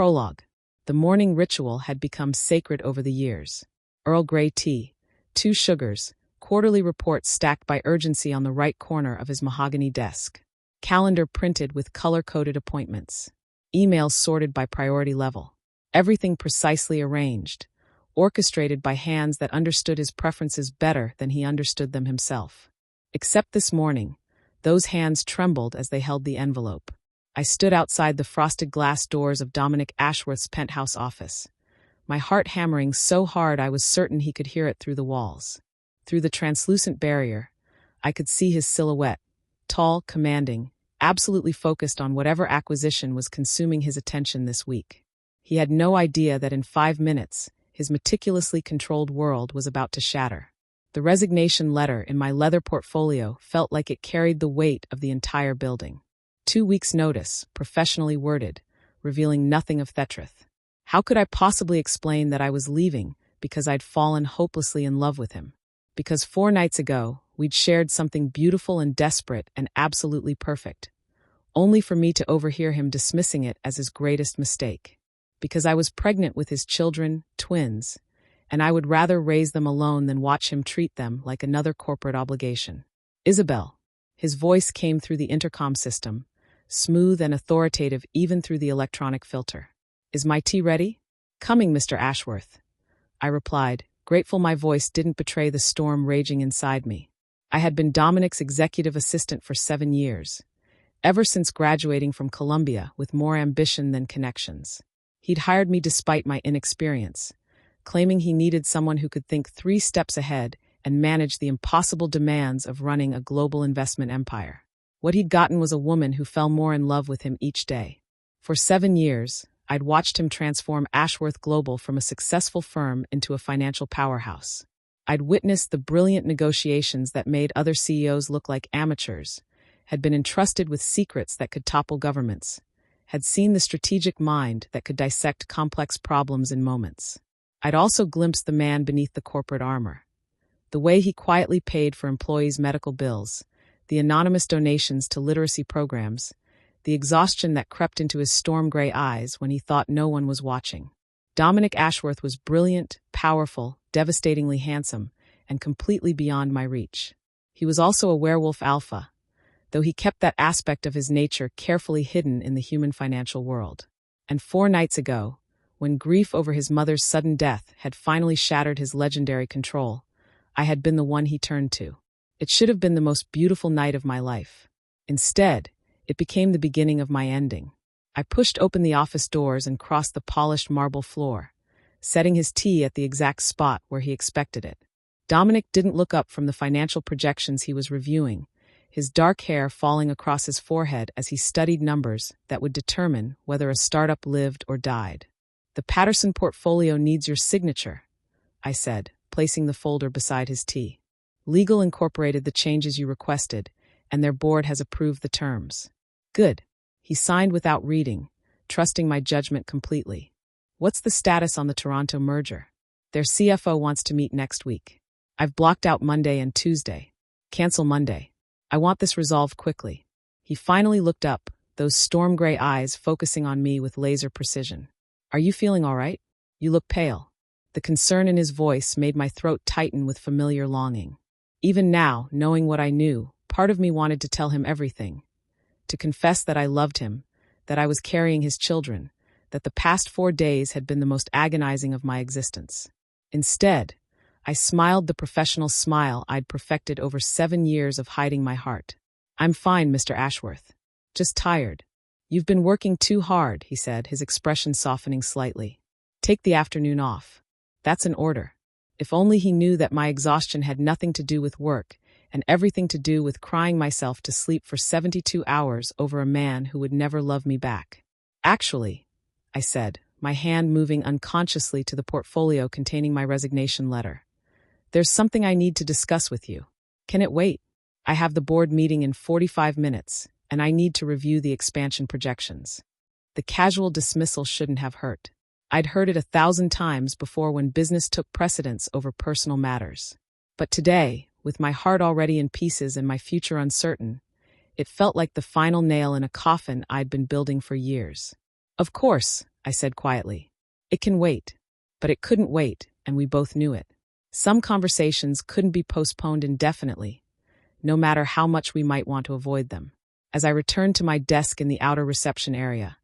Prologue. The morning ritual had become sacred over the years. Earl Grey tea, 2 sugars, quarterly reports stacked by urgency on the right corner of his mahogany desk. Calendar printed with color-coded appointments. Emails sorted by priority level. Everything precisely arranged, orchestrated by hands that understood his preferences better than he understood them himself. Except this morning, those hands trembled as they held the envelope. I stood outside the frosted glass doors of Dominic Ashworth's penthouse office, my heart hammering so hard I was certain he could hear it through the walls. Through the translucent barrier, I could see his silhouette, tall, commanding, absolutely focused on whatever acquisition was consuming his attention this week. He had no idea that in 5 minutes, his meticulously controlled world was about to shatter. The resignation letter in my leather portfolio felt like it carried the weight of the entire building. 2 weeks' notice, professionally worded, revealing nothing of Thethrith. How could I possibly explain that I was leaving because I'd fallen hopelessly in love with him? Because 4 nights ago, we'd shared something beautiful and desperate and absolutely perfect, only for me to overhear him dismissing it as his greatest mistake. Because I was pregnant with his children, twins, and I would rather raise them alone than watch him treat them like another corporate obligation. Isabel. His voice came through the intercom system, smooth and authoritative even through the electronic filter. Is my tea ready? Coming, Mr. Ashworth. I replied, grateful my voice didn't betray the storm raging inside me. I had been Dominic's executive assistant for 7 years, ever since graduating from Columbia with more ambition than connections. He'd hired me despite my inexperience, claiming he needed someone who could think 3 steps ahead and manage the impossible demands of running a global investment empire. What he'd gotten was a woman who fell more in love with him each day. For 7 years, I'd watched him transform Ashworth Global from a successful firm into a financial powerhouse. I'd witnessed the brilliant negotiations that made other CEOs look like amateurs, had been entrusted with secrets that could topple governments, had seen the strategic mind that could dissect complex problems in moments. I'd also glimpsed the man beneath the corporate armor. The way he quietly paid for employees' medical bills, the anonymous donations to literacy programs, the exhaustion that crept into his storm-gray eyes when he thought no one was watching. Dominic Ashworth was brilliant, powerful, devastatingly handsome, and completely beyond my reach. He was also a werewolf alpha, though he kept that aspect of his nature carefully hidden in the human financial world. And 4 nights ago, when grief over his mother's sudden death had finally shattered his legendary control, I had been the one he turned to. It should have been the most beautiful night of my life. Instead, it became the beginning of my ending. I pushed open the office doors and crossed the polished marble floor, setting his tea at the exact spot where he expected it. Dominic didn't look up from the financial projections he was reviewing, his dark hair falling across his forehead as he studied numbers that would determine whether a startup lived or died. The Patterson portfolio needs your signature, I said, placing the folder beside his tea. Legal incorporated the changes you requested, and their board has approved the terms. Good. He signed without reading, trusting my judgment completely. What's the status on the Toronto merger? Their CFO wants to meet next week. I've blocked out Monday and Tuesday. Cancel Monday. I want this resolved quickly. He finally looked up, those storm-gray eyes focusing on me with laser precision. Are you feeling all right? You look pale. The concern in his voice made my throat tighten with familiar longing. Even now, knowing what I knew, part of me wanted to tell him everything. To confess that I loved him, that I was carrying his children, that the past 4 days had been the most agonizing of my existence. Instead, I smiled the professional smile I'd perfected over 7 years of hiding my heart. I'm fine, Mr. Ashworth. Just tired. You've been working too hard, he said, his expression softening slightly. Take the afternoon off. That's an order. If only he knew that my exhaustion had nothing to do with work, and everything to do with crying myself to sleep for 72 hours over a man who would never love me back. Actually, I said, my hand moving unconsciously to the portfolio containing my resignation letter. There's something I need to discuss with you. Can it wait? I have the board meeting in 45 minutes, and I need to review the expansion projections. The casual dismissal shouldn't have hurt. I'd heard it 1,000 times before when business took precedence over personal matters. But today, with my heart already in pieces and my future uncertain, it felt like the final nail in a coffin I'd been building for years. Of course, I said quietly. It can wait. But it couldn't wait, and we both knew it. Some conversations couldn't be postponed indefinitely, no matter how much we might want to avoid them. As I returned to my desk in the outer reception area,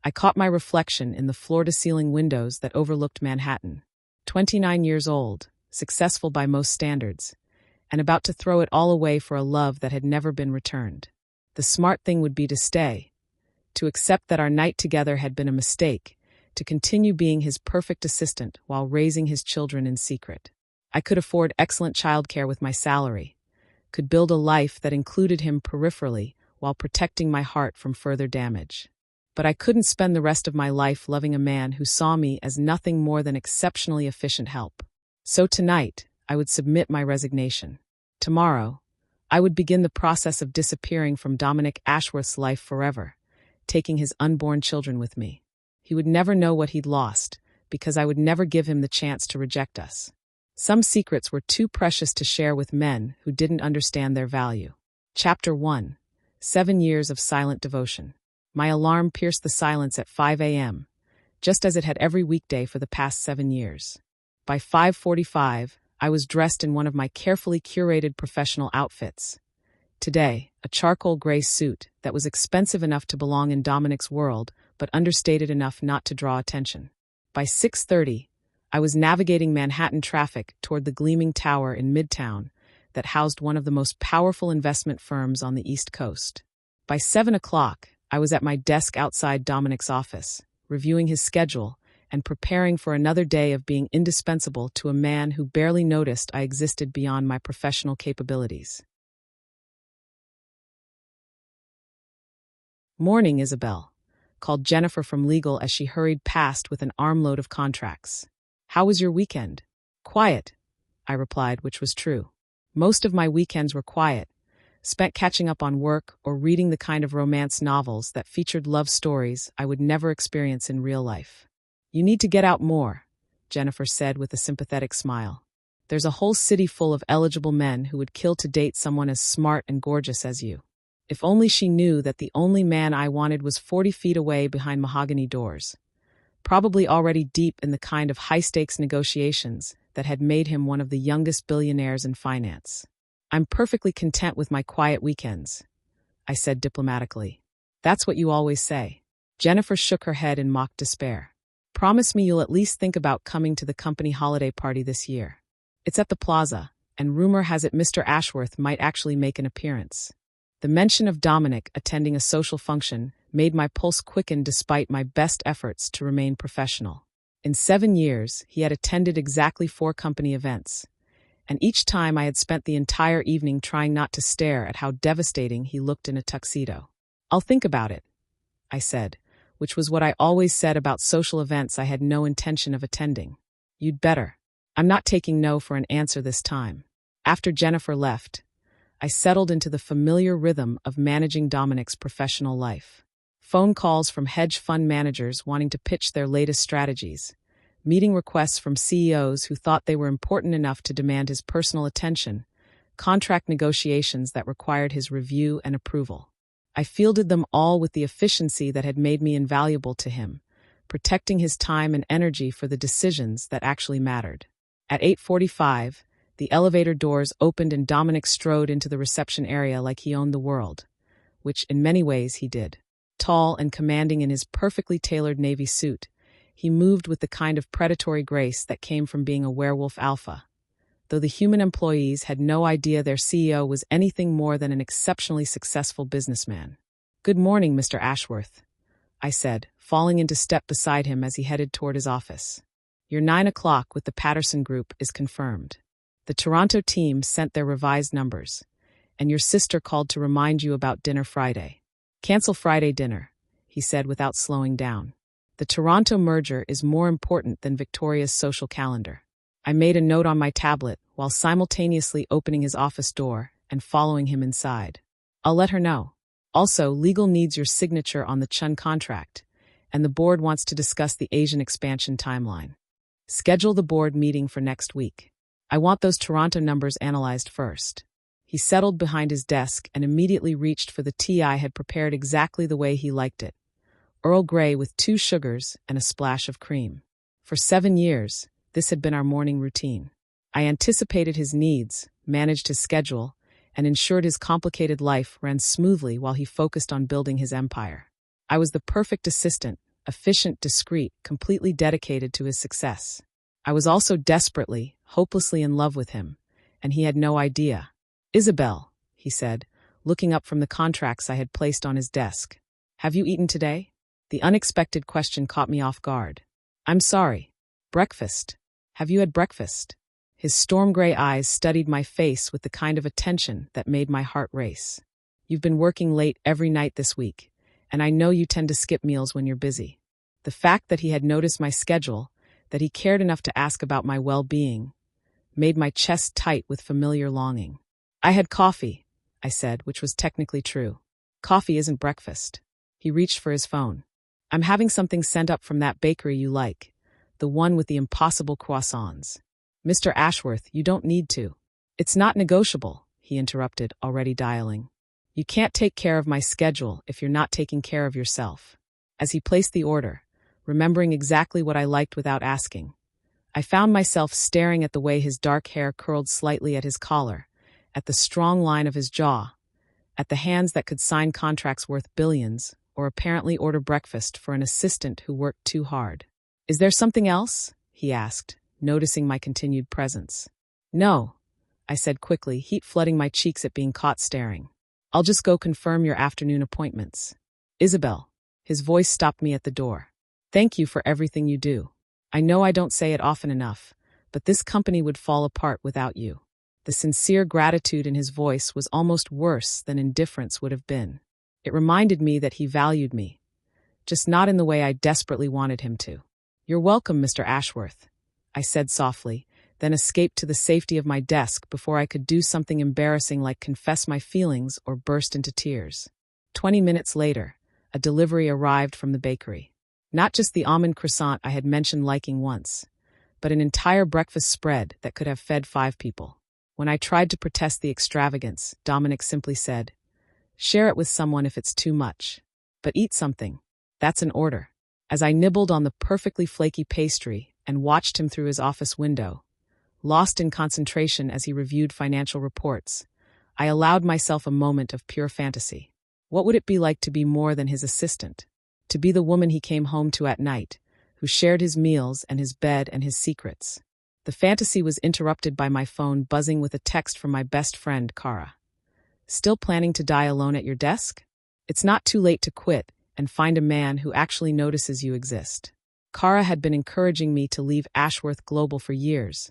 I caught my reflection in the floor-to-ceiling windows that overlooked Manhattan. 29 years old, successful by most standards, and about to throw it all away for a love that had never been returned. The smart thing would be to stay, to accept that our night together had been a mistake, to continue being his perfect assistant while raising his children in secret. I could afford excellent childcare with my salary, could build a life that included him peripherally while protecting my heart from further damage. But I couldn't spend the rest of my life loving a man who saw me as nothing more than exceptionally efficient help. So tonight, I would submit my resignation. Tomorrow, I would begin the process of disappearing from Dominic Ashworth's life forever, taking his unborn children with me. He would never know what he'd lost, because I would never give him the chance to reject us. Some secrets were too precious to share with men who didn't understand their value. Chapter 1. 7 Years of Silent Devotion. My alarm pierced the silence at 5 a.m., just as it had every weekday for the past 7 years. By 5:45, I was dressed in one of my carefully curated professional outfits. Today, a charcoal gray suit that was expensive enough to belong in Dominic's world, but understated enough not to draw attention. By 6:30, I was navigating Manhattan traffic toward the gleaming tower in Midtown that housed one of the most powerful investment firms on the East Coast. By 7 o'clock, I was at my desk outside Dominic's office, reviewing his schedule and preparing for another day of being indispensable to a man who barely noticed I existed beyond my professional capabilities. "Morning, Isabel," called Jennifer from legal as she hurried past with an armload of contracts. "How was your weekend?" "Quiet," I replied, which was true. Most of my weekends were quiet, spent catching up on work or reading the kind of romance novels that featured love stories I would never experience in real life. "You need to get out more," Jennifer said with a sympathetic smile. "There's a whole city full of eligible men who would kill to date someone as smart and gorgeous as you." If only she knew that the only man I wanted was 40 feet away behind mahogany doors, probably already deep in the kind of high-stakes negotiations that had made him one of the youngest billionaires in finance. "I'm perfectly content with my quiet weekends," I said diplomatically. "That's what you always say." Jennifer shook her head in mock despair. "Promise me you'll at least think about coming to the company holiday party this year. It's at the plaza, and rumor has it Mr. Ashworth might actually make an appearance." The mention of Dominic attending a social function made my pulse quicken despite my best efforts to remain professional. In 7 years, he had attended exactly 4 company events, and each time I had spent the entire evening trying not to stare at how devastating he looked in a tuxedo. "I'll think about it," I said, which was what I always said about social events I had no intention of attending. "You'd better." I'm not taking no for an answer this time. After Jennifer left, I settled into the familiar rhythm of managing Dominic's professional life. Phone calls from hedge fund managers wanting to pitch their latest strategies, meeting requests from CEOs who thought they were important enough to demand his personal attention, contract negotiations that required his review and approval. I fielded them all with the efficiency that had made me invaluable to him, protecting his time and energy for the decisions that actually mattered. At 8:45, the elevator doors opened and Dominic strode into the reception area like he owned the world, which in many ways he did. Tall and commanding in his perfectly tailored navy suit, he moved with the kind of predatory grace that came from being a werewolf alpha, though the human employees had no idea their CEO was anything more than an exceptionally successful businessman. "Good morning, Mr. Ashworth," I said, falling into step beside him as he headed toward his office. "Your 9 o'clock with the Patterson Group is confirmed. The Toronto team sent their revised numbers, and your sister called to remind you about dinner Friday." "Cancel Friday dinner," he said without slowing down. "The Toronto merger is more important than Victoria's social calendar." I made a note on my tablet while simultaneously opening his office door and following him inside. "I'll let her know. Also, legal needs your signature on the Chun contract, and the board wants to discuss the Asian expansion timeline. Schedule the board meeting for next week. I want those Toronto numbers analyzed first." He settled behind his desk and immediately reached for the tea I had prepared exactly the way he liked it, Earl Grey with 2 sugars and a splash of cream. For 7 years, this had been our morning routine. I anticipated his needs, managed his schedule, and ensured his complicated life ran smoothly while he focused on building his empire. I was the perfect assistant, efficient, discreet, completely dedicated to his success. I was also desperately, hopelessly in love with him, and he had no idea. "Isabel," he said, looking up from the contracts I had placed on his desk. "Have you eaten today?" The unexpected question caught me off guard. "I'm sorry. Breakfast. Have you had breakfast?" His storm gray eyes studied my face with the kind of attention that made my heart race. "You've been working late every night this week, and I know you tend to skip meals when you're busy." The fact that he had noticed my schedule, that he cared enough to ask about my well-being, made my chest tight with familiar longing. "I had coffee," I said, which was technically true. "Coffee isn't breakfast." He reached for his phone. "I'm having something sent up from that bakery you like, the one with the impossible croissants." "Mr. Ashworth, you don't need to." "It's not negotiable," he interrupted, already dialing. "You can't take care of my schedule if you're not taking care of yourself." As he placed the order, remembering exactly what I liked without asking, I found myself staring at the way his dark hair curled slightly at his collar, at the strong line of his jaw, at the hands that could sign contracts worth billions, or apparently order breakfast for an assistant who worked too hard. "Is there something else?" he asked, noticing my continued presence. "No," I said quickly, heat flooding my cheeks at being caught staring. "I'll just go confirm your afternoon appointments." "Isabel." His voice stopped me at the door. "Thank you for everything you do. I know I don't say it often enough, but this company would fall apart without you." The sincere gratitude in his voice was almost worse than indifference would have been. It reminded me that he valued me, just not in the way I desperately wanted him to. "You're welcome, Mr. Ashworth," I said softly, then escaped to the safety of my desk before I could do something embarrassing like confess my feelings or burst into tears. 20 minutes later, a delivery arrived from the bakery. Not just the almond croissant I had mentioned liking once, but an entire breakfast spread that could have fed 5 people. When I tried to protest the extravagance, Dominic simply said, "Share it with someone if it's too much. But eat something. That's an order." As I nibbled on the perfectly flaky pastry and watched him through his office window, lost in concentration as he reviewed financial reports, I allowed myself a moment of pure fantasy. What would it be like to be more than his assistant? To be the woman he came home to at night, who shared his meals and his bed and his secrets? The fantasy was interrupted by my phone buzzing with a text from my best friend, Kara. "Still planning to die alone at your desk? It's not too late to quit and find a man who actually notices you exist." Kara had been encouraging me to leave Ashworth Global for years,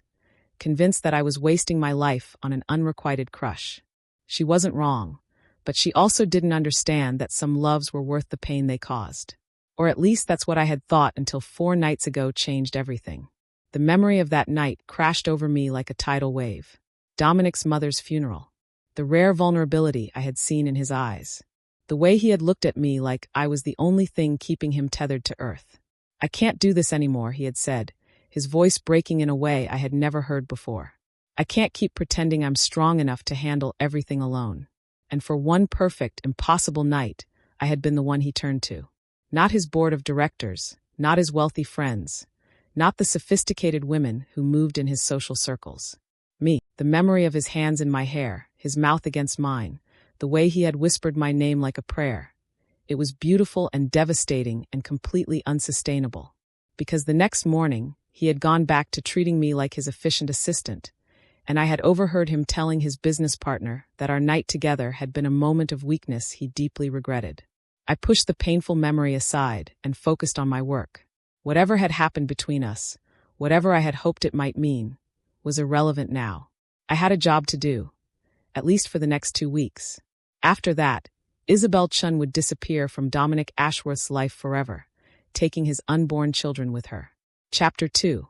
convinced that I was wasting my life on an unrequited crush. She wasn't wrong, but she also didn't understand that some loves were worth the pain they caused. Or at least that's what I had thought until 4 nights ago changed everything. The memory of that night crashed over me like a tidal wave. Dominic's mother's funeral. The rare vulnerability I had seen in his eyes. The way he had looked at me like I was the only thing keeping him tethered to earth. "I can't do this anymore," he had said, his voice breaking in a way I had never heard before. "I can't keep pretending I'm strong enough to handle everything alone." And for one perfect, impossible night, I had been the one he turned to. Not his board of directors, not his wealthy friends, not the sophisticated women who moved in his social circles. Me, the memory of his hands in my hair, his mouth against mine, the way he had whispered my name like a prayer. It was beautiful and devastating and completely unsustainable. Because the next morning, he had gone back to treating me like his efficient assistant, and I had overheard him telling his business partner that our night together had been a moment of weakness he deeply regretted. I pushed the painful memory aside and focused on my work. Whatever had happened between us, whatever I had hoped it might mean, was irrelevant now. I had a job to do, at least for the next 2 weeks. After that, Isabel Chun would disappear from Dominic Ashworth's life forever, taking his unborn children with her. Chapter 2.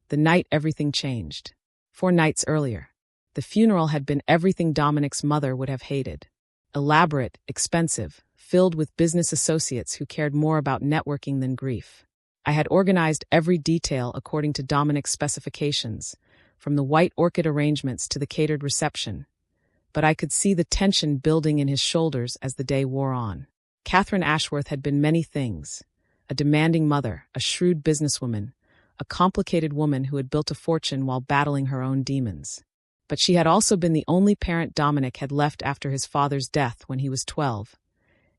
The night everything changed. 4 nights earlier, the funeral had been everything Dominic's mother would have hated. Elaborate, expensive, filled with business associates who cared more about networking than grief. I had organized every detail according to Dominic's specifications, from the white orchid arrangements to the catered reception. But I could see the tension building in his shoulders as the day wore on. Catherine Ashworth had been many things: a demanding mother, a shrewd businesswoman, a complicated woman who had built a fortune while battling her own demons. But she had also been the only parent Dominic had left after his father's death when he was 12,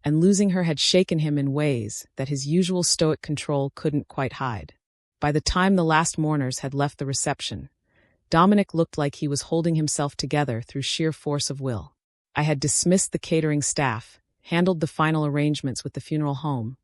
and losing her had shaken him in ways that his usual stoic control couldn't quite hide. By the time the last mourners had left the reception, Dominic looked like he was holding himself together through sheer force of will. I had dismissed the catering staff, handled the final arrangements with the funeral home,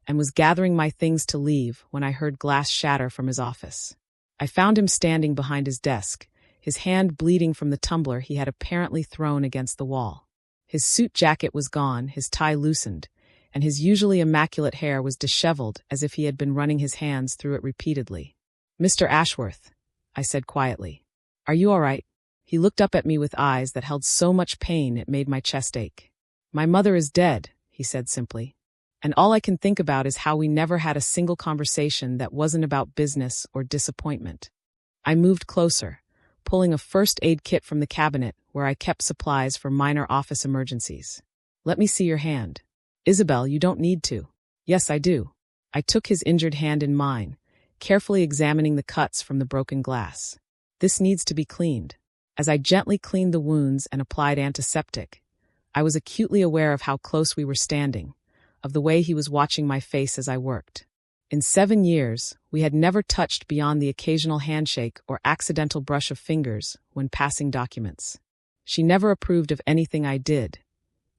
and was gathering my things to leave when I heard glass shatter from his office. I found him standing behind his desk, his hand bleeding from the tumbler he had apparently thrown against the wall. His suit jacket was gone, his tie loosened, and his usually immaculate hair was disheveled as if he had been running his hands through it repeatedly. "Mr. Ashworth," I said quietly. "Are you all right?" He looked up at me with eyes that held so much pain it made my chest ache. "My mother is dead," he said simply, "and all I can think about is how we never had a single conversation that wasn't about business or disappointment." I moved closer, pulling a first aid kit from the cabinet where I kept supplies for minor office emergencies. "Let me see your hand." "Isabel, you don't need to." "Yes, I do." I took his injured hand in mine, carefully examining the cuts from the broken glass. "This needs to be cleaned." As I gently cleaned the wounds and applied antiseptic, I was acutely aware of how close we were standing, of the way he was watching my face as I worked. In 7 years, we had never touched beyond the occasional handshake or accidental brush of fingers when passing documents. "She never approved of anything I did,"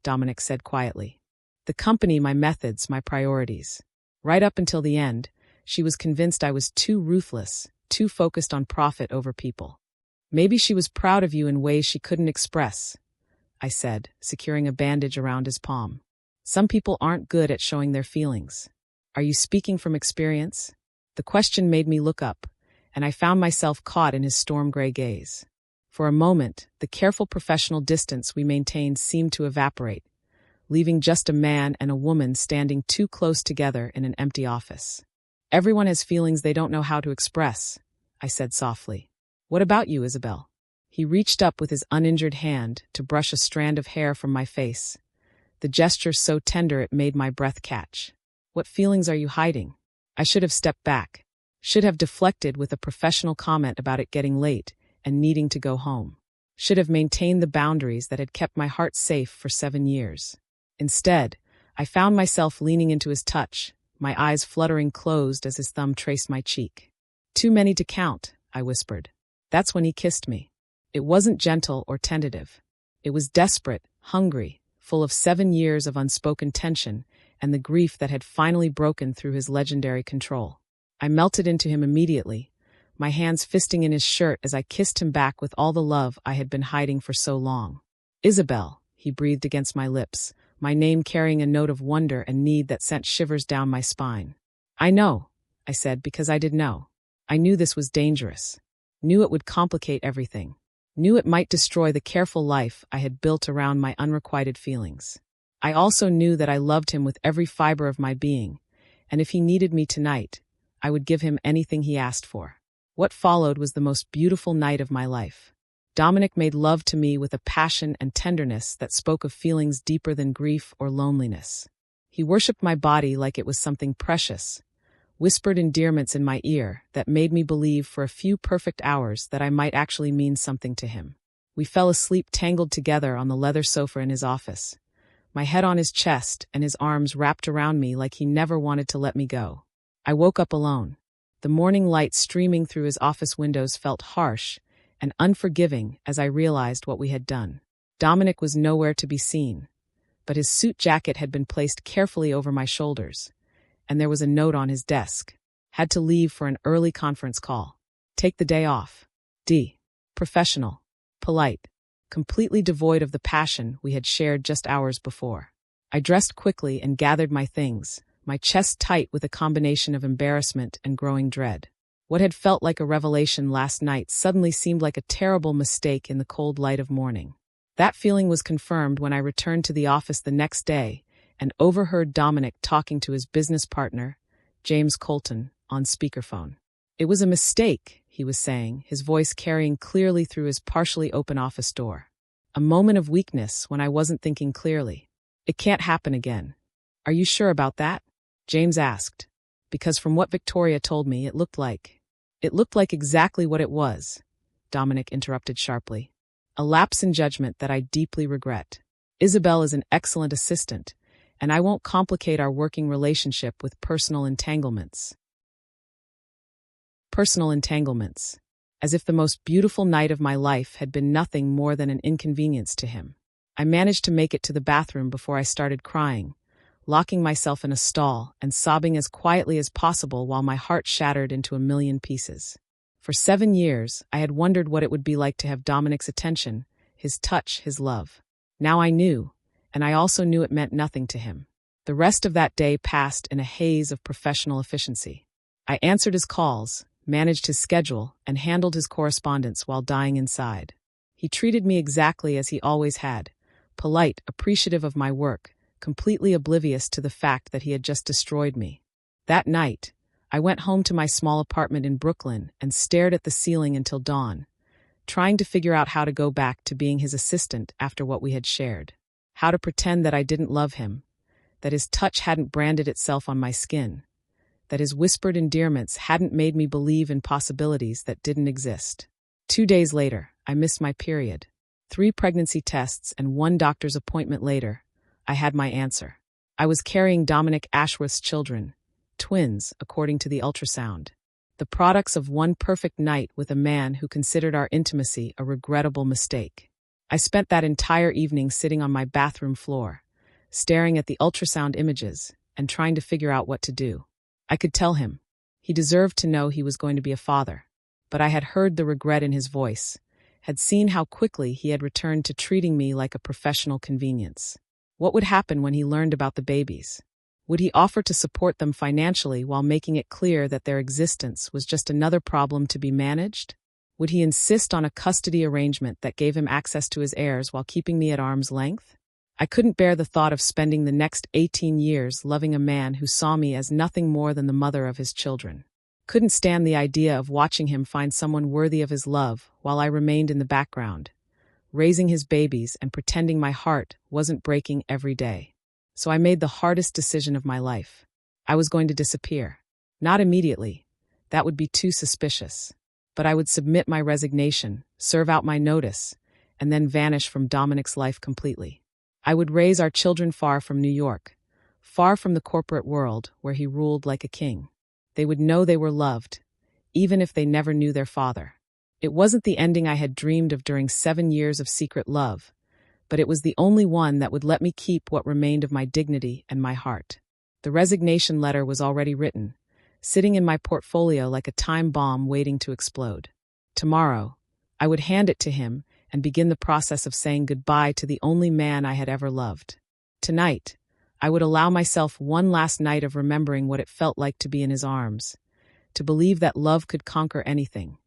Dominic said quietly. "The company, my methods, my priorities. Right up until the end, she was convinced I was too ruthless, too focused on profit over people. Maybe she was proud of you in ways she couldn't express," I said, securing a bandage around his palm. "Some people aren't good at showing their feelings." "Are you speaking from experience?" The question made me look up, and I found myself caught in his storm-gray gaze. For a moment, the careful professional distance we maintained seemed to evaporate, leaving just a man and a woman standing too close together in an empty office. "Everyone has feelings they don't know how to express," I said softly. "What about you, Isabel?" He reached up with his uninjured hand to brush a strand of hair from my face, the gesture so tender it made my breath catch. "What feelings are you hiding?" I should have stepped back, should have deflected with a professional comment about it getting late and needing to go home, should have maintained the boundaries that had kept my heart safe for 7 years. Instead, I found myself leaning into his touch, my eyes fluttering closed as his thumb traced my cheek. "Too many to count," I whispered. That's when he kissed me. It wasn't gentle or tentative. It was desperate, hungry, full of 7 years of unspoken tension and the grief that had finally broken through his legendary control. I melted into him immediately, my hands fisting in his shirt as I kissed him back with all the love I had been hiding for so long. "Isabel," he breathed against my lips, my name carrying a note of wonder and need that sent shivers down my spine. "I know," I said, because I did know. I knew this was dangerous. Knew it would complicate everything. Knew it might destroy the careful life I had built around my unrequited feelings. I also knew that I loved him with every fiber of my being, and if he needed me tonight, I would give him anything he asked for. What followed was the most beautiful night of my life. Dominic made love to me with a passion and tenderness that spoke of feelings deeper than grief or loneliness. He worshipped my body like it was something precious, whispered endearments in my ear that made me believe for a few perfect hours that I might actually mean something to him. We fell asleep tangled together on the leather sofa in his office, my head on his chest and his arms wrapped around me like he never wanted to let me go. I woke up alone. The morning light streaming through his office windows felt harsh and unforgiving as I realized what we had done. Dominic was nowhere to be seen, but his suit jacket had been placed carefully over my shoulders, and there was a note on his desk. Had to leave for an early conference call. Take the day off. D. Professional. Polite. Completely devoid of the passion we had shared just hours before. I dressed quickly and gathered my things, my chest tight with a combination of embarrassment and growing dread. What had felt like a revelation last night suddenly seemed like a terrible mistake in the cold light of morning. That feeling was confirmed when I returned to the office the next day and overheard Dominic talking to his business partner, James Colton, on speakerphone. "It was a mistake," he was saying, his voice carrying clearly through his partially open office door. "A moment of weakness when I wasn't thinking clearly. It can't happen again. Are you sure about that? James asked. Because from what Victoria told me, it looked like exactly what it was, Dominic interrupted sharply. A lapse in judgment that I deeply regret. Isabel is an excellent assistant, and I won't complicate our working relationship with personal entanglements. As if the most beautiful night of my life had been nothing more than an inconvenience to him. I managed to make it to the bathroom before I started crying, locking myself in a stall and sobbing as quietly as possible while my heart shattered into a million pieces. For 7 years, I had wondered what it would be like to have Dominic's attention, his touch, his love. Now I knew, and I also knew it meant nothing to him. The rest of that day passed in a haze of professional efficiency. I answered his calls, managed his schedule, and handled his correspondence while dying inside. He treated me exactly as he always had, polite, appreciative of my work, completely oblivious to the fact that he had just destroyed me. That night, I went home to my small apartment in Brooklyn and stared at the ceiling until dawn, trying to figure out how to go back to being his assistant after what we had shared. How to pretend that I didn't love him, that his touch hadn't branded itself on my skin, that his whispered endearments hadn't made me believe in possibilities that didn't exist. 2 days later, I missed my period. 3 pregnancy tests and 1 doctor's appointment later, I had my answer. I was carrying Dominic Ashworth's children, twins, according to the ultrasound. The products of one perfect night with a man who considered our intimacy a regrettable mistake. I spent that entire evening sitting on my bathroom floor, staring at the ultrasound images and trying to figure out what to do. I could tell him. He deserved to know he was going to be a father. But I had heard the regret in his voice, had seen how quickly he had returned to treating me like a professional convenience. What would happen when he learned about the babies? Would he offer to support them financially while making it clear that their existence was just another problem to be managed? Would he insist on a custody arrangement that gave him access to his heirs while keeping me at arm's length? I couldn't bear the thought of spending the next 18 years loving a man who saw me as nothing more than the mother of his children. Couldn't stand the idea of watching him find someone worthy of his love while I remained in the background, raising his babies and pretending my heart wasn't breaking every day. So I made the hardest decision of my life. I was going to disappear. Not immediately. That would be too suspicious. But I would submit my resignation, serve out my notice, and then vanish from Dominic's life completely. I would raise our children far from New York, far from the corporate world where he ruled like a king. They would know they were loved, even if they never knew their father. It wasn't the ending I had dreamed of during 7 years of secret love, but it was the only one that would let me keep what remained of my dignity and my heart. The resignation letter was already written, sitting in my portfolio like a time bomb waiting to explode. Tomorrow, I would hand it to him and begin the process of saying goodbye to the only man I had ever loved. Tonight, I would allow myself one last night of remembering what it felt like to be in his arms, to believe that love could conquer anything,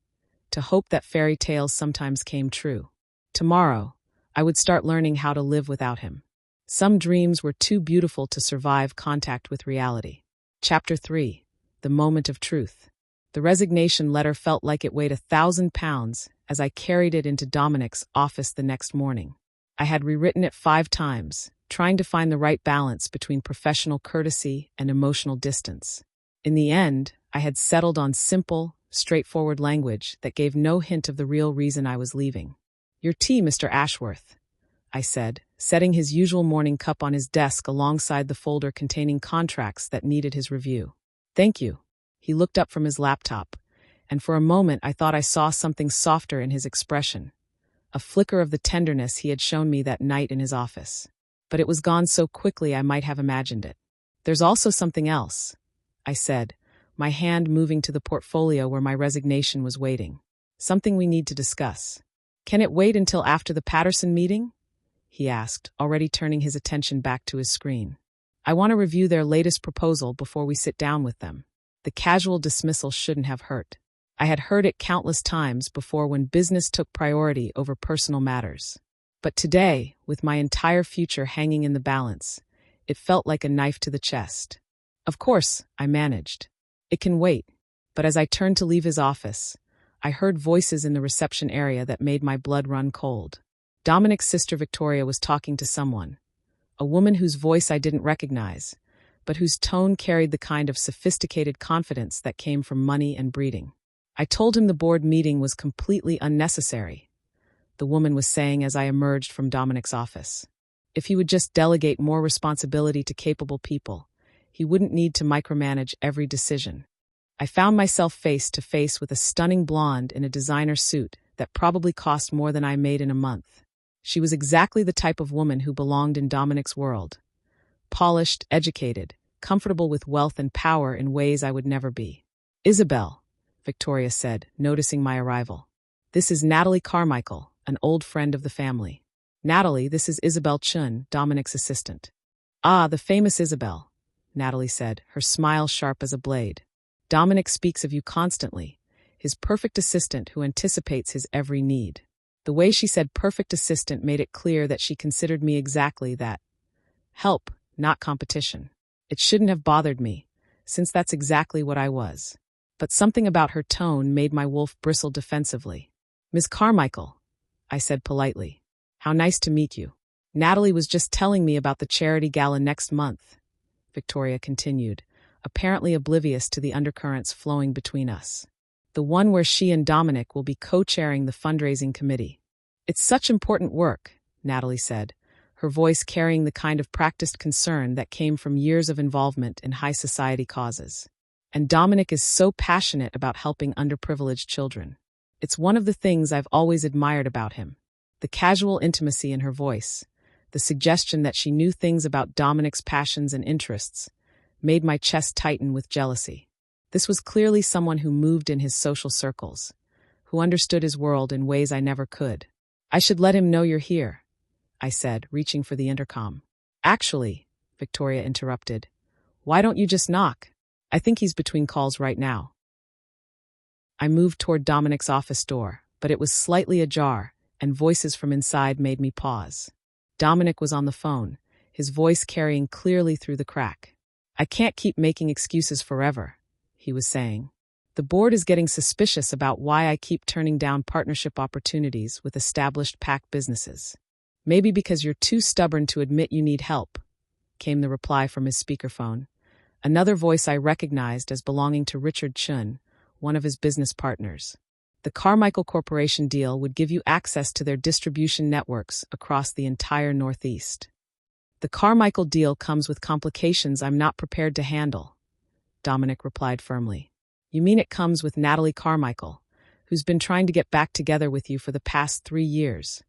to hope that fairy tales sometimes came true. Tomorrow, I would start learning how to live without him. Some dreams were too beautiful to survive contact with reality. Chapter 3. The Moment of Truth. The resignation letter felt like it weighed 1,000 pounds as I carried it into Dominic's office the next morning. I had rewritten it 5 times, trying to find the right balance between professional courtesy and emotional distance. In the end, I had settled on simple, straightforward language that gave no hint of the real reason I was leaving. "Your tea, Mr. Ashworth," I said, setting his usual morning cup on his desk alongside the folder containing contracts that needed his review. "Thank you." He looked up from his laptop, and for a moment I thought I saw something softer in his expression, a flicker of the tenderness he had shown me that night in his office. But it was gone so quickly I might have imagined it. "There's also something else," I said, my hand moving to the portfolio where my resignation was waiting. "Something we need to discuss." "Can it wait until after the Patterson meeting?" he asked, already turning his attention back to his screen. "I want to review their latest proposal before we sit down with them." The casual dismissal shouldn't have hurt. I had heard it countless times before when business took priority over personal matters. But today, with my entire future hanging in the balance, it felt like a knife to the chest. "Of course," I managed. "It can wait." But as I turned to leave his office, I heard voices in the reception area that made my blood run cold. Dominic's sister Victoria was talking to someone, a woman whose voice I didn't recognize, but whose tone carried the kind of sophisticated confidence that came from money and breeding. I told him the board meeting was completely unnecessary, the woman was saying as I emerged from Dominic's office. If he would just delegate more responsibility to capable people, he wouldn't need to micromanage every decision. I found myself face to face with a stunning blonde in a designer suit that probably cost more than I made in a month. She was exactly the type of woman who belonged in Dominic's world. Polished, educated, comfortable with wealth and power in ways I would never be. "Isabel," Victoria said, noticing my arrival. "This is Natalie Carmichael, an old friend of the family." "Natalie, this is Isabel Chun, Dominic's assistant." "Ah, the famous Isabel," Natalie said, her smile sharp as a blade. "Dominic speaks of you constantly, his perfect assistant who anticipates his every need." The way she said perfect assistant made it clear that she considered me exactly that. Help, not competition. It shouldn't have bothered me, since that's exactly what I was. But something about her tone made my wolf bristle defensively. "Ms. Carmichael," I said politely. "How nice to meet you." "Natalie was just telling me about the charity gala next month," Victoria continued, apparently oblivious to the undercurrents flowing between us. "The one where she and Dominic will be co-chairing the fundraising committee." "It's such important work," Natalie said, her voice carrying the kind of practiced concern that came from years of involvement in high society causes. "And Dominic is so passionate about helping underprivileged children. It's one of the things I've always admired about him." The casual intimacy in her voice, the suggestion that she knew things about Dominic's passions and interests, made my chest tighten with jealousy. This was clearly someone who moved in his social circles, who understood his world in ways I never could. "I should let him know you're here," I said, reaching for the intercom. "Actually," Victoria interrupted, "why don't you just knock? I think he's between calls right now." I moved toward Dominic's office door, but it was slightly ajar, and voices from inside made me pause. Dominic was on the phone, his voice carrying clearly through the crack. "I can't keep making excuses forever," he was saying. "The board is getting suspicious about why I keep turning down partnership opportunities with established PAC businesses. Maybe because you're too stubborn to admit you need help," came the reply from his speakerphone. Another voice I recognized as belonging to Richard Chun, one of his business partners. "The Carmichael Corporation deal would give you access to their distribution networks across the entire Northeast." "The Carmichael deal comes with complications I'm not prepared to handle," Dominic replied firmly. "You mean it comes with Natalie Carmichael, who's been trying to get back together with you for the past 3 years,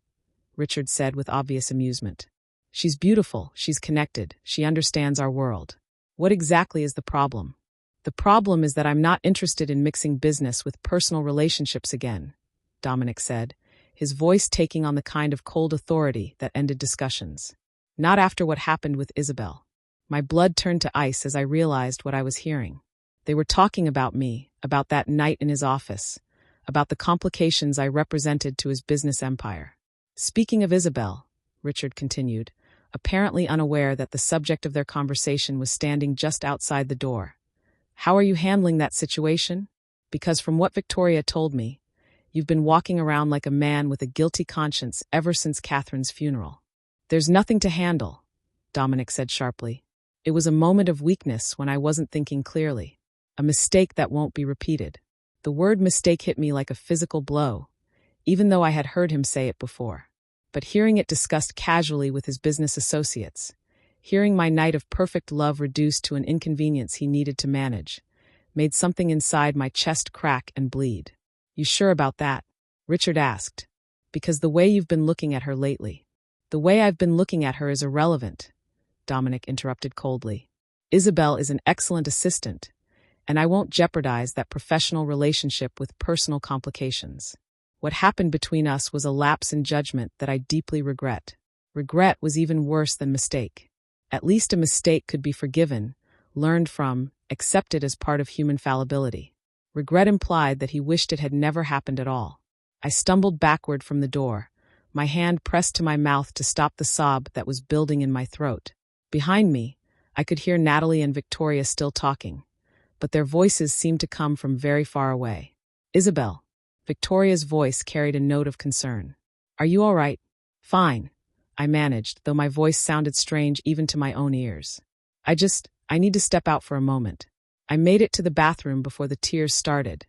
Richard said with obvious amusement. "She's beautiful, she's connected, she understands our world. What exactly is the problem?" "The problem is that I'm not interested in mixing business with personal relationships again," Dominic said, his voice taking on the kind of cold authority that ended discussions. "Not after what happened with Isabel." My blood turned to ice as I realized what I was hearing. They were talking about me, about that night in his office, about the complications I represented to his business empire. "Speaking of Isabel," Richard continued, apparently unaware that the subject of their conversation was standing just outside the door. "How are you handling that situation? Because from what Victoria told me, you've been walking around like a man with a guilty conscience ever since Catherine's funeral." "There's nothing to handle," Dominic said sharply. "It was a moment of weakness when I wasn't thinking clearly. A mistake that won't be repeated." The word mistake hit me like a physical blow, even though I had heard him say it before. But hearing it discussed casually with his business associates, hearing my night of perfect love reduced to an inconvenience he needed to manage, made something inside my chest crack and bleed. "You sure about that?" Richard asked. "Because the way you've been looking at her lately." "The way I've been looking at her is irrelevant," Dominic interrupted coldly. "Isabel is an excellent assistant, and I won't jeopardize that professional relationship with personal complications. What happened between us was a lapse in judgment that I deeply regret. Regret was even worse than mistake. At least a mistake could be forgiven, learned from, accepted as part of human fallibility. Regret implied that he wished it had never happened at all. I stumbled backward from the door, my hand pressed to my mouth to stop the sob that was building in my throat. Behind me, I could hear Natalie and Victoria still talking, but their voices seemed to come from very far away. "Isabel." Victoria's voice carried a note of concern. "Are you all right?" "Fine," I managed, though my voice sounded strange even to my own ears. I I need to step out for a moment. I made it to the bathroom before the tears started,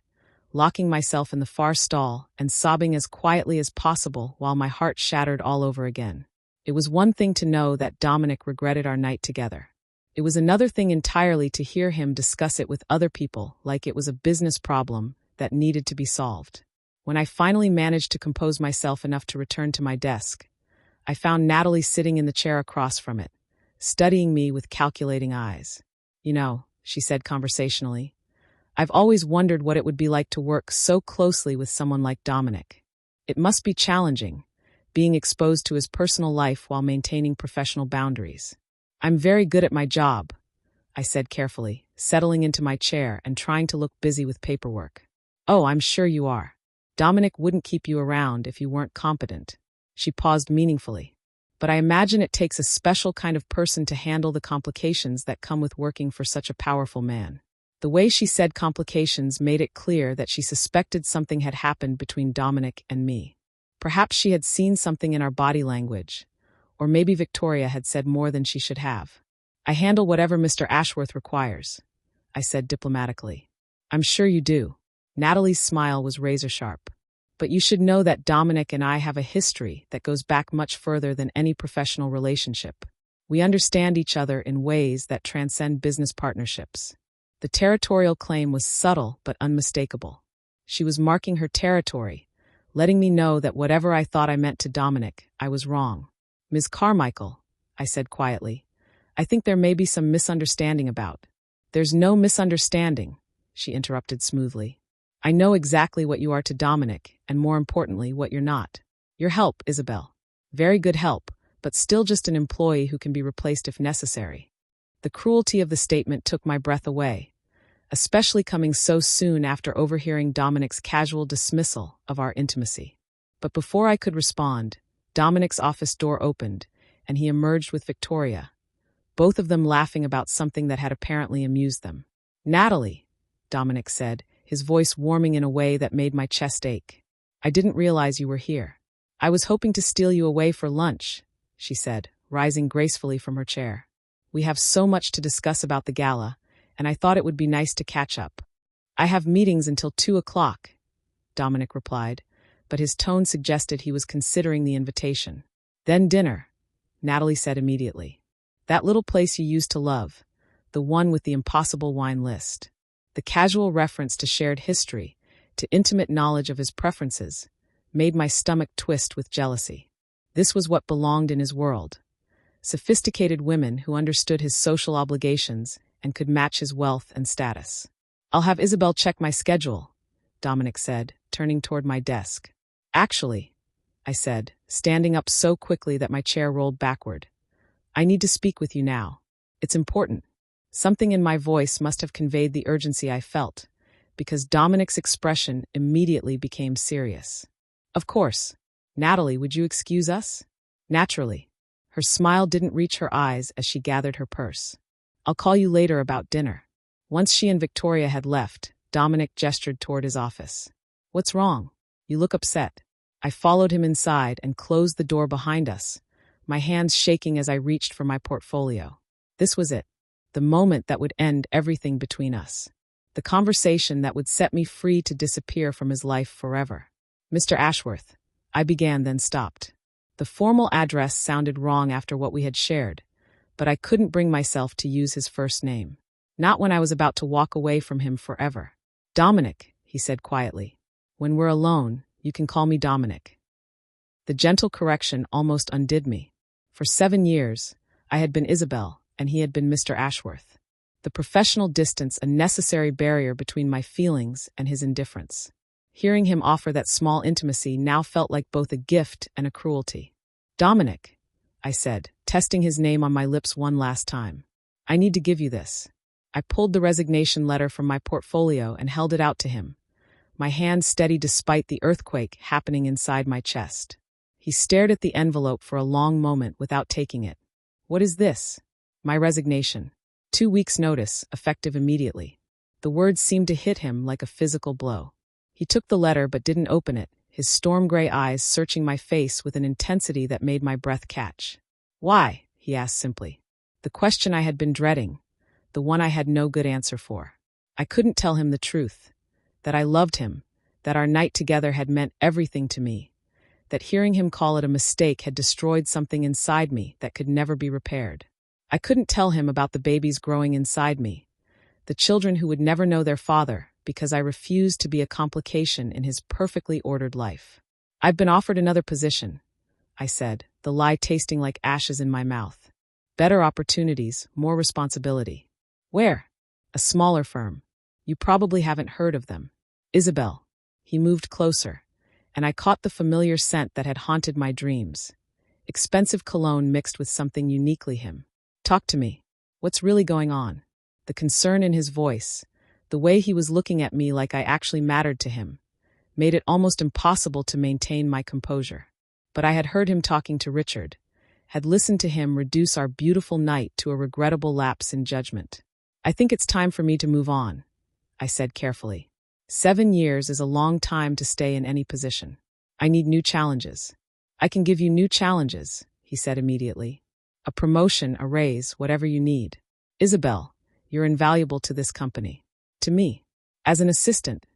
locking myself in the far stall and sobbing as quietly as possible while my heart shattered all over again. It was one thing to know that Dominic regretted our night together. It was another thing entirely to hear him discuss it with other people like it was a business problem that needed to be solved. When I finally managed to compose myself enough to return to my desk, I found Natalie sitting in the chair across from it, studying me with calculating eyes. "You know," she said conversationally, "I've always wondered what it would be like to work so closely with someone like Dominic. It must be challenging, being exposed to his personal life while maintaining professional boundaries." "I'm very good at my job," I said carefully, settling into my chair and trying to look busy with paperwork. "Oh, I'm sure you are. Dominic wouldn't keep you around if you weren't competent." She paused meaningfully. "But I imagine it takes a special kind of person to handle the complications that come with working for such a powerful man." The way she said complications made it clear that she suspected something had happened between Dominic and me. Perhaps she had seen something in our body language, or maybe Victoria had said more than she should have. "I handle whatever Mr. Ashworth requires," I said diplomatically. "I'm sure you do." Natalie's smile was razor-sharp. "But you should know that Dominic and I have a history that goes back much further than any professional relationship. We understand each other in ways that transcend business partnerships." The territorial claim was subtle but unmistakable. She was marking her territory, letting me know that whatever I thought I meant to Dominic, I was wrong. "Ms. Carmichael," I said quietly, "I think there may be some misunderstanding about." "There's no misunderstanding," she interrupted smoothly. "I know exactly what you are to Dominic, and more importantly, what you're not. Your help, Isabel. Very good help, but still just an employee who can be replaced if necessary." The cruelty of the statement took my breath away, especially coming so soon after overhearing Dominic's casual dismissal of our intimacy. But before I could respond, Dominic's office door opened, and he emerged with Victoria, both of them laughing about something that had apparently amused them. "Natalie," Dominic said, his voice warming in a way that made my chest ache. "I didn't realize you were here." "I was hoping to steal you away for lunch," she said, rising gracefully from her chair. "We have so much to discuss about the gala, and I thought it would be nice to catch up." "I have meetings until 2:00, Dominic replied, but his tone suggested he was considering the invitation. "Then dinner," Natalie said immediately. "That little place you used to love, the one with the impossible wine list." The casual reference to shared history, to intimate knowledge of his preferences, made my stomach twist with jealousy. This was what belonged in his world. Sophisticated women who understood his social obligations and could match his wealth and status. "I'll have Isabel check my schedule," Dominic said, turning toward my desk. "Actually," I said, standing up so quickly that my chair rolled backward, "I need to speak with you now. It's important." Something in my voice must have conveyed the urgency I felt, because Dominic's expression immediately became serious. "Of course. Natalie, would you excuse us?" "Naturally." Her smile didn't reach her eyes as she gathered her purse. "I'll call you later about dinner." Once she and Victoria had left, Dominic gestured toward his office. "What's wrong? You look upset." I followed him inside and closed the door behind us, my hands shaking as I reached for my portfolio. This was it. The moment that would end everything between us. The conversation that would set me free to disappear from his life forever. "Mr. Ashworth," I began, then stopped. The formal address sounded wrong after what we had shared, but I couldn't bring myself to use his first name. Not when I was about to walk away from him forever. "Dominic," he said quietly. "When we're alone, you can call me Dominic." The gentle correction almost undid me. For 7 years, I had been Isabel, and he had been Mr. Ashworth. The professional distance a necessary barrier between my feelings and his indifference. Hearing him offer that small intimacy now felt like both a gift and a cruelty. "Dominic," I said, testing his name on my lips one last time. "I need to give you this." I pulled the resignation letter from my portfolio and held it out to him, my hand steady despite the earthquake happening inside my chest. He stared at the envelope for a long moment without taking it. "What is this?" "My resignation. 2 weeks' notice, effective immediately." The words seemed to hit him like a physical blow. He took the letter but didn't open it, his storm-gray eyes searching my face with an intensity that made my breath catch. "Why?" he asked simply. The question I had been dreading, the one I had no good answer for. I couldn't tell him the truth, that I loved him, that our night together had meant everything to me, that hearing him call it a mistake had destroyed something inside me that could never be repaired. I couldn't tell him about the babies growing inside me, the children who would never know their father, because I refused to be a complication in his perfectly ordered life. I've been offered another position, I said, the lie tasting like ashes in my mouth. Better opportunities, more responsibility. Where? A smaller firm. You probably haven't heard of them. Isabel. He moved closer, and I caught the familiar scent that had haunted my dreams. Expensive cologne mixed with something uniquely him. Talk to me. What's really going on? The concern in his voice, the way he was looking at me like I actually mattered to him, made it almost impossible to maintain my composure. But I had heard him talking to Richard, had listened to him reduce our beautiful night to a regrettable lapse in judgment. I think it's time for me to move on, I said carefully. 7 years is a long time to stay in any position. I need new challenges. I can give you new challenges, he said immediately. A promotion, a raise, whatever you need. Isabel, you're invaluable to this company. To me. As an assistant,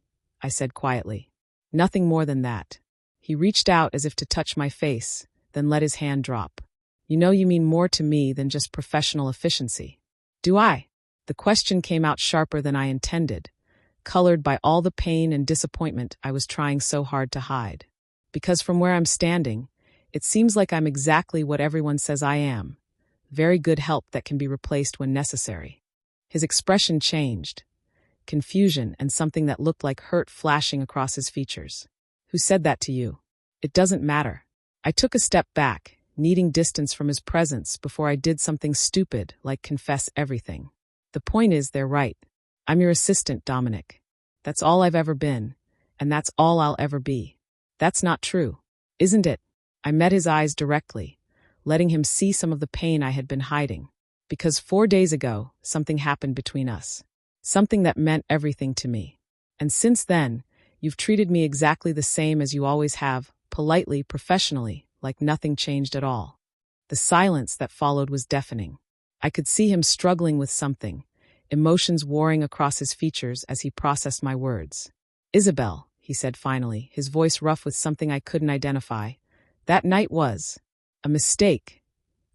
I said quietly. Nothing more than that. He reached out as if to touch my face, then let his hand drop. You know you mean more to me than just professional efficiency. Do I? The question came out sharper than I intended, colored by all the pain and disappointment I was trying so hard to hide. Because from where I'm standing, it seems like I'm exactly what everyone says I am. Very good help that can be replaced when necessary. His expression changed. Confusion and something that looked like hurt flashing across his features. Who said that to you? It doesn't matter. I took a step back, needing distance from his presence before I did something stupid like confess everything. The point is, they're right. I'm your assistant, Dominic. That's all I've ever been, and that's all I'll ever be. That's not true, isn't it? I met his eyes directly, letting him see some of the pain I had been hiding. Because 4 days ago, something happened between us. Something that meant everything to me. And since then, you've treated me exactly the same as you always have, politely, professionally, like nothing changed at all. The silence that followed was deafening. I could see him struggling with something, emotions warring across his features as he processed my words. Isabel, he said finally, his voice rough with something I couldn't identify. That night was a mistake.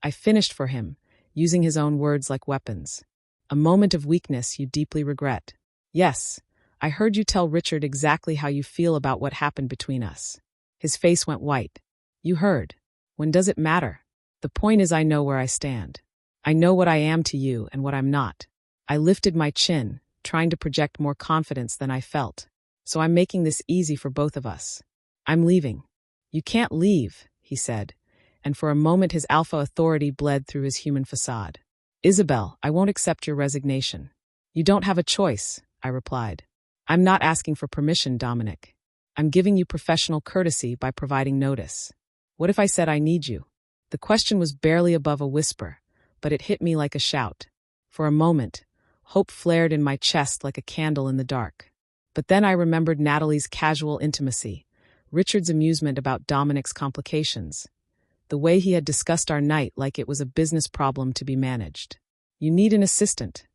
I finished for him, using his own words like weapons. A moment of weakness you deeply regret. Yes, I heard you tell Richard exactly how you feel about what happened between us. His face went white. You heard. When does it matter? The point is I know where I stand. I know what I am to you and what I'm not. I lifted my chin, trying to project more confidence than I felt. So I'm making this easy for both of us. I'm leaving. You can't leave, he said, and for a moment his alpha authority bled through his human facade. Isabel, I won't accept your resignation. You don't have a choice, I replied. I'm not asking for permission, Dominic. I'm giving you professional courtesy by providing notice. What if I said I need you? The question was barely above a whisper, but it hit me like a shout. For a moment, hope flared in my chest like a candle in the dark. But then I remembered Natalie's casual intimacy, Richard's amusement about Dominic's complications, the way he had discussed our night like it was a business problem to be managed. You need an assistant,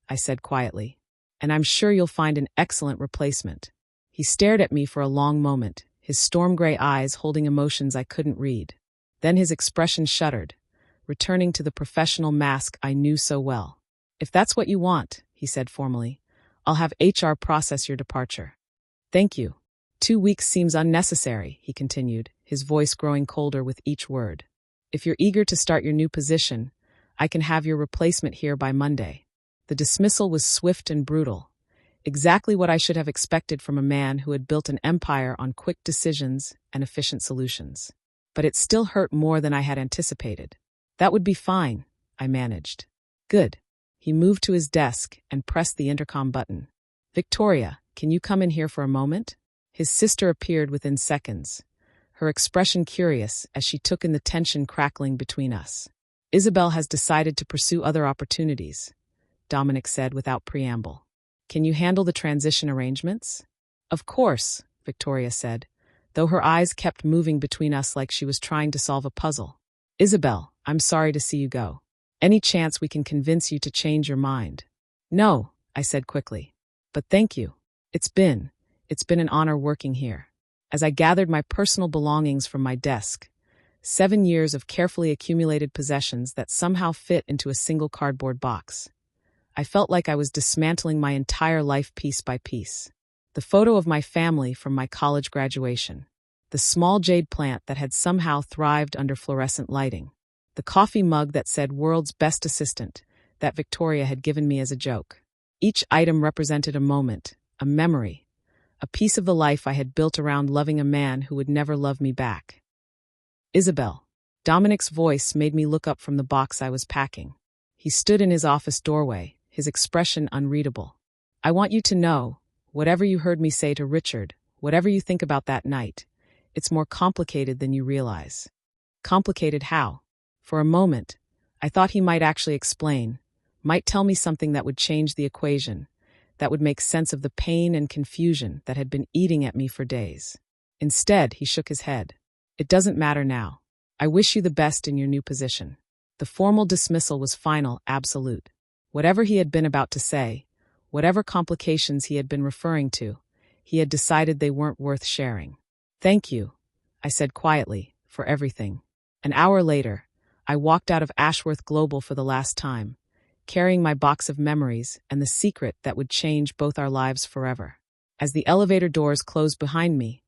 I said quietly, and I'm sure you'll find an excellent replacement. He stared at me for a long moment, his storm gray eyes holding emotions I couldn't read. Then his expression shuddered, returning to the professional mask I knew so well. If that's what you want, he said formally, I'll have HR process your departure. Thank you. 2 weeks seems unnecessary, he continued, his voice growing colder with each word. If you're eager to start your new position, I can have your replacement here by Monday. The dismissal was swift and brutal, exactly what I should have expected from a man who had built an empire on quick decisions and efficient solutions. But it still hurt more than I had anticipated. That would be fine, I managed. Good. He moved to his desk and pressed the intercom button. Victoria, can you come in here for a moment? His sister appeared within seconds, her expression curious as she took in the tension crackling between us. Isabel has decided to pursue other opportunities, Dominic said without preamble. Can you handle the transition arrangements? Of course, Victoria said, though her eyes kept moving between us like she was trying to solve a puzzle. Isabel, I'm sorry to see you go. Any chance we can convince you to change your mind? No, I said quickly. But thank you. It's been an honor working here. As I gathered my personal belongings from my desk, 7 years of carefully accumulated possessions that somehow fit into a single cardboard box, I felt like I was dismantling my entire life piece by piece. The photo of my family from my college graduation, the small jade plant that had somehow thrived under fluorescent lighting, the coffee mug that said "World's Best Assistant" that Victoria had given me as a joke. Each item represented a moment, a memory, a piece of the life I had built around loving a man who would never love me back. Isabel. Dominic's voice made me look up from the box I was packing. He stood in his office doorway, his expression unreadable. I want you to know, whatever you heard me say to Richard, whatever you think about that night, it's more complicated than you realize. Complicated how? For a moment, I thought he might actually explain, might tell me something that would change the equation, that would make sense of the pain and confusion that had been eating at me for days. Instead, he shook his head. It doesn't matter now. I wish you the best in your new position. The formal dismissal was final, absolute. Whatever he had been about to say, whatever complications he had been referring to, he had decided they weren't worth sharing. Thank you, I said quietly, for everything. An hour later, I walked out of Ashworth Global for the last time, carrying my box of memories and the secret that would change both our lives forever. As the elevator doors closed behind me,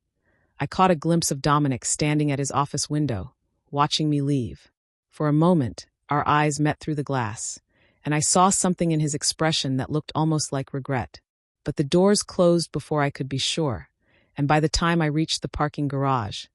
I caught a glimpse of Dominic standing at his office window, watching me leave. For a moment, our eyes met through the glass, and I saw something in his expression that looked almost like regret. But the doors closed before I could be sure, and by the time I reached the parking garage,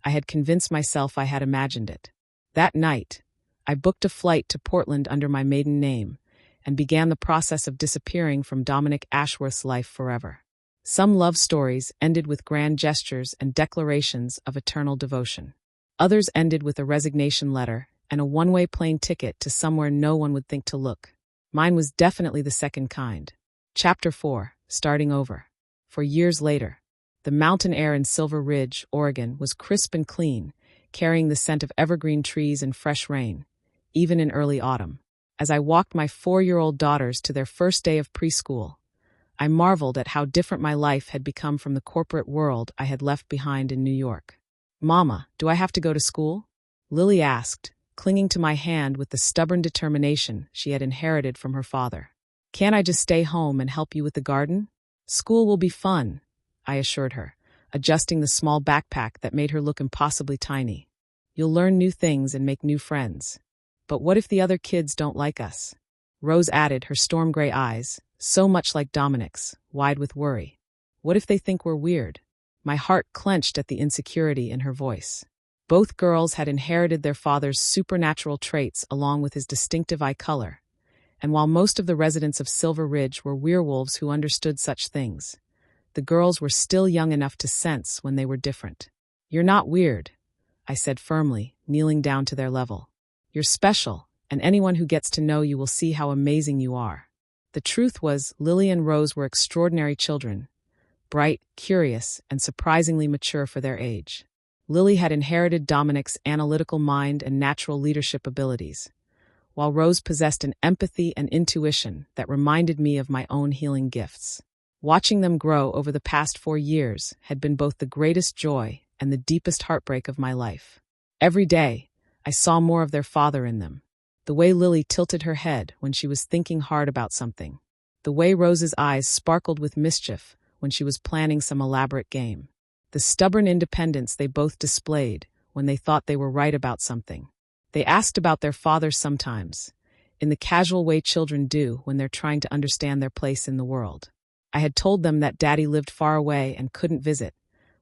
I had convinced myself I had imagined it. That night, I booked a flight to Portland under my maiden name and began the process of disappearing from Dominic Ashworth's life forever. Some love stories ended with grand gestures and declarations of eternal devotion. Others ended with a resignation letter and a one-way plane ticket to somewhere no one would think to look. Mine was definitely the second kind. Chapter 4, Starting Over. For years later, the mountain air in Silver Ridge, Oregon, was crisp and clean, carrying the scent of evergreen trees and fresh rain, even in early autumn. As I walked my 4-year-old daughters to their first day of preschool, I marveled at how different my life had become from the corporate world I had left behind in New York. "Mama, do I have to go to school?" Lily asked, clinging to my hand with the stubborn determination she had inherited from her father. "Can't I just stay home and help you with the garden?" "School will be fun," I assured her, adjusting the small backpack that made her look impossibly tiny. "You'll learn new things and make new friends." "But what if the other kids don't like us?" Rose added, her storm gray eyes, so much like Dominic's, wide with worry. "What if they think we're weird?" My heart clenched at the insecurity in her voice. Both girls had inherited their father's supernatural traits along with his distinctive eye color, and while most of the residents of Silver Ridge were werewolves who understood such things, the girls were still young enough to sense when they were different. "You're not weird," I said firmly, kneeling down to their level. "You're special, and anyone who gets to know you will see how amazing you are." The truth was, Lily and Rose were extraordinary children, bright, curious, and surprisingly mature for their age. Lily had inherited Dominic's analytical mind and natural leadership abilities, while Rose possessed an empathy and intuition that reminded me of my own healing gifts. Watching them grow over the past 4 years had been both the greatest joy and the deepest heartbreak of my life. Every day, I saw more of their father in them. The way Lily tilted her head when she was thinking hard about something. The way Rose's eyes sparkled with mischief when she was planning some elaborate game. The stubborn independence they both displayed when they thought they were right about something. They asked about their father sometimes, in the casual way children do when they're trying to understand their place in the world. I had told them that Daddy lived far away and couldn't visit,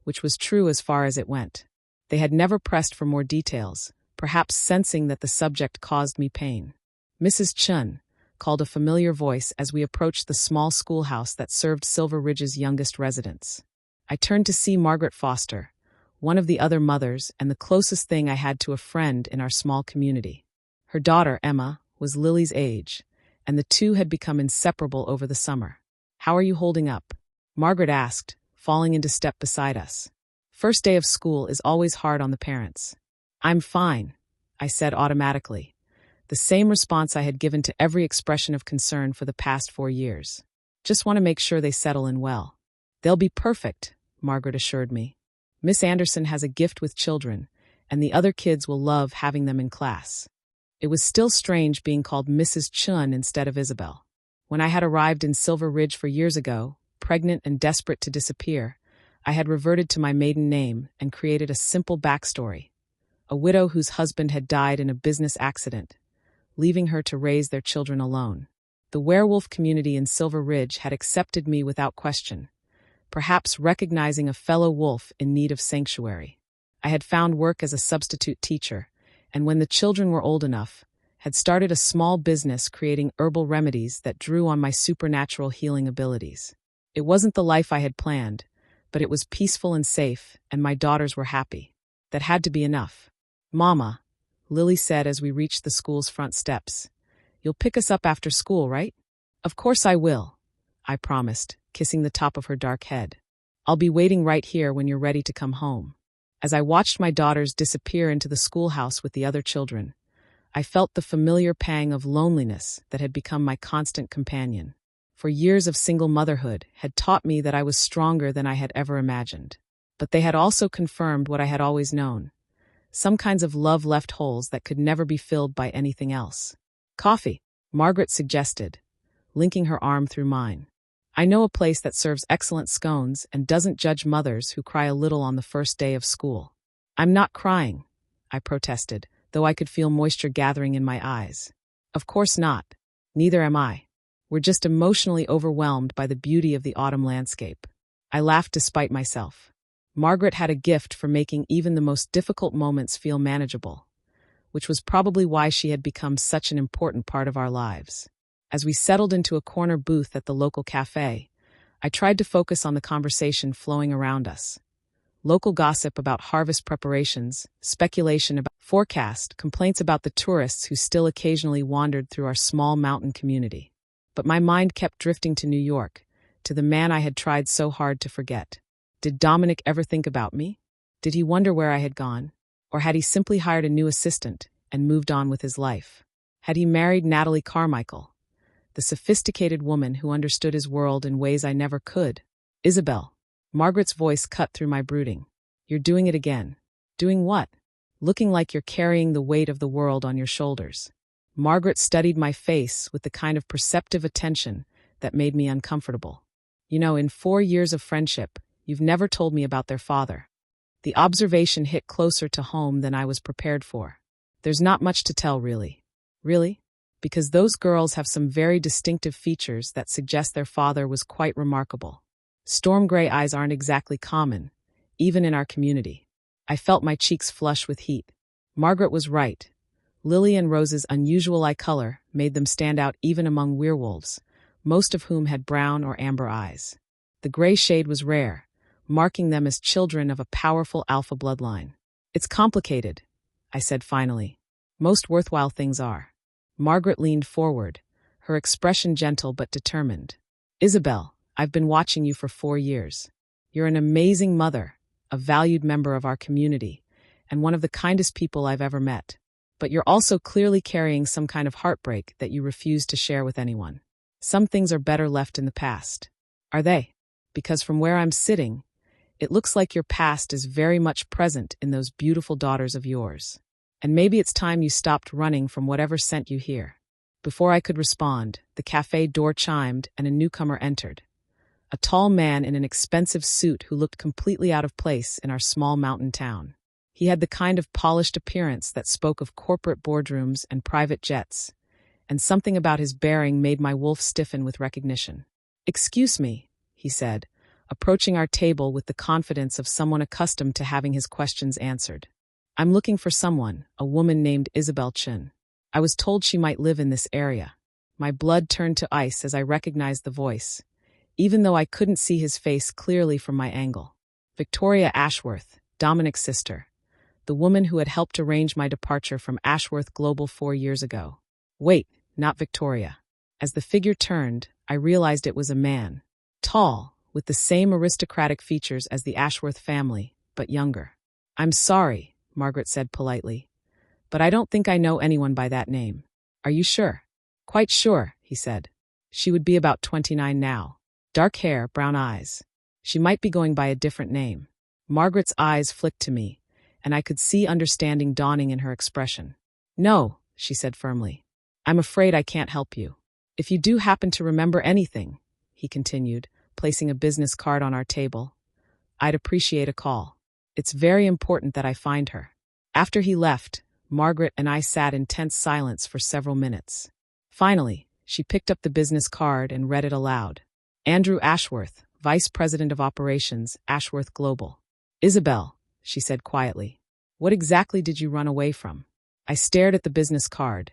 which was true as far as it went. They had never pressed for more details, perhaps sensing that the subject caused me pain. "Mrs. Chun," called a familiar voice as we approached the small schoolhouse that served Silver Ridge's youngest residents. I turned to see Margaret Foster, one of the other mothers and the closest thing I had to a friend in our small community. Her daughter, Emma, was Lily's age, and the two had become inseparable over the summer. "How are you holding up?" Margaret asked, falling into step beside us. "First day of school is always hard on the parents." "I'm fine," I said automatically, The same response I had given to every expression of concern for the past 4 years. Just want to make sure they settle in well. They'll be perfect, Margaret assured me. Miss Anderson has a gift with children, and the other kids will love having them in class. It was still strange being called Mrs. Chun instead of Isabel. When I had arrived in Silver Ridge 4 years ago, pregnant and desperate to disappear, I had reverted to my maiden name and created a simple backstory. A widow whose husband had died in a business accident, leaving her to raise their children alone. The werewolf community in Silver Ridge had accepted me without question, perhaps recognizing a fellow wolf in need of sanctuary. I had found work as a substitute teacher, and when the children were old enough, had started a small business creating herbal remedies that drew on my supernatural healing abilities. It wasn't the life I had planned, but it was peaceful and safe, and my daughters were happy. That had to be enough. "Mama," Lily said as we reached the school's front steps, "you'll pick us up after school, right?" "Of course I will," I promised, kissing the top of her dark head. "I'll be waiting right here when you're ready to come home." As I watched my daughters disappear into the schoolhouse with the other children, I felt the familiar pang of loneliness that had become my constant companion. For years of single motherhood had taught me that I was stronger than I had ever imagined. But they had also confirmed what I had always known. Some kinds of love left holes that could never be filled by anything else. "Coffee," Margaret suggested, linking her arm through mine. "I know a place that serves excellent scones and doesn't judge mothers who cry a little on the first day of school." "I'm not crying," I protested, though I could feel moisture gathering in my eyes. "Of course not. Neither am I. We're just emotionally overwhelmed by the beauty of the autumn landscape." I laughed despite myself. Margaret had a gift for making even the most difficult moments feel manageable, which was probably why she had become such an important part of our lives. As we settled into a corner booth at the local cafe, I tried to focus on the conversation flowing around us. Local gossip about harvest preparations, speculation about forecast, complaints about the tourists who still occasionally wandered through our small mountain community. But my mind kept drifting to New York, to the man I had tried so hard to forget. Did Dominic ever think about me? Did he wonder where I had gone? Or had he simply hired a new assistant and moved on with his life? Had he married Natalie Carmichael, the sophisticated woman who understood his world in ways I never could? "Isabel," Margaret's voice cut through my brooding. "You're doing it again." "Doing what?" "Looking like you're carrying the weight of the world on your shoulders." Margaret studied my face with the kind of perceptive attention that made me uncomfortable. "You know, in 4 years of friendship, you've never told me about their father." The observation hit closer to home than I was prepared for. "There's not much to tell, really." "Really?" "Because those girls have some very distinctive features that suggest their father was quite remarkable. Storm gray eyes aren't exactly common, even in our community." I felt my cheeks flush with heat. Margaret was right. Lily and Rose's unusual eye color made them stand out even among werewolves, most of whom had brown or amber eyes. The gray shade was rare, marking them as children of a powerful alpha bloodline. "It's complicated," I said finally. "Most worthwhile things are." Margaret leaned forward, her expression gentle but determined. "Isabel, I've been watching you for 4 years. You're an amazing mother, a valued member of our community, and one of the kindest people I've ever met. But you're also clearly carrying some kind of heartbreak that you refuse to share with anyone. Some things are better left in the past." "Are they?" "Because from where I'm sitting, it looks like your past is very much present in those beautiful daughters of yours. And maybe it's time you stopped running from whatever sent you here." Before I could respond, the cafe door chimed and a newcomer entered. A tall man in an expensive suit who looked completely out of place in our small mountain town. He had the kind of polished appearance that spoke of corporate boardrooms and private jets, and something about his bearing made my wolf stiffen with recognition. "Excuse me," he said, approaching our table with the confidence of someone accustomed to having his questions answered. "I'm looking for someone, a woman named Isabel Chin. I was told she might live in this area." My blood turned to ice as I recognized the voice, even though I couldn't see his face clearly from my angle. Victoria Ashworth, Dominic's sister, the woman who had helped arrange my departure from Ashworth Global 4 years ago. Wait, not Victoria. As the figure turned, I realized it was a man. Tall, with the same aristocratic features as the Ashworth family, but younger. "I'm sorry," Margaret said politely, "but I don't think I know anyone by that name." Are you sure? Quite sure, he said. She would be about 29 now. Dark hair, brown eyes. She might be going by a different name. Margaret's eyes flicked to me, and I could see understanding dawning in her expression. No, she said firmly. I'm afraid I can't help you. If you do happen to remember anything, he continued, placing a business card on our table, I'd appreciate a call. It's very important that I find her. After he left, Margaret and I sat in tense silence for several minutes. Finally, she picked up the business card and read it aloud. Andrew Ashworth, Vice President of Operations, Ashworth Global. Isabel, she said quietly, what exactly did you run away from? I stared at the business card,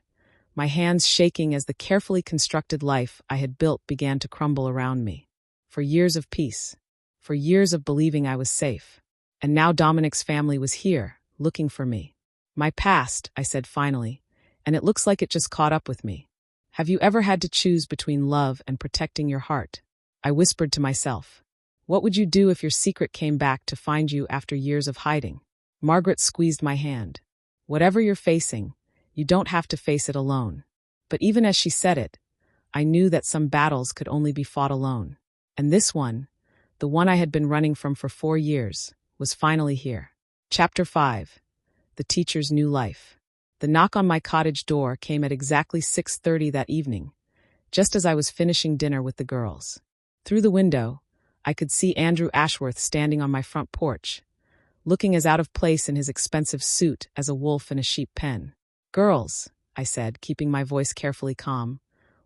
my hands shaking as the carefully constructed life I had built began to crumble around me. For years of peace, for years of believing I was safe. And now Dominic's family was here, looking for me. My past, I said finally, and it looks like it just caught up with me. Have you ever had to choose between love and protecting your heart? I whispered to myself. What would you do if your secret came back to find you after years of hiding? Margaret squeezed my hand. Whatever you're facing, you don't have to face it alone. But even as she said it, I knew that some battles could only be fought alone. And this one, the one I had been running from for 4 years, was finally here. Chapter 5. The Teacher's New Life. The knock on my cottage door came at exactly 6:30 that evening, just as I was finishing dinner with the girls. Through the window, I could see Andrew Ashworth standing on my front porch, looking as out of place in his expensive suit as a wolf in a sheep pen. Girls, I said, keeping my voice carefully calm,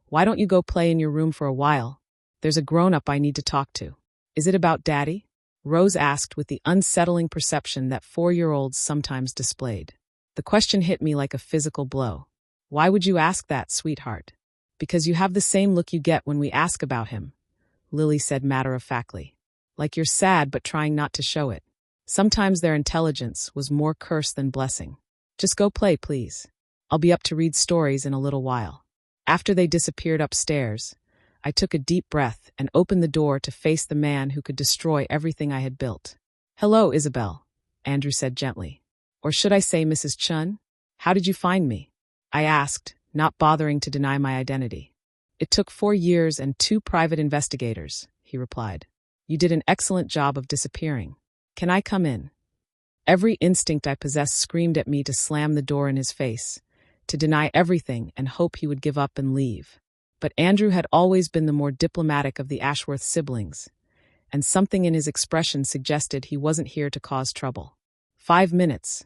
why don't you go play in your room for a while? There's a grown-up I need to talk to. Is it about Daddy? Rose asked with the unsettling perception that 4-year-olds sometimes displayed. The question hit me like a physical blow. Why would you ask that, sweetheart? Because you have the same look you get when we ask about him, Lily said matter-of-factly. Like you're sad but trying not to show it. Sometimes their intelligence was more curse than blessing. Just go play, please. I'll be up to read stories in a little while. After they disappeared upstairs, I took a deep breath and opened the door to face the man who could destroy everything I had built. Hello, Isabel, Andrew said gently. Or should I say Mrs. Chun? How did you find me? I asked, not bothering to deny my identity. It took 4 years and 2 private investigators, he replied. You did an excellent job of disappearing. Can I come in? Every instinct I possessed screamed at me to slam the door in his face, to deny everything and hope he would give up and leave. But Andrew had always been the more diplomatic of the Ashworth siblings, and something in his expression suggested he wasn't here to cause trouble. 5 minutes,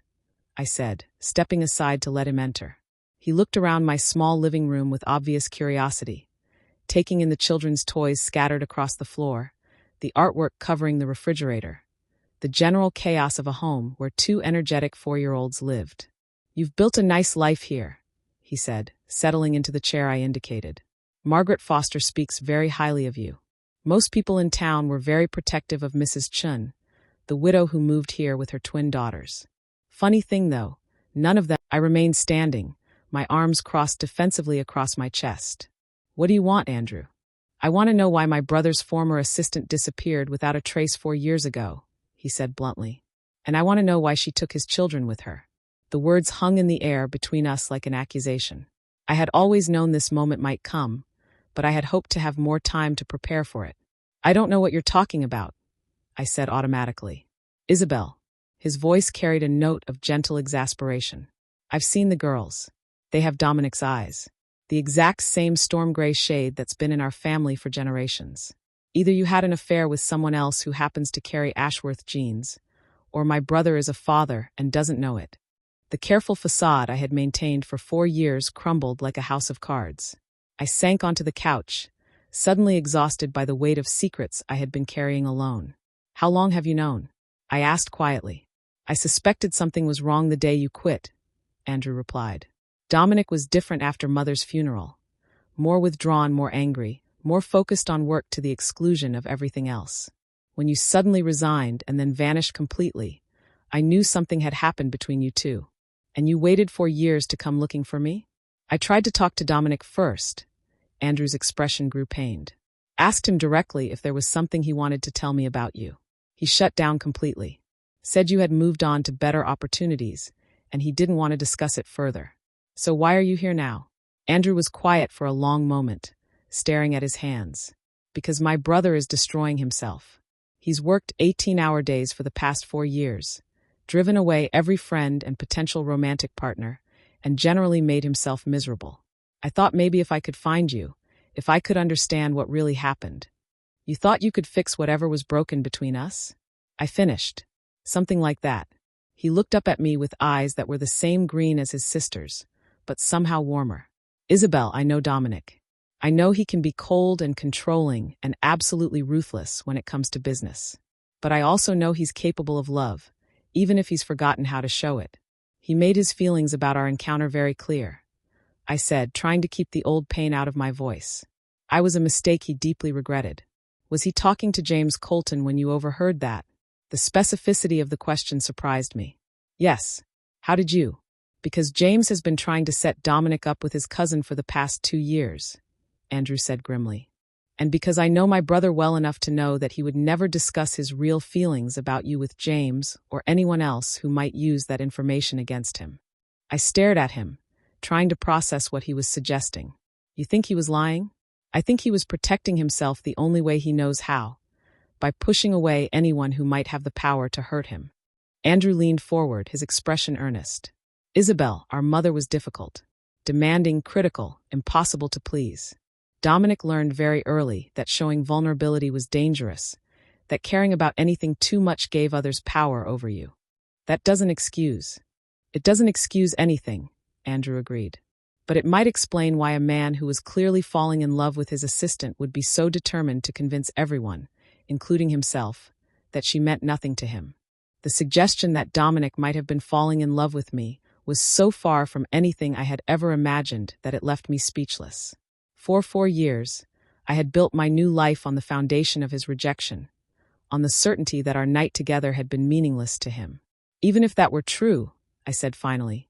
I said, stepping aside to let him enter. He looked around my small living room with obvious curiosity, taking in the children's toys scattered across the floor, the artwork covering the refrigerator, the general chaos of a home where 2 energetic 4-year-olds lived. You've built a nice life here, he said, settling into the chair I indicated. Margaret Foster speaks very highly of you. Most people in town were very protective of Mrs. Chun, the widow who moved here with her twin daughters. Funny thing though, none of them. I remained standing, my arms crossed defensively across my chest. What do you want, Andrew? I want to know why my brother's former assistant disappeared without a trace 4 years ago, he said bluntly. And I want to know why she took his children with her. The words hung in the air between us like an accusation. I had always known this moment might come, but I had hoped to have more time to prepare for it. I don't know what you're talking about, I said automatically. Isabel. His voice carried a note of gentle exasperation. I've seen the girls. They have Dominic's eyes. The exact same storm gray shade that's been in our family for generations. Either you had an affair with someone else who happens to carry Ashworth genes, or my brother is a father and doesn't know it. The careful facade I had maintained for 4 years crumbled like a house of cards. I sank onto the couch, suddenly exhausted by the weight of secrets I had been carrying alone. How long have you known? I asked quietly. I suspected something was wrong the day you quit, Andrew replied. Dominic was different after Mother's funeral. More withdrawn, more angry, more focused on work to the exclusion of everything else. When you suddenly resigned and then vanished completely, I knew something had happened between you two. And you waited 4 years to come looking for me? I tried to talk to Dominic first. Andrew's expression grew pained. Asked him directly if there was something he wanted to tell me about you. He shut down completely. Said you had moved on to better opportunities, and he didn't want to discuss it further. So why are you here now? Andrew was quiet for a long moment, staring at his hands. Because my brother is destroying himself. He's worked 18-hour days for the past 4 years, driven away every friend and potential romantic partner, and generally made himself miserable. I thought maybe if I could find you, if I could understand what really happened. You thought you could fix whatever was broken between us? I finished. Something like that. He looked up at me with eyes that were the same green as his sister's, but somehow warmer. Isabel, I know Dominic. I know he can be cold and controlling and absolutely ruthless when it comes to business. But I also know he's capable of love, even if he's forgotten how to show it. He made his feelings about our encounter very clear. I said, trying to keep the old pain out of my voice. I was a mistake he deeply regretted. Was he talking to James Colton when you overheard that? The specificity of the question surprised me. Yes. How did you? Because James has been trying to set Dominic up with his cousin for the past 2 years, Andrew said grimly. And because I know my brother well enough to know that he would never discuss his real feelings about you with James or anyone else who might use that information against him. I stared at him, trying to process what he was suggesting. You think he was lying? I think he was protecting himself the only way he knows how, by pushing away anyone who might have the power to hurt him. Andrew leaned forward, his expression earnest. Isabel, our mother was difficult, demanding, critical, impossible to please. Dominic learned very early that showing vulnerability was dangerous, that caring about anything too much gave others power over you. That doesn't excuse. It doesn't excuse anything, Andrew agreed. But it might explain why a man who was clearly falling in love with his assistant would be so determined to convince everyone, including himself, that she meant nothing to him. The suggestion that Dominic might have been falling in love with me was so far from anything I had ever imagined that it left me speechless. For 4 years, I had built my new life on the foundation of his rejection, on the certainty that our night together had been meaningless to him. Even if that were true, I said finally,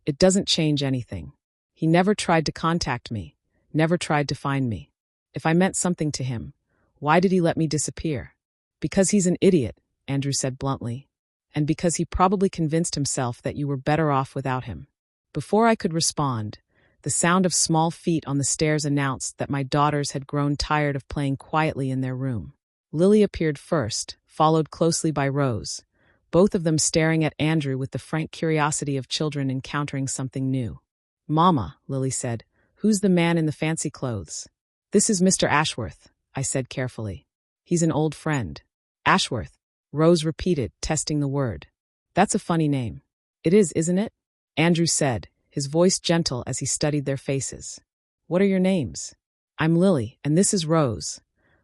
it doesn't change anything. He never tried to contact me, never tried to find me. If I meant something to him, why did he let me disappear? Because he's an idiot, Andrew said bluntly, and because he probably convinced himself that you were better off without him. Before I could respond, the sound of small feet on the stairs announced that my daughters had grown tired of playing quietly in their room. Lily appeared first, followed closely by Rose, both of them staring at Andrew with the frank curiosity of children encountering something new. Mama, Lily said, who's the man in the fancy clothes? This is Mr. Ashworth, I said carefully. He's an old friend. Ashworth, Rose repeated, testing the word. That's a funny name. It is, isn't it? Andrew said, his voice gentle as he studied their faces. What are your names? I'm Lily, and this is Rose,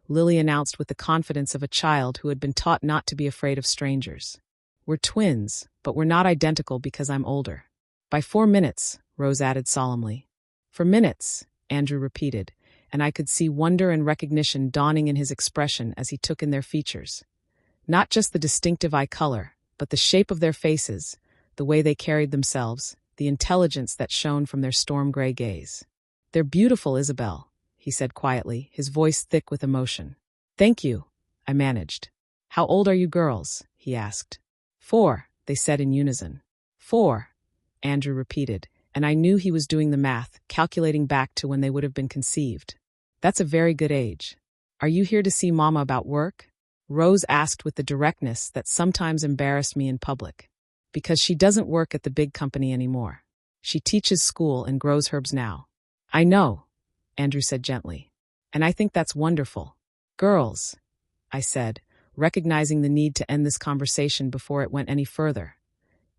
Lily announced with the confidence of a child who had been taught not to be afraid of strangers. We're twins, but we're not identical because I'm older. By 4 minutes, Rose added solemnly. For minutes, Andrew repeated, and I could see wonder and recognition dawning in his expression as he took in their features. Not just the distinctive eye color, but the shape of their faces, the way they carried themselves, the intelligence that shone from their storm-gray gaze. They're beautiful, Isabel, he said quietly, his voice thick with emotion. Thank you, I managed. How old are you girls? He asked. 4, they said in unison. 4, Andrew repeated, and I knew he was doing the math, calculating back to when they would have been conceived. That's a very good age. Are you here to see Mama about work? Rose asked with the directness that sometimes embarrassed me in public. Because she doesn't work at the big company anymore. She teaches school and grows herbs now. I know, Andrew said gently. And I think that's wonderful. Girls, I said, recognizing the need to end this conversation before it went any further.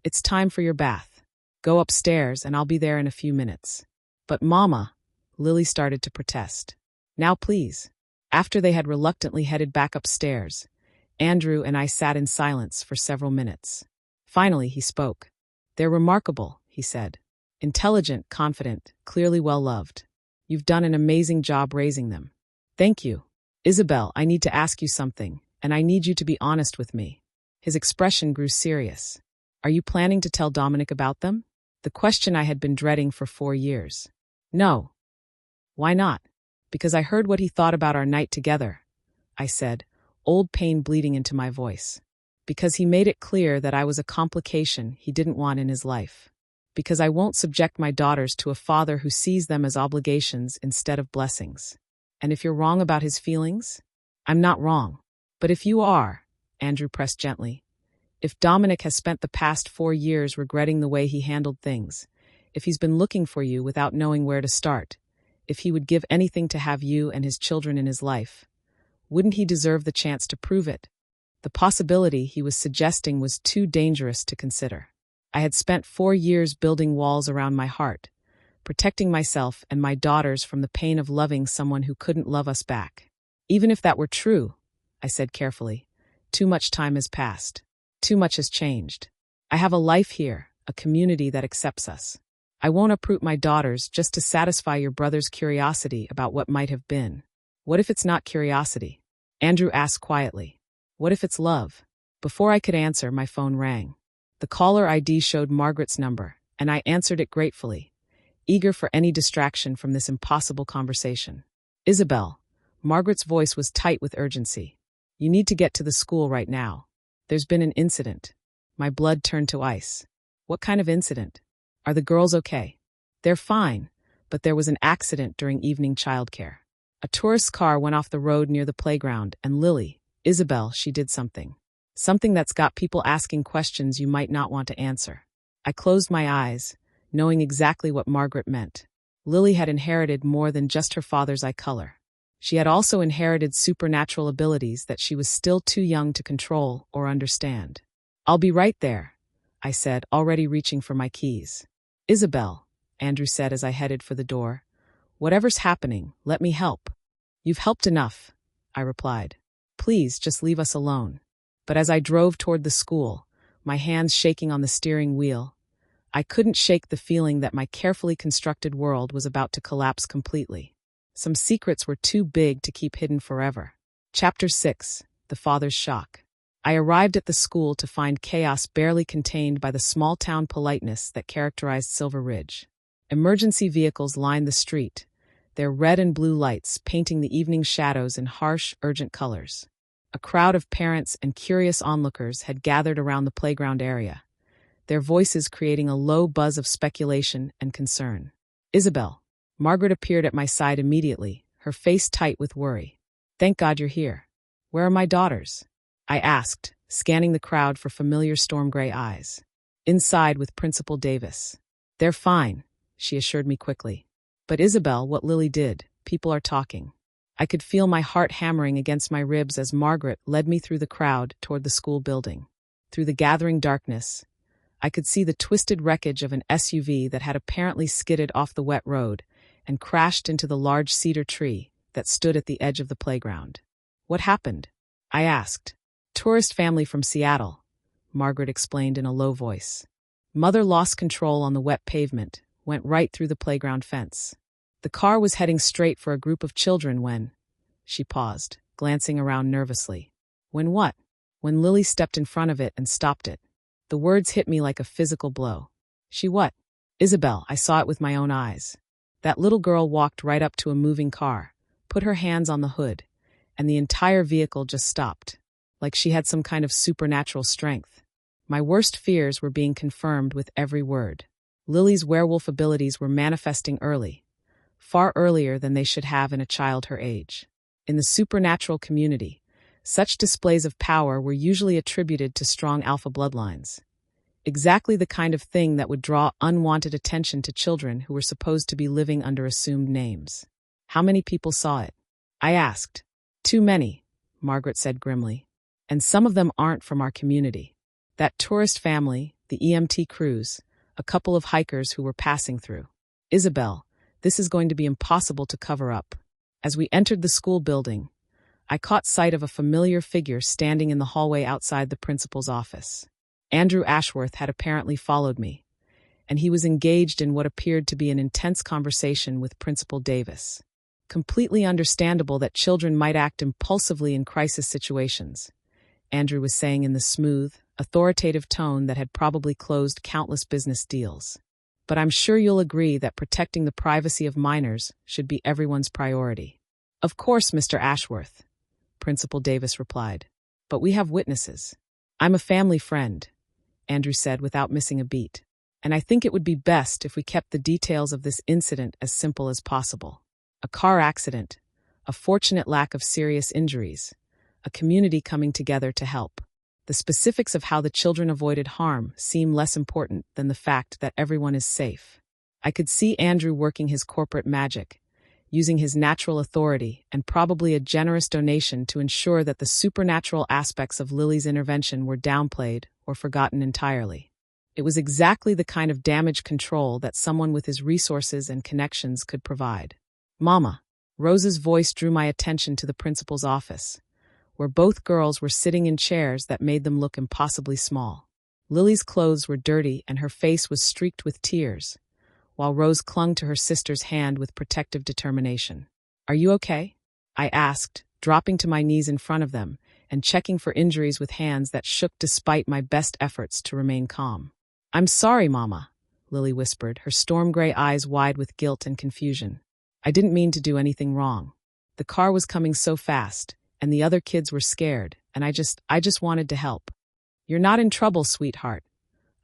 It's time for your bath. Go upstairs and I'll be there in a few minutes. But Mama, Lily started to protest. Now please. After they had reluctantly headed back upstairs, Andrew and I sat in silence for several minutes. Finally, he spoke. They're remarkable, he said. Intelligent, confident, clearly well-loved. You've done an amazing job raising them. Thank you. Isabel, I need to ask you something, and I need you to be honest with me. His expression grew serious. Are you planning to tell Dominic about them? The question I had been dreading for 4 years. No. Why not? Because I heard what he thought about our night together, I said, old pain bleeding into my voice. Because he made it clear that I was a complication he didn't want in his life. Because I won't subject my daughters to a father who sees them as obligations instead of blessings. And if you're wrong about his feelings? I'm not wrong. But if you are, Andrew pressed gently, if Dominic has spent the past 4 years regretting the way he handled things, if he's been looking for you without knowing where to start, if he would give anything to have you and his children in his life, wouldn't he deserve the chance to prove it? The possibility he was suggesting was too dangerous to consider. I had spent 4 years building walls around my heart, protecting myself and my daughters from the pain of loving someone who couldn't love us back. Even if that were true, I said carefully, too much time has passed. Too much has changed. I have a life here, a community that accepts us. I won't uproot my daughters just to satisfy your brother's curiosity about what might have been. What if it's not curiosity? Andrew asked quietly. What if it's love? Before I could answer, my phone rang. The caller ID showed Margaret's number, and I answered it gratefully, eager for any distraction from this impossible conversation. Isabel. Margaret's voice was tight with urgency. You need to get to the school right now. There's been an incident. My blood turned to ice. What kind of incident? Are the girls okay? They're fine, but there was an accident during evening childcare. A tourist's car went off the road near the playground, and Lily, Isabel, she did something. Something that's got people asking questions you might not want to answer. I closed my eyes, knowing exactly what Margaret meant. Lily had inherited more than just her father's eye color. She had also inherited supernatural abilities that she was still too young to control or understand. I'll be right there, I said, already reaching for my keys. Isabel, Andrew said as I headed for the door, whatever's happening, let me help. You've helped enough, I replied. Please just leave us alone. But as I drove toward the school, my hands shaking on the steering wheel, I couldn't shake the feeling that my carefully constructed world was about to collapse completely. Some secrets were too big to keep hidden forever. Chapter 6. The Father's Shock. I arrived at the school to find chaos barely contained by the small-town politeness that characterized Silver Ridge. Emergency vehicles lined the street, their red and blue lights painting the evening shadows in harsh, urgent colors. A crowd of parents and curious onlookers had gathered around the playground area, their voices creating a low buzz of speculation and concern. Isabel. Margaret appeared at my side immediately, her face tight with worry. Thank God you're here. Where are my daughters? I asked, scanning the crowd for familiar storm-gray eyes. Inside with Principal Davis. They're fine, she assured me quickly. But Isabel, what Lily did, people are talking. I could feel my heart hammering against my ribs as Margaret led me through the crowd toward the school building. Through the gathering darkness, I could see the twisted wreckage of an SUV that had apparently skidded off the wet road and crashed into the large cedar tree that stood at the edge of the playground. What happened? I asked. Tourist family from Seattle, Margaret explained in a low voice. Mother lost control on the wet pavement, went right through the playground fence. The car was heading straight for a group of children when... She paused, glancing around nervously. When what? When Lily stepped in front of it and stopped it. The words hit me like a physical blow. She what? Isabel, I saw it with my own eyes. That little girl walked right up to a moving car, put her hands on the hood, and the entire vehicle just stopped, like she had some kind of supernatural strength. My worst fears were being confirmed with every word. Lily's werewolf abilities were manifesting early, far earlier than they should have in a child her age. In the supernatural community, such displays of power were usually attributed to strong alpha bloodlines. Exactly the kind of thing that would draw unwanted attention to children who were supposed to be living under assumed names. How many people saw it? I asked. Too many, Margaret said grimly. And some of them aren't from our community. That tourist family, the EMT crews, a couple of hikers who were passing through. Isabel, this is going to be impossible to cover up. As we entered the school building, I caught sight of a familiar figure standing in the hallway outside the principal's office. Andrew Ashworth had apparently followed me, and he was engaged in what appeared to be an intense conversation with Principal Davis. Completely understandable that children might act impulsively in crisis situations, Andrew was saying in the smooth, authoritative tone that had probably closed countless business deals. But I'm sure you'll agree that protecting the privacy of minors should be everyone's priority. Of course, Mr. Ashworth, Principal Davis replied. But we have witnesses. I'm a family friend, Andrew said without missing a beat. and I think it would be best if we kept the details of this incident as simple as possible. A car accident, a fortunate lack of serious injuries, a community coming together to help. The specifics of how the children avoided harm seem less important than the fact that everyone is safe. I could see Andrew working his corporate magic, using his natural authority and probably a generous donation to ensure that the supernatural aspects of Lily's intervention were downplayed or forgotten entirely. It was exactly the kind of damage control that someone with his resources and connections could provide. "Mama," Rose's voice drew my attention to the principal's office, where both girls were sitting in chairs that made them look impossibly small. Lily's clothes were dirty and her face was streaked with tears, while Rose clung to her sister's hand with protective determination. "Are you okay?" I asked, dropping to my knees in front of them and checking for injuries with hands that shook despite my best efforts to remain calm. "I'm sorry, Mama," Lily whispered, her storm-gray eyes wide with guilt and confusion. "I didn't mean to do anything wrong. The car was coming so fast, and the other kids were scared, and I just wanted to help." "You're not in trouble, sweetheart,"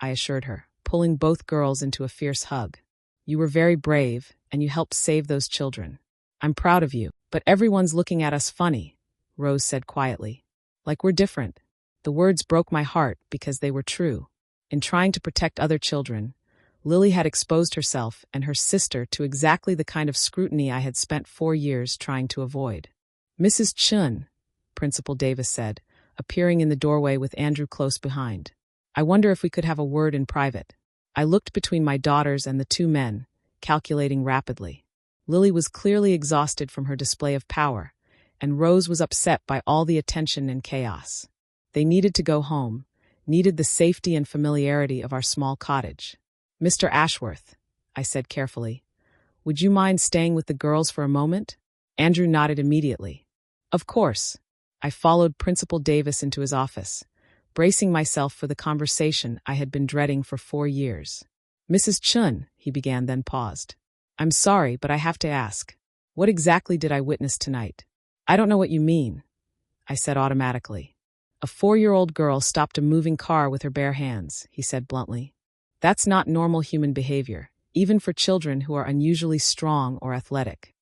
I assured her, pulling both girls into a fierce hug. "You were very brave, and you helped save those children. I'm proud of you, but everyone's looking at us funny," Rose said quietly. "Like we're different." The words broke my heart because they were true. In trying to protect other children, Lily had exposed herself and her sister to exactly the kind of scrutiny I had spent 4 years trying to avoid. "Mrs. Chun," Principal Davis said, appearing in the doorway with Andrew close behind. "I wonder if we could have a word in private." I looked between my daughters and the 2 men, calculating rapidly. Lily was clearly exhausted from her display of power, and Rose was upset by all the attention and chaos. They needed to go home, needed the safety and familiarity of our small cottage. "Mr. Ashworth," I said carefully, "would you mind staying with the girls for a moment?" Andrew nodded immediately. "Of course." I followed Principal Davis into his office, bracing myself for the conversation I had been dreading for 4 years. "Mrs. Chun," he began, then paused. "I'm sorry, but I have to ask. What exactly did I witness tonight?" "I don't know what you mean," I said automatically. "A 4-year-old girl stopped a moving car with her bare hands," he said bluntly. "That's not normal human behavior, even for children who are unusually strong or athletic."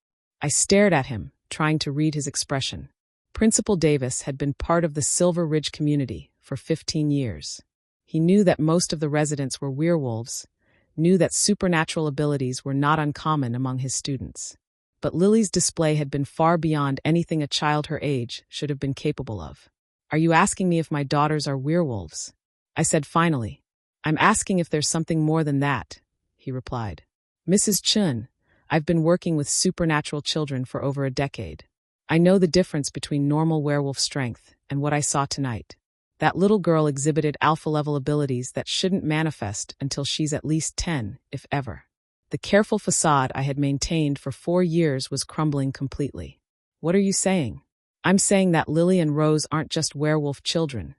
I stared at him, trying to read his expression. Principal Davis had been part of the Silver Ridge community for 15 years. He knew that most of the residents were werewolves, knew that supernatural abilities were not uncommon among his students. But Lily's display had been far beyond anything a child her age should have been capable of. "Are you asking me if my daughters are werewolves?" I said finally. "I'm asking if there's something more than that," he replied. "Mrs. Chun, I've been working with supernatural children for over a decade. I know the difference between normal werewolf strength and what I saw tonight. That little girl exhibited alpha-level abilities that shouldn't manifest until she's at least 10, if ever." The careful facade I had maintained for 4 years was crumbling completely. "What are you saying?" "I'm saying that Lily and Rose aren't just werewolf children,"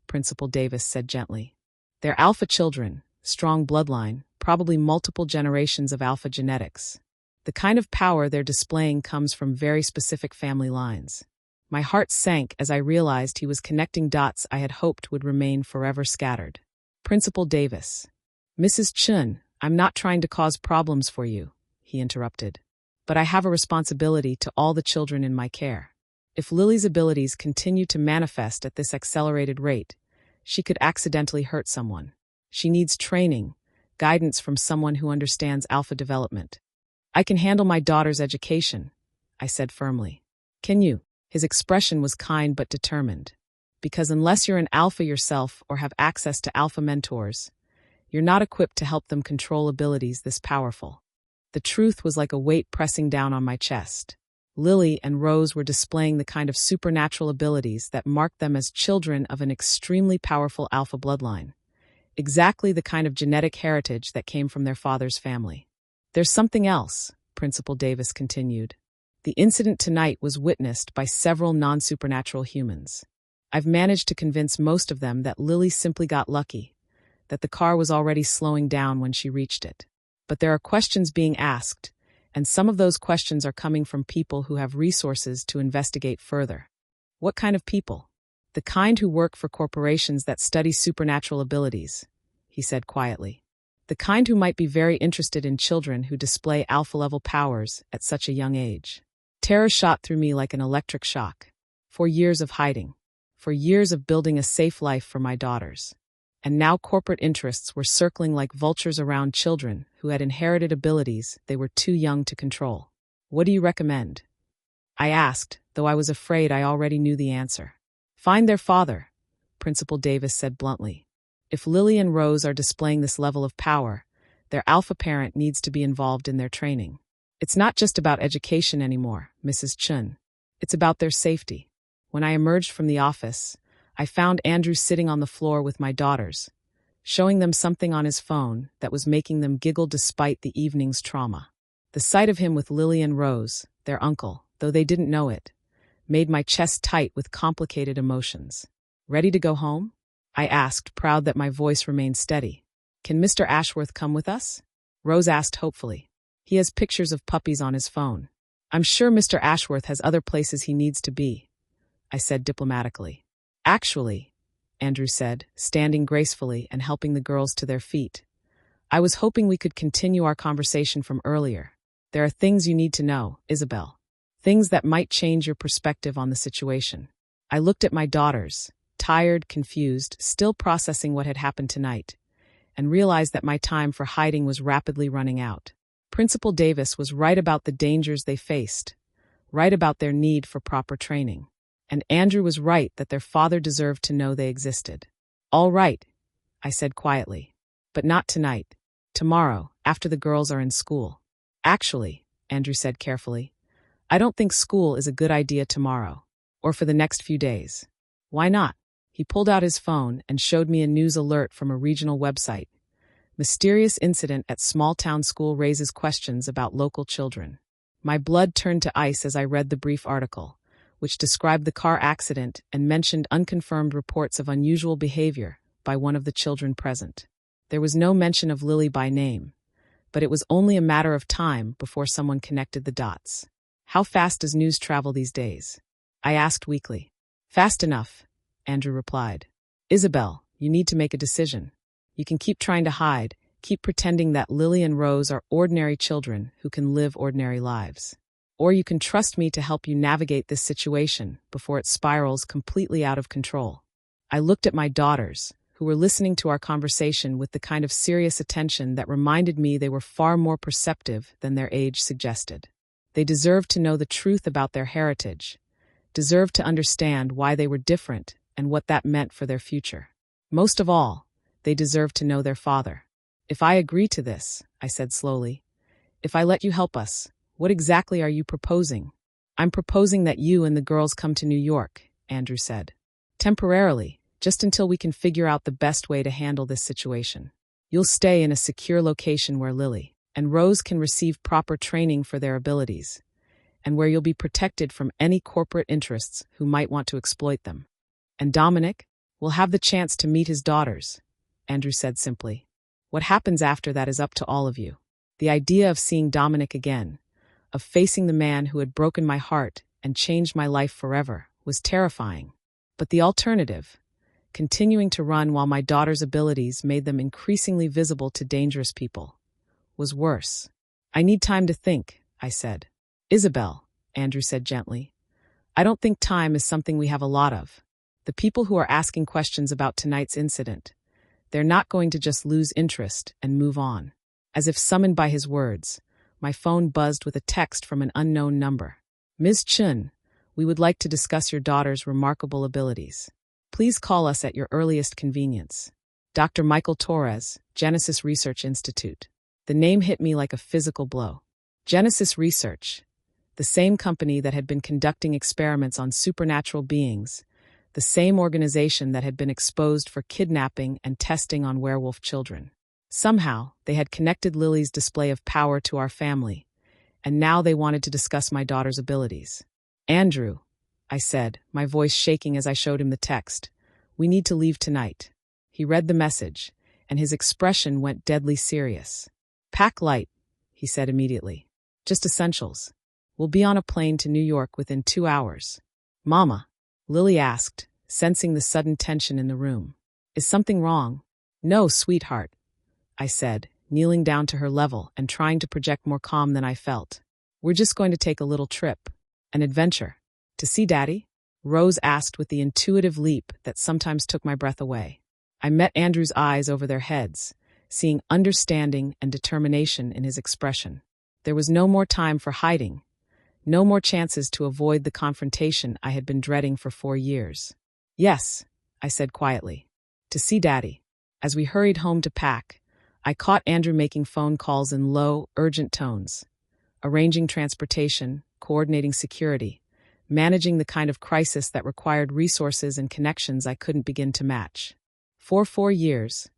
Principal Davis said gently. "They're alpha children, strong bloodline, probably multiple generations of alpha genetics. The kind of power they're displaying comes from very specific family lines." My heart sank as I realized he was connecting dots I had hoped would remain forever scattered. "Principal Davis." "Mrs. Chun, I'm not trying to cause problems for you," he interrupted. "But I have a responsibility to all the children in my care. If Lily's abilities continue to manifest at this accelerated rate, she could accidentally hurt someone. She needs training, guidance from someone who understands alpha development." "I can handle my daughter's education," I said firmly. "Can you?" His expression was kind but determined. "Because unless you're an alpha yourself or have access to alpha mentors, you're not equipped to help them control abilities this powerful." The truth was like a weight pressing down on my chest. Lily and Rose were displaying the kind of supernatural abilities that marked them as children of an extremely powerful alpha bloodline. Exactly the kind of genetic heritage that came from their father's family. "There's something else," Principal Davis continued. "The incident tonight was witnessed by several non-supernatural humans. I've managed to convince most of them that Lily simply got lucky, that the car was already slowing down when she reached it. But there are questions being asked, and some of those questions are coming from people who have resources to investigate further." "What kind of people?" "The kind who work for corporations that study supernatural abilities," he said quietly. The kind who might be very interested in children who display alpha-level powers at such a young age. Terror shot through me like an electric shock. 4 years of hiding. 4 years of building a safe life for my daughters. And now corporate interests were circling like vultures around children who had inherited abilities they were too young to control. What do you recommend? I asked, though I was afraid I already knew the answer. Find their father, Principal Davis said bluntly. If Lily and Rose are displaying this level of power, their alpha parent needs to be involved in their training. It's not just about education anymore, Mrs. Chun. It's about their safety. When I emerged from the office, I found Andrew sitting on the floor with my daughters, showing them something on his phone that was making them giggle despite the evening's trauma. The sight of him with Lily and Rose, their uncle, though they didn't know it, made my chest tight with complicated emotions. Ready to go home? I asked, proud that my voice remained steady. Can Mr. Ashworth come with us? Rose asked hopefully. He has pictures of puppies on his phone. I'm sure Mr. Ashworth has other places he needs to be, I said diplomatically. Actually, Andrew said, standing gracefully and helping the girls to their feet. I was hoping we could continue our conversation from earlier. There are things you need to know, Isabel. Things that might change your perspective on the situation. I looked at my daughters, tired, confused, still processing what had happened tonight, and realized that my time for hiding was rapidly running out. Principal Davis was right about the dangers they faced, right about their need for proper training. And Andrew was right that their father deserved to know they existed. All right, I said quietly. But not tonight. Tomorrow, after the girls are in school. Actually, Andrew said carefully, I don't think school is a good idea tomorrow, or for the next few days. Why not? He pulled out his phone and showed me a news alert from a regional website. Mysterious incident at small town school raises questions about local children. My blood turned to ice as I read the brief article, which described the car accident and mentioned unconfirmed reports of unusual behavior by one of the children present. There was no mention of Lily by name, but it was only a matter of time before someone connected the dots. How fast does news travel these days? I asked weakly. Fast enough, Andrew replied. Isabel, you need to make a decision. You can keep trying to hide, keep pretending that Lily and Rose are ordinary children who can live ordinary lives. Or you can trust me to help you navigate this situation before it spirals completely out of control. I looked at my daughters, who were listening to our conversation with the kind of serious attention that reminded me they were far more perceptive than their age suggested. They deserved to know the truth about their heritage, deserved to understand why they were different and what that meant for their future. Most of all, they deserved to know their father. If I agree to this, I said slowly, if I let you help us, what exactly are you proposing? I'm proposing that you and the girls come to New York, Andrew said. Temporarily, just until we can figure out the best way to handle this situation. You'll stay in a secure location where Lily and Rose can receive proper training for their abilities, and where you'll be protected from any corporate interests who might want to exploit them. And Dominic will have the chance to meet his daughters, Andrew said simply. What happens after that is up to all of you. The idea of seeing Dominic again, of facing the man who had broken my heart and changed my life forever, was terrifying. But the alternative, continuing to run while my daughter's abilities made them increasingly visible to dangerous people, was worse. I need time to think, I said. Isabel, Andrew said gently, I don't think time is something we have a lot of. The people who are asking questions about tonight's incident, they're not going to just lose interest and move on. As if summoned by his words, my phone buzzed with a text from an unknown number. Ms. Chun, we would like to discuss your daughter's remarkable abilities. Please call us at your earliest convenience. Dr. Michael Torres, Genesis Research Institute. The name hit me like a physical blow. Genesis Research, the same company that had been conducting experiments on supernatural beings, the same organization that had been exposed for kidnapping and testing on werewolf children. Somehow, they had connected Lily's display of power to our family, and now they wanted to discuss my daughter's abilities. Andrew, I said, my voice shaking as I showed him the text, we need to leave tonight. He read the message, and his expression went deadly serious. Pack light, he said immediately. Just essentials. We'll be on a plane to New York within 2 hours. Mama, Lily asked, sensing the sudden tension in the room. Is something wrong? No, sweetheart, I said, kneeling down to her level and trying to project more calm than I felt. "We're just going to take a little trip. An adventure. To see Daddy?" Rose asked with the intuitive leap that sometimes took my breath away. I met Andrew's eyes over their heads, seeing understanding and determination in his expression. There was no more time for hiding, no more chances to avoid the confrontation I had been dreading for 4 years. "Yes," I said quietly. "To see Daddy." As we hurried home to pack, I caught Andrew making phone calls in low, urgent tones, arranging transportation, coordinating security, managing the kind of crisis that required resources and connections I couldn't begin to match. For 4 years,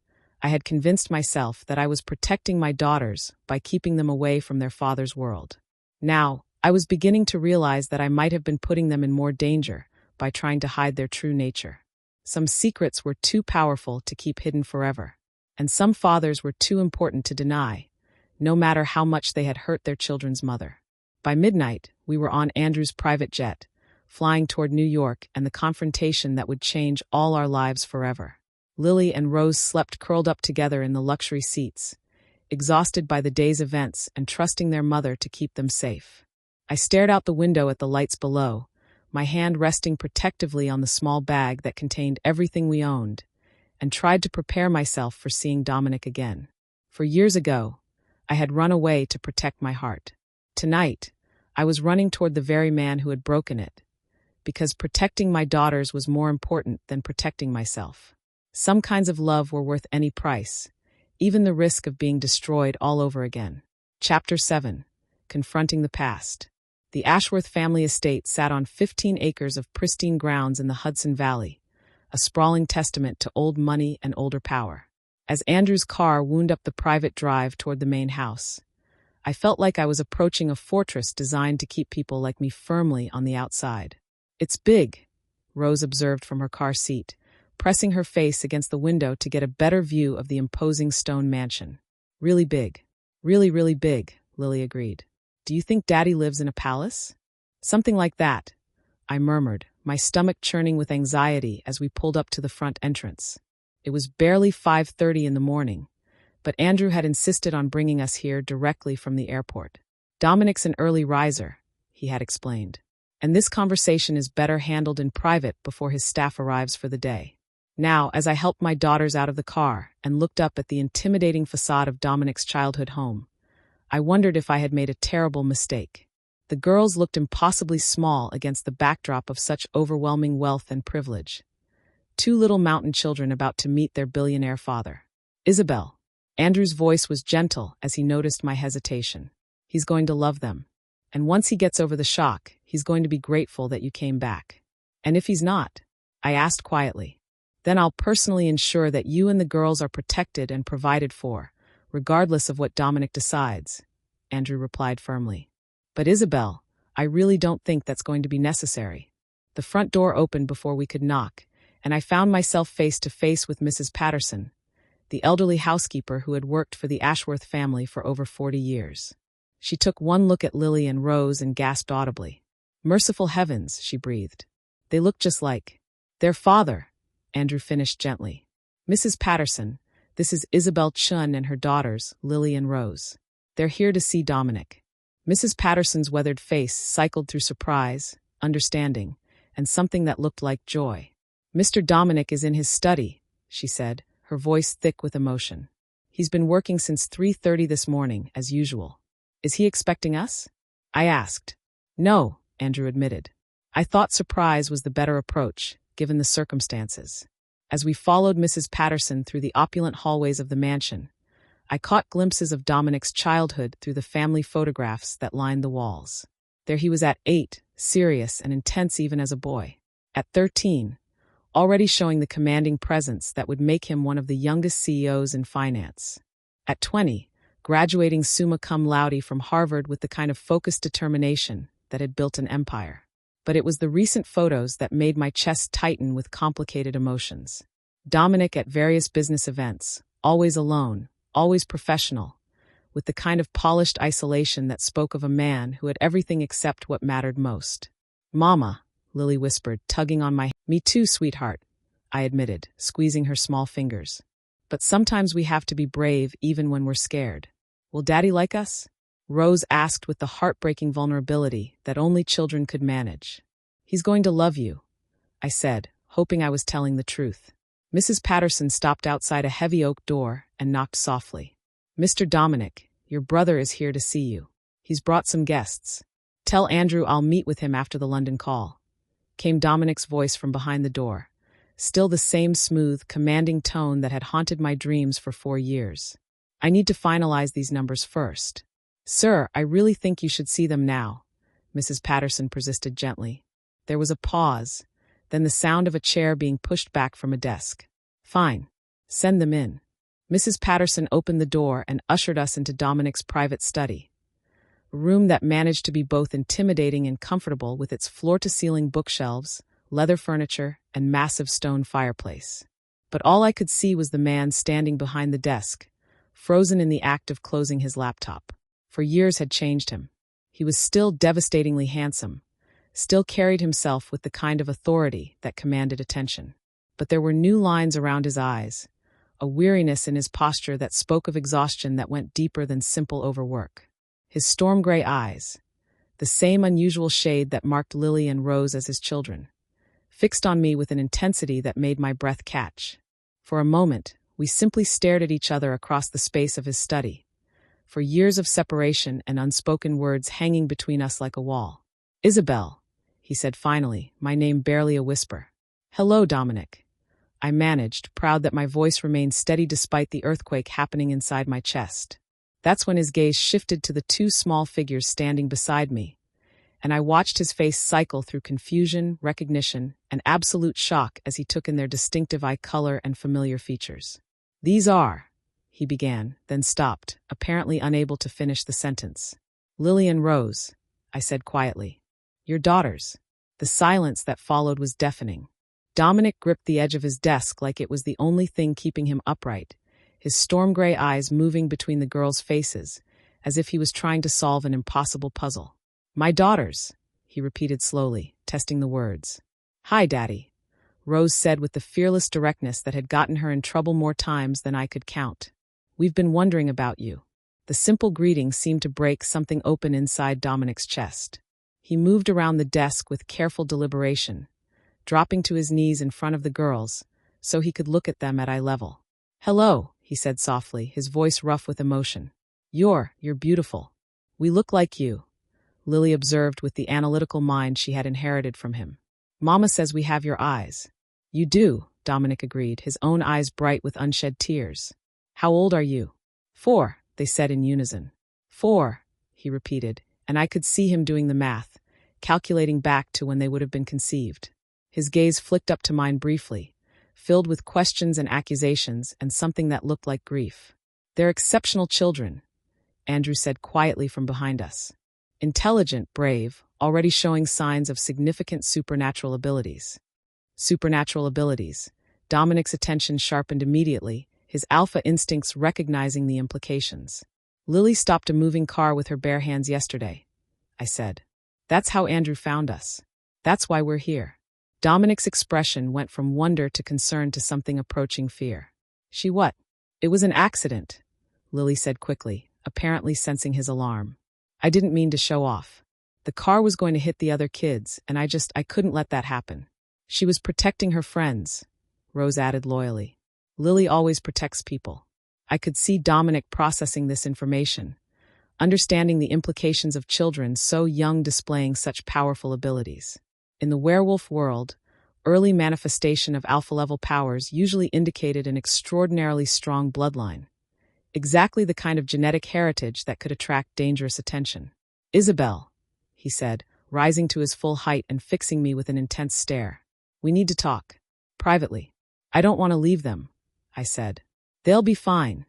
I had convinced myself that I was protecting my daughters by keeping them away from their father's world. Now, I was beginning to realize that I might have been putting them in more danger by trying to hide their true nature. Some secrets were too powerful to keep hidden forever, and some fathers were too important to deny, no matter how much they had hurt their children's mother. By midnight, we were on Andrew's private jet, flying toward New York and the confrontation that would change all our lives forever. Lily and Rose slept curled up together in the luxury seats, exhausted by the day's events and trusting their mother to keep them safe. I stared out the window at the lights below, my hand resting protectively on the small bag that contained everything we owned, and tried to prepare myself for seeing Dominic again. For years ago, I had run away to protect my heart. Tonight, I was running toward the very man who had broken it, because protecting my daughters was more important than protecting myself. Some kinds of love were worth any price, even the risk of being destroyed all over again. Chapter 7. Confronting the Past. The Ashworth family estate sat on 15 acres of pristine grounds in the Hudson Valley, a sprawling testament to old money and older power. As Andrew's car wound up the private drive toward the main house, I felt like I was approaching a fortress designed to keep people like me firmly on the outside. "It's big," Rose observed from her car seat, pressing her face against the window to get a better view of the imposing stone mansion. "Really big. Really, really big," Lily agreed. "Do you think Daddy lives in a palace?" "Something like that," I murmured, my stomach churning with anxiety as we pulled up to the front entrance. It was barely 5:30 in the morning, but Andrew had insisted on bringing us here directly from the airport. "Dominic's an early riser," he had explained, "and this conversation is better handled in private before his staff arrives for the day." Now, as I helped my daughters out of the car and looked up at the intimidating facade of Dominic's childhood home, I wondered if I had made a terrible mistake. The girls looked impossibly small against the backdrop of such overwhelming wealth and privilege. 2 little mountain children about to meet their billionaire father. "Isabel." Andrew's voice was gentle as he noticed my hesitation. "He's going to love them. And once he gets over the shock, he's going to be grateful that you came back." "And if he's not?" I asked quietly. "Then I'll personally ensure that you and the girls are protected and provided for, regardless of what Dominic decides," Andrew replied firmly. "But Isabel, I really don't think that's going to be necessary." The front door opened before we could knock, and I found myself face to face with Mrs. Patterson, the elderly housekeeper who had worked for the Ashworth family for over 40 years. She took one look at Lily and Rose and gasped audibly. "Merciful heavens," she breathed. "They look just like their father," Andrew finished gently. "Mrs. Patterson, this is Isabel Chun and her daughters, Lily and Rose. They're here to see Dominic." Mrs. Patterson's weathered face cycled through surprise, understanding, and something that looked like joy. "Mr. Dominic is in his study," she said, her voice thick with emotion. "He's been working since 3:30 this morning, as usual." "Is he expecting us?" I asked. "No," Andrew admitted. I thought surprise was the better approach, given the circumstances. As we followed Mrs. Patterson through the opulent hallways of the mansion, I caught glimpses of Dominic's childhood through the family photographs that lined the walls. There he was at 8, serious and intense even as a boy. At 13, already showing the commanding presence that would make him one of the youngest CEOs in finance. At 20, graduating summa cum laude from Harvard with the kind of focused determination that had built an empire. But it was the recent photos that made my chest tighten with complicated emotions. Dominic at various business events, always alone, always professional, with the kind of polished isolation that spoke of a man who had everything except what mattered most. "Mama," Lily whispered, tugging on my hand. "Me too, sweetheart," I admitted, squeezing her small fingers. But sometimes we have to be brave even when we're scared. Will Daddy like us? Rose asked with the heartbreaking vulnerability that only children could manage. He's going to love you, I said, hoping I was telling the truth. Mrs. Patterson stopped outside a heavy oak door and knocked softly. Mr. Dominic, your brother is here to see you. He's brought some guests. Tell Andrew I'll meet with him after the London call. Came Dominic's voice from behind the door, still the same smooth, commanding tone that had haunted my dreams for 4 years. I need to finalize these numbers first. Sir, I really think you should see them now, Mrs. Patterson persisted gently. There was a pause, then the sound of a chair being pushed back from a desk. Fine. Send them in. Mrs. Patterson opened the door and ushered us into Dominic's private study. A room that managed to be both intimidating and comfortable with its floor-to-ceiling bookshelves, leather furniture, and massive stone fireplace. But all I could see was the man standing behind the desk, frozen in the act of closing his laptop. For years had changed him. He was still devastatingly handsome, still carried himself with the kind of authority that commanded attention. But there were new lines around his eyes, a weariness in his posture that spoke of exhaustion that went deeper than simple overwork. His storm gray eyes, the same unusual shade that marked Lily and Rose as his children, fixed on me with an intensity that made my breath catch. For a moment, we simply stared at each other across the space of his study, for years of separation and unspoken words hanging between us like a wall. Isabel, he said finally, my name barely a whisper. Hello, Dominic. I managed, proud that my voice remained steady despite the earthquake happening inside my chest. That's when his gaze shifted to the 2 small figures standing beside me, and I watched his face cycle through confusion, recognition, and absolute shock as he took in their distinctive eye color and familiar features. These are, he began, then stopped, apparently unable to finish the sentence. Lily and Rose, I said quietly. Your daughters. The silence that followed was deafening. Dominic gripped the edge of his desk like it was the only thing keeping him upright, his storm gray eyes moving between the girls' faces, as if he was trying to solve an impossible puzzle. My daughters, he repeated slowly, testing the words. Hi, Daddy, Rose said with the fearless directness that had gotten her in trouble more times than I could count. We've been wondering about you. The simple greeting seemed to break something open inside Dominic's chest. He moved around the desk with careful deliberation, dropping to his knees in front of the girls, so he could look at them at eye level. Hello, he said softly, his voice rough with emotion. You're beautiful. We look like you, Lily observed with the analytical mind she had inherited from him. Mama says we have your eyes. You do, Dominic agreed, his own eyes bright with unshed tears. How old are you? 4, they said in unison. 4, he repeated, and I could see him doing the math, calculating back to when they would have been conceived. His gaze flicked up to mine briefly, filled with questions and accusations and something that looked like grief. They're exceptional children, Andrew said quietly from behind us. Intelligent, brave, already showing signs of significant supernatural abilities. Supernatural abilities. Dominic's attention sharpened immediately, his alpha instincts recognizing the implications. Lily stopped a moving car with her bare hands yesterday, I said. That's how Andrew found us. That's why we're here. Dominic's expression went from wonder to concern to something approaching fear. She what? It was an accident, Lily said quickly, apparently sensing his alarm. I didn't mean to show off. The car was going to hit the other kids, and I couldn't let that happen. She was protecting her friends, Rose added loyally. Lily always protects people. I could see Dominic processing this information, understanding the implications of children so young displaying such powerful abilities. In the werewolf world, early manifestation of alpha-level powers usually indicated an extraordinarily strong bloodline, exactly the kind of genetic heritage that could attract dangerous attention. Isabel, he said, rising to his full height and fixing me with an intense stare. We need to talk. Privately. I don't want to leave them, I said. They'll be fine,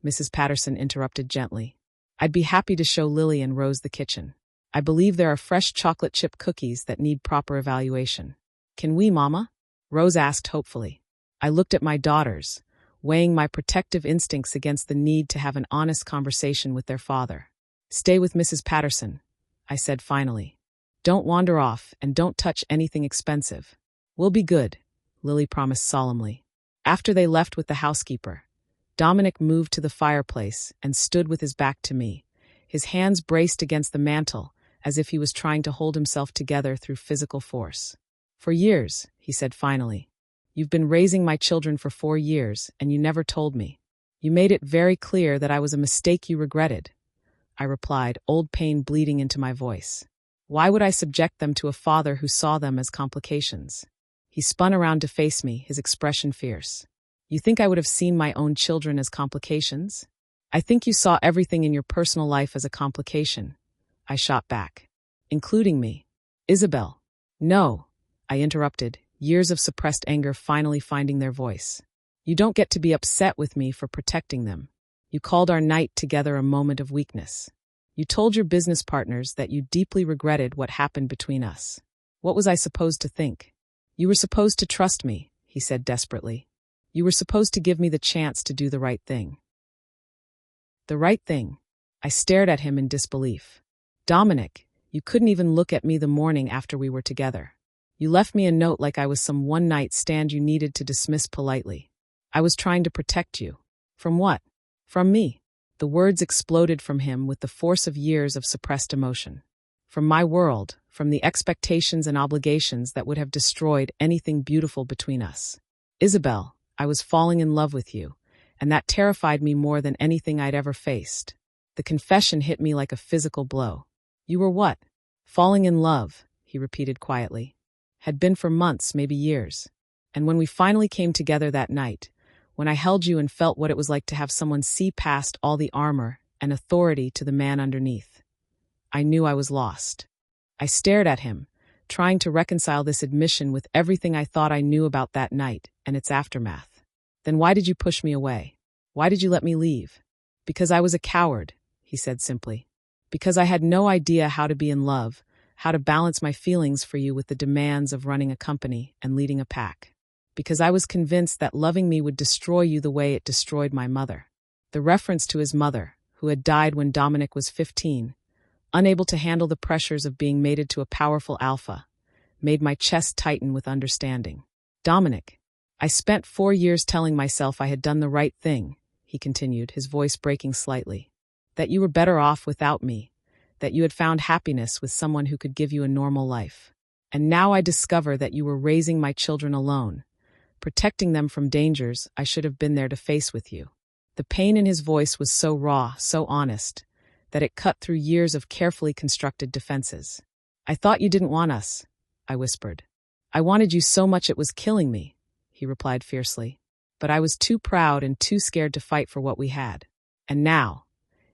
Mrs. Patterson interrupted gently. I'd be happy to show Lily and Rose the kitchen. I believe there are fresh chocolate chip cookies that need proper evaluation. Can we, Mama? Rose asked hopefully. I looked at my daughters, weighing my protective instincts against the need to have an honest conversation with their father. Stay with Mrs. Patterson, I said finally. Don't wander off and don't touch anything expensive. We'll be good, Lily promised solemnly. After they left with the housekeeper, Dominic moved to the fireplace and stood with his back to me, his hands braced against the mantel, as if he was trying to hold himself together through physical force. "For years," he said finally. "You've been raising my children for 4 years, and you never told me. You made it very clear that I was a mistake you regretted," I replied, old pain bleeding into my voice. "Why would I subject them to a father who saw them as complications?" He spun around to face me, his expression fierce. "You think I would have seen my own children as complications? I think you saw everything in your personal life as a complication," I shot back. "Including me." "Isabel." "No," I interrupted, years of suppressed anger finally finding their voice. "You don't get to be upset with me for protecting them. You called our night together a moment of weakness. You told your business partners that you deeply regretted what happened between us. What was I supposed to think?" "You were supposed to trust me," he said desperately. "You were supposed to give me the chance to do the right thing." "The right thing?" I stared at him in disbelief. "Dominic, you couldn't even look at me the morning after we were together. You left me a note like I was some one-night stand you needed to dismiss politely. I was trying to protect you. From what? From me." The words exploded from him with the force of years of suppressed emotion. "From my world, from the expectations and obligations that would have destroyed anything beautiful between us. Isabel, I was falling in love with you, and that terrified me more than anything I'd ever faced." The confession hit me like a physical blow. "You were what?" "Falling in love," he repeated quietly. "Had been for months, maybe years. And when we finally came together that night, when I held you and felt what it was like to have someone see past all the armor and authority to the man underneath, I knew I was lost." I stared at him, trying to reconcile this admission with everything I thought I knew about that night and its aftermath. "Then why did you push me away? Why did you let me leave?" "Because I was a coward," he said simply. "Because I had no idea how to be in love, how to balance my feelings for you with the demands of running a company and leading a pack. Because I was convinced that loving me would destroy you the way it destroyed my mother." The reference to his mother, who had died when Dominic was 15, unable to handle the pressures of being mated to a powerful alpha, made my chest tighten with understanding. "Dominic, I spent 4 years telling myself I had done the right thing," he continued, his voice breaking slightly. "That you were better off without me, that you had found happiness with someone who could give you a normal life. And now I discover that you were raising my children alone, protecting them from dangers I should have been there to face with you." The pain in his voice was so raw, so honest, that it cut through years of carefully constructed defenses. "I thought you didn't want us," I whispered. "I wanted you so much it was killing me," he replied fiercely. "But I was too proud and too scared to fight for what we had. And now,"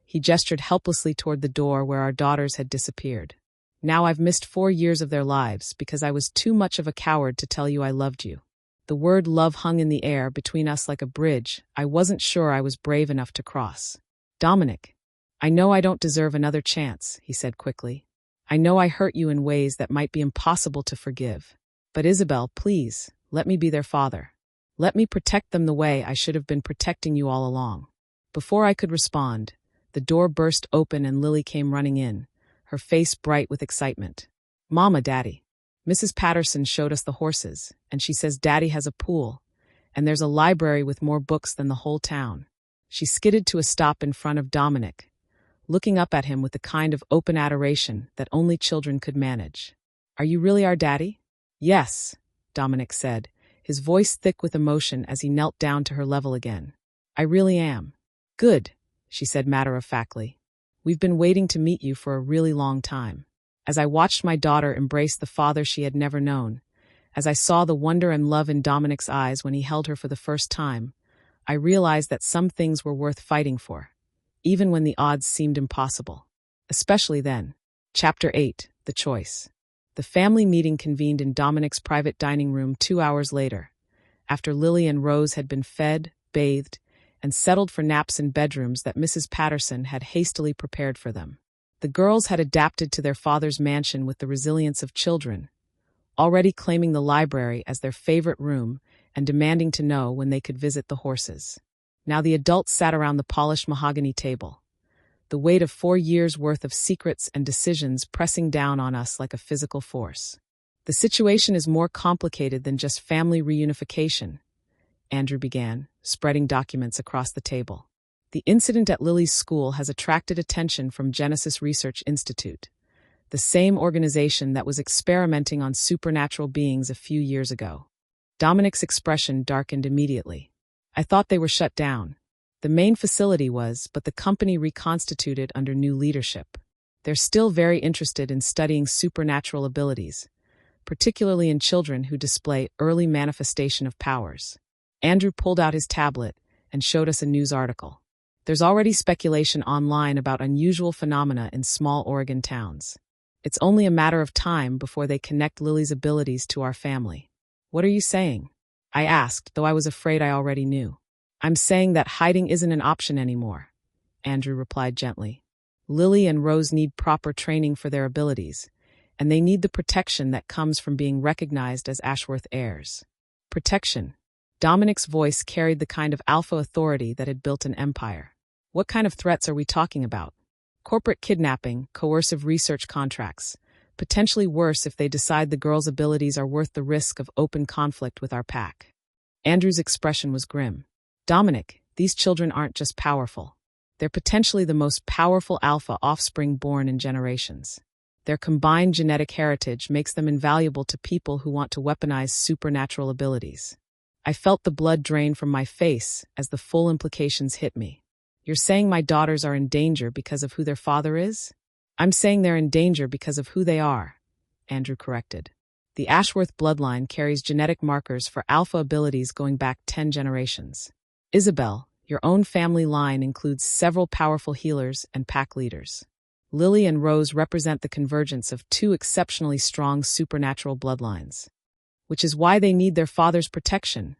he gestured helplessly toward the door where our daughters had disappeared. "Now I've missed 4 years of their lives because I was too much of a coward to tell you I loved you." The word love hung in the air between us like a bridge I wasn't sure I was brave enough to cross. "Dominic, I know I don't deserve another chance," he said quickly. "I know I hurt you in ways that might be impossible to forgive. But Isabel, please, let me be their father. Let me protect them the way I should have been protecting you all along." Before I could respond, the door burst open and Lily came running in, her face bright with excitement. "Mama, Daddy. Mrs. Patterson showed us the horses, and she says Daddy has a pool, and there's a library with more books than the whole town." She skidded to a stop in front of Dominic, looking up at him with the kind of open adoration that only children could manage. "Are you really our daddy?" "Yes," Dominic said, his voice thick with emotion as he knelt down to her level again. "I really am." "Good," she said matter-of-factly. "We've been waiting to meet you for a really long time." As I watched my daughter embrace the father she had never known, as I saw the wonder and love in Dominic's eyes when he held her for the first time, I realized that some things were worth fighting for, even when the odds seemed impossible. Especially then. Chapter 8, The Choice. The family meeting convened in Dominic's private dining room 2 hours later, after Lily and Rose had been fed, bathed, and settled for naps in bedrooms that Mrs. Patterson had hastily prepared for them. The girls had adapted to their father's mansion with the resilience of children, already claiming the library as their favorite room and demanding to know when they could visit the horses. Now the adults sat around the polished mahogany table, the weight of 4 years' worth of secrets and decisions pressing down on us like a physical force. "The situation is more complicated than just family reunification," Andrew began, spreading documents across the table. The incident at Lily's school has attracted attention from Genesis Research Institute, the same organization that was experimenting on supernatural beings a few years ago. Dominic's expression darkened immediately. I thought they were shut down. The main facility was, but the company reconstituted under new leadership. They're still very interested in studying supernatural abilities, particularly in children who display early manifestation of powers. Andrew pulled out his tablet and showed us a news article. There's already speculation online about unusual phenomena in small Oregon towns. It's only a matter of time before they connect Lily's abilities to our family. What are you saying? I asked, though I was afraid I already knew. I'm saying that hiding isn't an option anymore, Andrew replied gently. Lily and Rose need proper training for their abilities, and they need the protection that comes from being recognized as Ashworth heirs. Protection. Dominic's voice carried the kind of alpha authority that had built an empire. What kind of threats are we talking about? Corporate kidnapping, coercive research contracts. Potentially worse if they decide the girls' abilities are worth the risk of open conflict with our pack. Andrew's expression was grim. Dominic, these children aren't just powerful. They're potentially the most powerful alpha offspring born in generations. Their combined genetic heritage makes them invaluable to people who want to weaponize supernatural abilities. I felt the blood drain from my face as the full implications hit me. You're saying my daughters are in danger because of who their father is? I'm saying they're in danger because of who they are, Andrew corrected. The Ashworth bloodline carries genetic markers for alpha abilities going back 10 generations. Isabel, your own family line includes several powerful healers and pack leaders. Lily and Rose represent the convergence of two exceptionally strong supernatural bloodlines. Which is why they need their father's protection,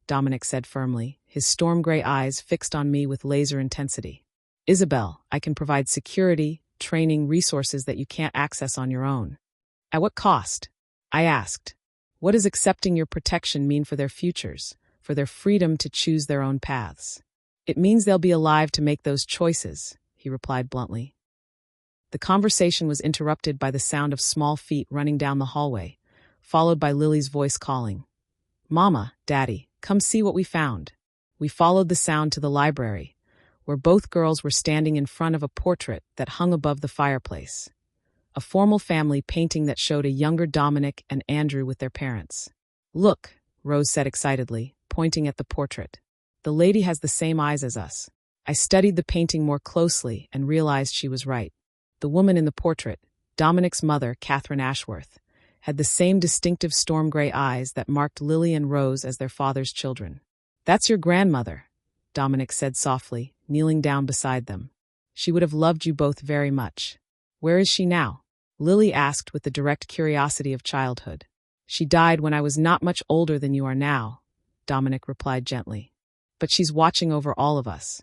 Dominic said firmly, his storm gray eyes fixed on me with laser intensity. Isabel, I can provide security, training, resources that you can't access on your own. At what cost? I asked. What does accepting your protection mean for their futures, for their freedom to choose their own paths? It means they'll be alive to make those choices, he replied bluntly. The conversation was interrupted by the sound of small feet running down the hallway, followed by Lily's voice calling, Mama, Daddy, come see what we found. We followed the sound to the library, where both girls were standing in front of a portrait that hung above the fireplace. A formal family painting that showed a younger Dominic and Andrew with their parents. Look, Rose said excitedly, pointing at the portrait. The lady has the same eyes as us. I studied the painting more closely and realized she was right. The woman in the portrait, Dominic's mother, Catherine Ashworth, had the same distinctive storm gray eyes that marked Lily and Rose as their father's children. That's your grandmother, Dominic said softly, kneeling down beside them. She would have loved you both very much. Where is she now? Lily asked with the direct curiosity of childhood. She died when I was not much older than you are now, Dominic replied gently. But she's watching over all of us.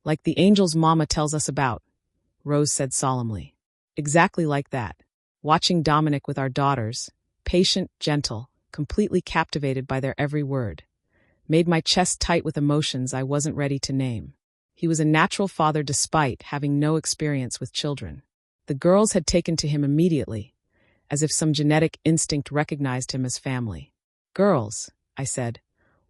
Like the angels Mama tells us about, Rose said solemnly. Exactly like that. Watching Dominic with our daughters, patient, gentle, completely captivated by their every word, made my chest tight with emotions I wasn't ready to name. He was a natural father despite having no experience with children. The girls had taken to him immediately, as if some genetic instinct recognized him as family. Girls, I said,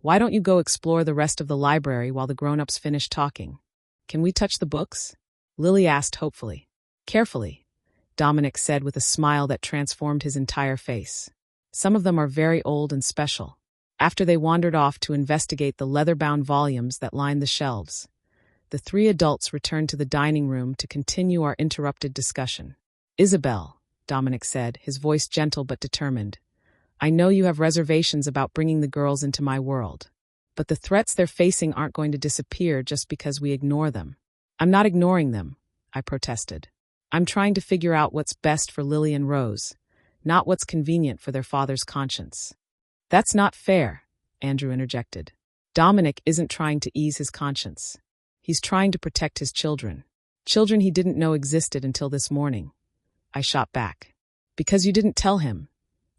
why don't you go explore the rest of the library while the grown-ups finish talking? Can we touch the books? Lily asked hopefully. Carefully, Dominic said with a smile that transformed his entire face. Some of them are very old and special. After they wandered off to investigate the leather-bound volumes that lined the shelves, the three adults returned to the dining room to continue our interrupted discussion. Isabel, Dominic said, his voice gentle but determined, I know you have reservations about bringing the girls into my world, but the threats they're facing aren't going to disappear just because we ignore them. I'm not ignoring them, I protested. I'm trying to figure out what's best for Lily and Rose, not what's convenient for their father's conscience. That's not fair, Andrew interjected. Dominic isn't trying to ease his conscience. He's trying to protect his children. Children he didn't know existed until this morning. I shot back. Because you didn't tell him,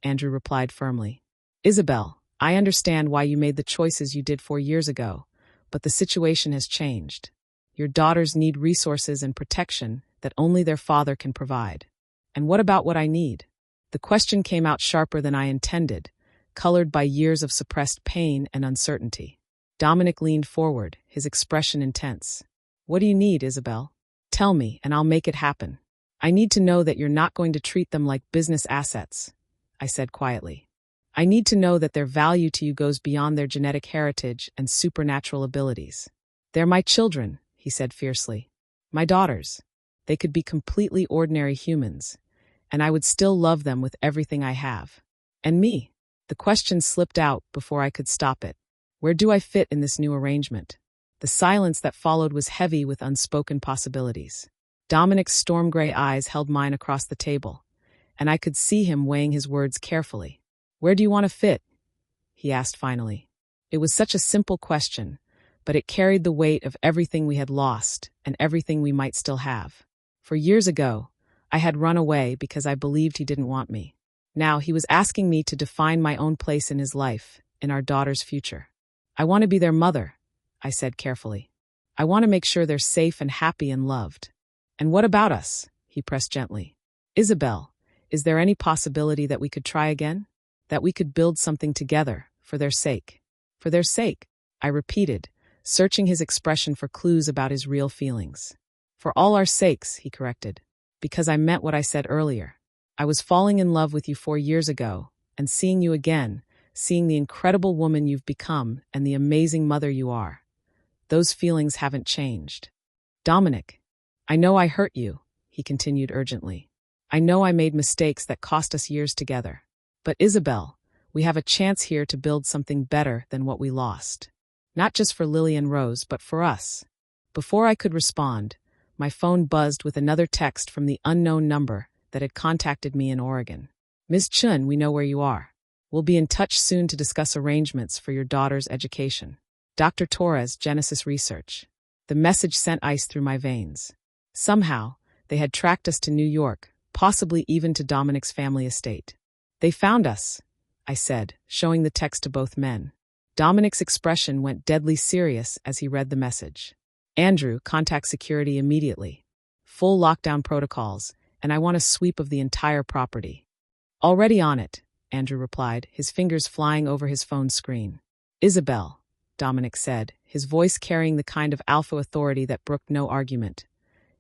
Andrew replied firmly. Isabel, I understand why you made the choices you did 4 years ago, but the situation has changed. Your daughters need resources and protection that only their father can provide. And what about what I need? The question came out sharper than I intended, colored by years of suppressed pain and uncertainty. Dominic leaned forward, his expression intense. What do you need, Isabel? Tell me, and I'll make it happen. I need to know that you're not going to treat them like business assets, I said quietly. I need to know that their value to you goes beyond their genetic heritage and supernatural abilities. They're my children, he said fiercely. My daughters. They could be completely ordinary humans, and I would still love them with everything I have. And me? The question slipped out before I could stop it. Where do I fit in this new arrangement? The silence that followed was heavy with unspoken possibilities. Dominic's storm gray eyes held mine across the table, and I could see him weighing his words carefully. Where do you want to fit? He asked finally. It was such a simple question, but it carried the weight of everything we had lost and everything we might still have. For years ago, I had run away because I believed he didn't want me. Now he was asking me to define my own place in his life, in our daughter's future. I want to be their mother, I said carefully. I want to make sure they're safe and happy and loved. And what about us? He pressed gently. Isabel, is there any possibility that we could try again? That we could build something together, for their sake? For their sake, I repeated, searching his expression for clues about his real feelings. For all our sakes, he corrected. Because I meant what I said earlier. I was falling in love with you 4 years ago, and seeing you again, seeing the incredible woman you've become and the amazing mother you are. Those feelings haven't changed. Dominic, I know I hurt you, he continued urgently. I know I made mistakes that cost us years together. But Isabel, we have a chance here to build something better than what we lost. Not just for Lily and Rose, but for us. Before I could respond, my phone buzzed with another text from the unknown number that had contacted me in Oregon. Ms. Chun, we know where you are. We'll be in touch soon to discuss arrangements for your daughter's education. Dr. Torres, Genesis Research. The message sent ice through my veins. Somehow, they had tracked us to New York, possibly even to Dominic's family estate. They found us, I said, showing the text to both men. Dominic's expression went deadly serious as he read the message. Andrew, contact security immediately. Full lockdown protocols, and I want a sweep of the entire property. Already on it, Andrew replied, his fingers flying over his phone screen. Isabel, Dominic said, his voice carrying the kind of alpha authority that brooked no argument.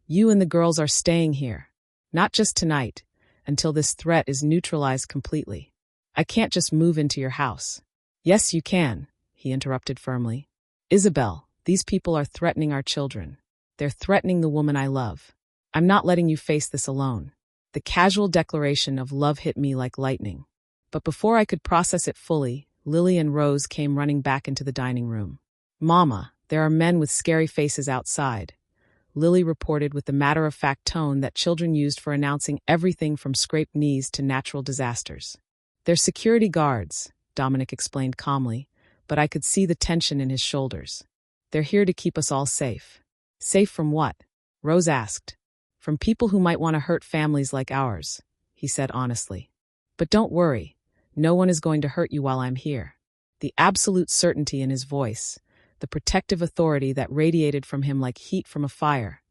You and the girls are staying here. Not just tonight, until this threat is neutralized completely. I can't just move into your house. Yes, you can, he interrupted firmly. Isabel, these people are threatening our children. They're threatening the woman I love. I'm not letting you face this alone. The casual declaration of love hit me like lightning. But before I could process it fully, Lily and Rose came running back into the dining room. Mama, there are men with scary faces outside, Lily reported with the matter-of-fact tone that children used for announcing everything from scraped knees to natural disasters. They're security guards, Dominic explained calmly, but I could see the tension in his shoulders. They're here to keep us all safe. Safe from what? Rose asked. From people who might want to hurt families like ours, he said honestly. But don't worry, no one is going to hurt you while I'm here. The absolute certainty in his voice, the protective authority that radiated from him like heat from a fire,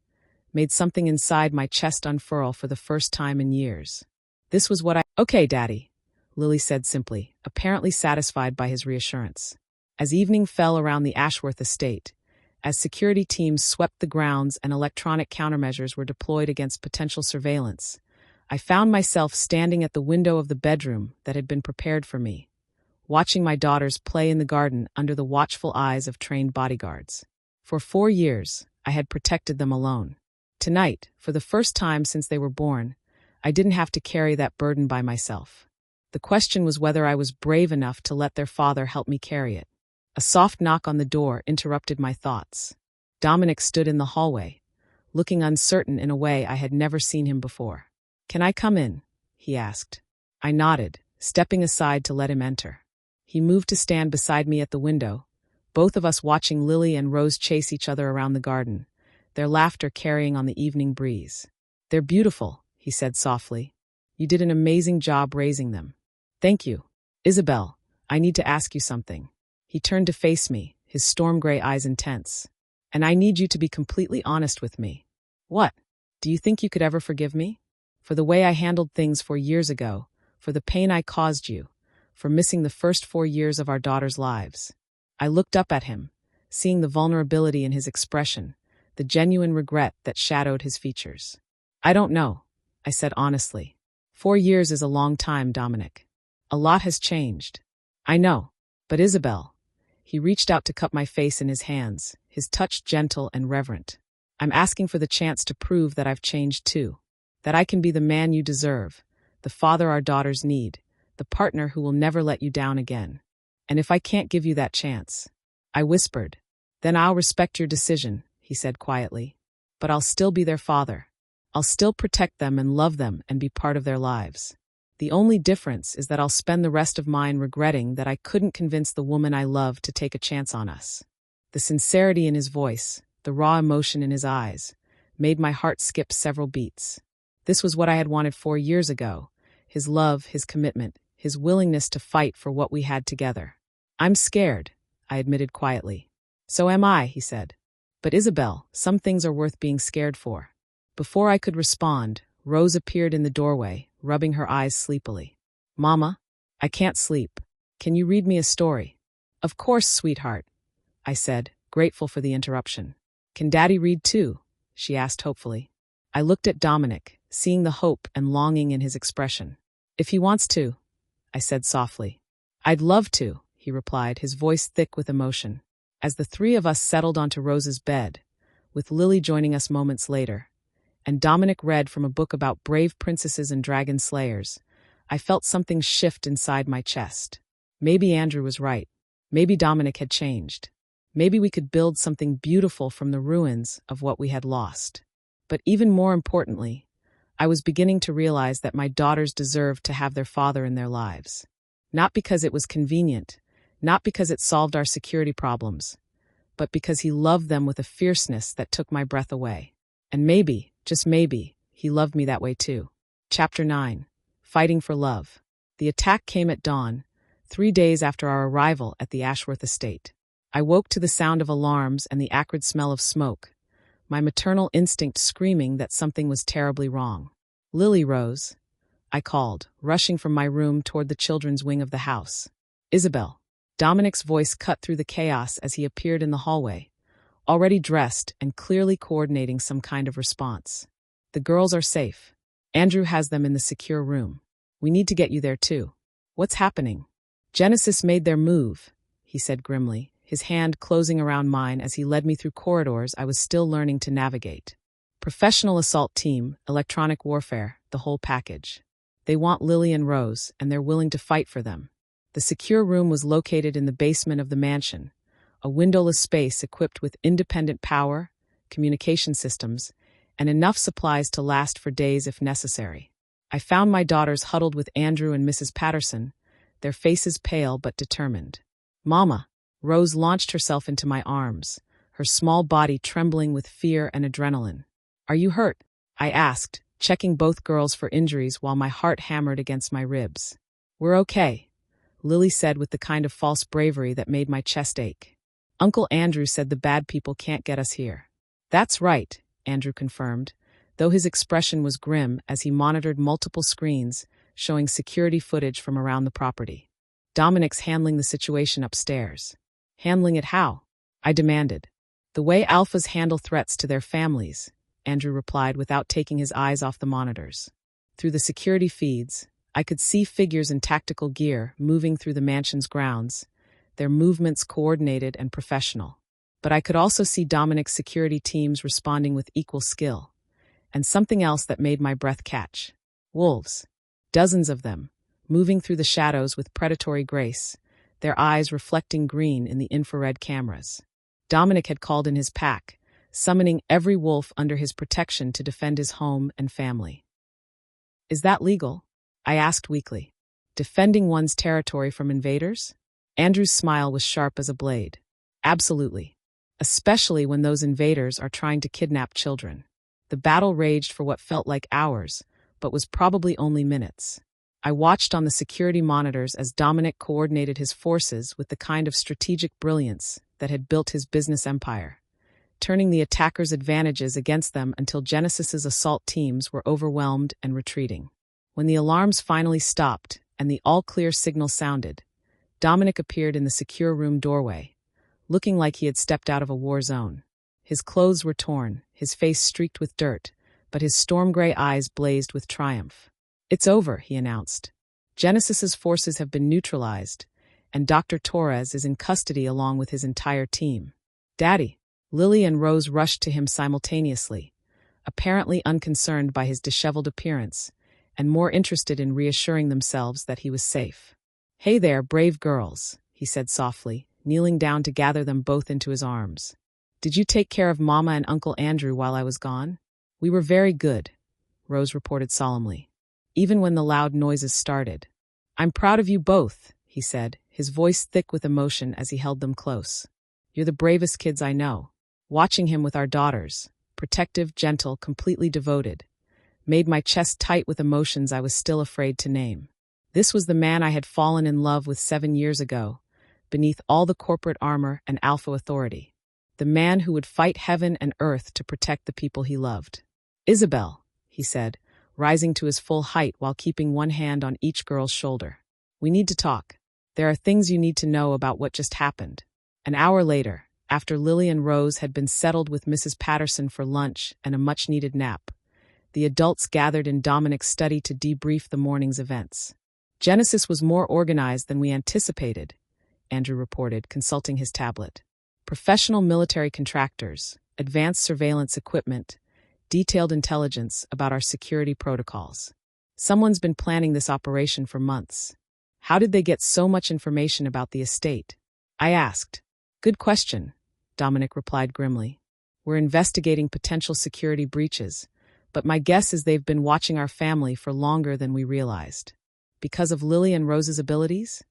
made something inside my chest unfurl for the first time in years. This was what Okay, Daddy, Lily said simply, apparently satisfied by his reassurance. As evening fell around the Ashworth estate, as security teams swept the grounds and electronic countermeasures were deployed against potential surveillance, I found myself standing at the window of the bedroom that had been prepared for me, watching my daughters play in the garden under the watchful eyes of trained bodyguards. For 4 years, I had protected them alone. Tonight, for the first time since they were born, I didn't have to carry that burden by myself. The question was whether I was brave enough to let their father help me carry it. A soft knock on the door interrupted my thoughts. Dominic stood in the hallway, looking uncertain in a way I had never seen him before. "Can I come in?" he asked. I nodded, stepping aside to let him enter. He moved to stand beside me at the window, both of us watching Lily and Rose chase each other around the garden, their laughter carrying on the evening breeze. "They're beautiful," he said softly. "You did an amazing job raising them." "Thank you. Isabel, I need to ask you something." He turned to face me, his storm gray eyes intense. "And I need you to be completely honest with me." "What? Do you think you could ever forgive me? For the way I handled things 4 years ago, for the pain I caused you, for missing the first 4 years of our daughters' lives?" I looked up at him, seeing the vulnerability in his expression, the genuine regret that shadowed his features. "I don't know," I said honestly. 4 years is a long time, Dominic. A lot has changed. "I know. But Isabel." He reached out to cup my face in his hands, his touch gentle and reverent. "I'm asking for the chance to prove that I've changed too. That I can be the man you deserve, the father our daughters need, the partner who will never let you down again. And if I can't give you that chance," I whispered, "then I'll respect your decision," he said quietly. "But I'll still be their father. I'll still protect them and love them and be part of their lives. The only difference is that I'll spend the rest of mine regretting that I couldn't convince the woman I love to take a chance on us." The sincerity in his voice, the raw emotion in his eyes, made my heart skip several beats. This was what I had wanted 4 years ago: his love, his commitment, his willingness to fight for what we had together. "I'm scared," I admitted quietly. "So am I," he said. "But Isabel, some things are worth being scared for." Before I could respond, Rose appeared in the doorway, rubbing her eyes sleepily. "Mama, I can't sleep. Can you read me a story?" "Of course, sweetheart," I said, grateful for the interruption. "Can Daddy read too?" she asked hopefully. I looked at Dominic, seeing the hope and longing in his expression. "If he wants to," I said softly. "I'd love to," he replied, his voice thick with emotion. As the 3 of us settled onto Rose's bed, with Lily joining us moments later, and Dominic read from a book about brave princesses and dragon slayers, I felt something shift inside my chest. Maybe Andrew was right. Maybe Dominic had changed. Maybe we could build something beautiful from the ruins of what we had lost. But even more importantly, I was beginning to realize that my daughters deserved to have their father in their lives. Not because it was convenient, not because it solved our security problems, but because he loved them with a fierceness that took my breath away. And maybe, just maybe, he loved me that way too. Chapter 9. Fighting for Love. The attack came at dawn, 3 days after our arrival at the Ashworth estate. I woke to the sound of alarms and the acrid smell of smoke, my maternal instinct screaming that something was terribly wrong. "Lily, Rose," I called, rushing from my room toward the children's wing of the house. "Isabel." Dominic's voice cut through the chaos as he appeared in the hallway, already dressed and clearly coordinating some kind of response. "The girls are safe. Andrew has them in the secure room. We need to get you there too." "What's happening?" "Genesis made their move," he said grimly, his hand closing around mine as he led me through corridors I was still learning to navigate. Professional assault team, electronic warfare, the whole package. They want Lily and Rose, and they're willing to fight for them. The secure room was located in the basement of the mansion, a windowless space equipped with independent power, communication systems, and enough supplies to last for days if necessary. I found my daughters huddled with Andrew and Mrs. Patterson, their faces pale but determined. "Mama." Rose launched herself into my arms, her small body trembling with fear and adrenaline. "Are you hurt?" I asked, checking both girls for injuries while my heart hammered against my ribs. "We're okay," Lily said with the kind of false bravery that made my chest ache. "Uncle Andrew said the bad people can't get us here." "That's right," Andrew confirmed, though his expression was grim as he monitored multiple screens showing security footage from around the property. "Dominic's handling the situation upstairs." "Handling it how?" I demanded. "The way alphas handle threats to their families," Andrew replied without taking his eyes off the monitors. Through the security feeds, I could see figures in tactical gear moving through the mansion's grounds, their movements coordinated and professional. But I could also see Dominic's security teams responding with equal skill. And something else that made my breath catch. Wolves. Dozens of them, moving through the shadows with predatory grace, their eyes reflecting green in the infrared cameras. Dominic had called in his pack, summoning every wolf under his protection to defend his home and family. "Is that legal?" I asked weakly. "Defending one's territory from invaders?" Andrew's smile was sharp as a blade. "Absolutely. Especially when those invaders are trying to kidnap children." The battle raged for what felt like hours, but was probably only minutes. I watched on the security monitors as Dominic coordinated his forces with the kind of strategic brilliance that had built his business empire, turning the attackers' advantages against them until Genesis's assault teams were overwhelmed and retreating. When the alarms finally stopped and the all-clear signal sounded, Dominic appeared in the secure room doorway, looking like he had stepped out of a war zone. His clothes were torn, his face streaked with dirt, but his storm-gray eyes blazed with triumph. "It's over," he announced. "Genesis's forces have been neutralized, and Dr. Torres is in custody along with his entire team." "Daddy!" Lily and Rose rushed to him simultaneously, apparently unconcerned by his disheveled appearance, and more interested in reassuring themselves that he was safe. "Hey there, brave girls," he said softly, kneeling down to gather them both into his arms. "Did you take care of Mama and Uncle Andrew while I was gone?" "We were very good," Rose reported solemnly, even when the loud noises started. "I'm proud of you both," he said, his voice thick with emotion as he held them close. "You're the bravest kids I know." Watching him with our daughters, protective, gentle, completely devoted, made my chest tight with emotions I was still afraid to name. This was the man I had fallen in love with 7 years ago, beneath all the corporate armor and alpha authority. The man who would fight heaven and earth to protect the people he loved. "Isabel," he said, rising to his full height while keeping one hand on each girl's shoulder. "We need to talk. There are things you need to know about what just happened." An hour later, after Lily and Rose had been settled with Mrs. Patterson for lunch and a much-needed nap, the adults gathered in Dominic's study to debrief the morning's events. "Genesis was more organized than we anticipated," Andrew reported, consulting his tablet. "Professional military contractors, advanced surveillance equipment, detailed intelligence about our security protocols. Someone's been planning this operation for months. How did they get so much information about the estate?" I asked. "Good question," Dominic replied grimly. "We're investigating potential security breaches, but my guess is they've been watching our family for longer than we realized." "Because of Lily and Rose's abilities?"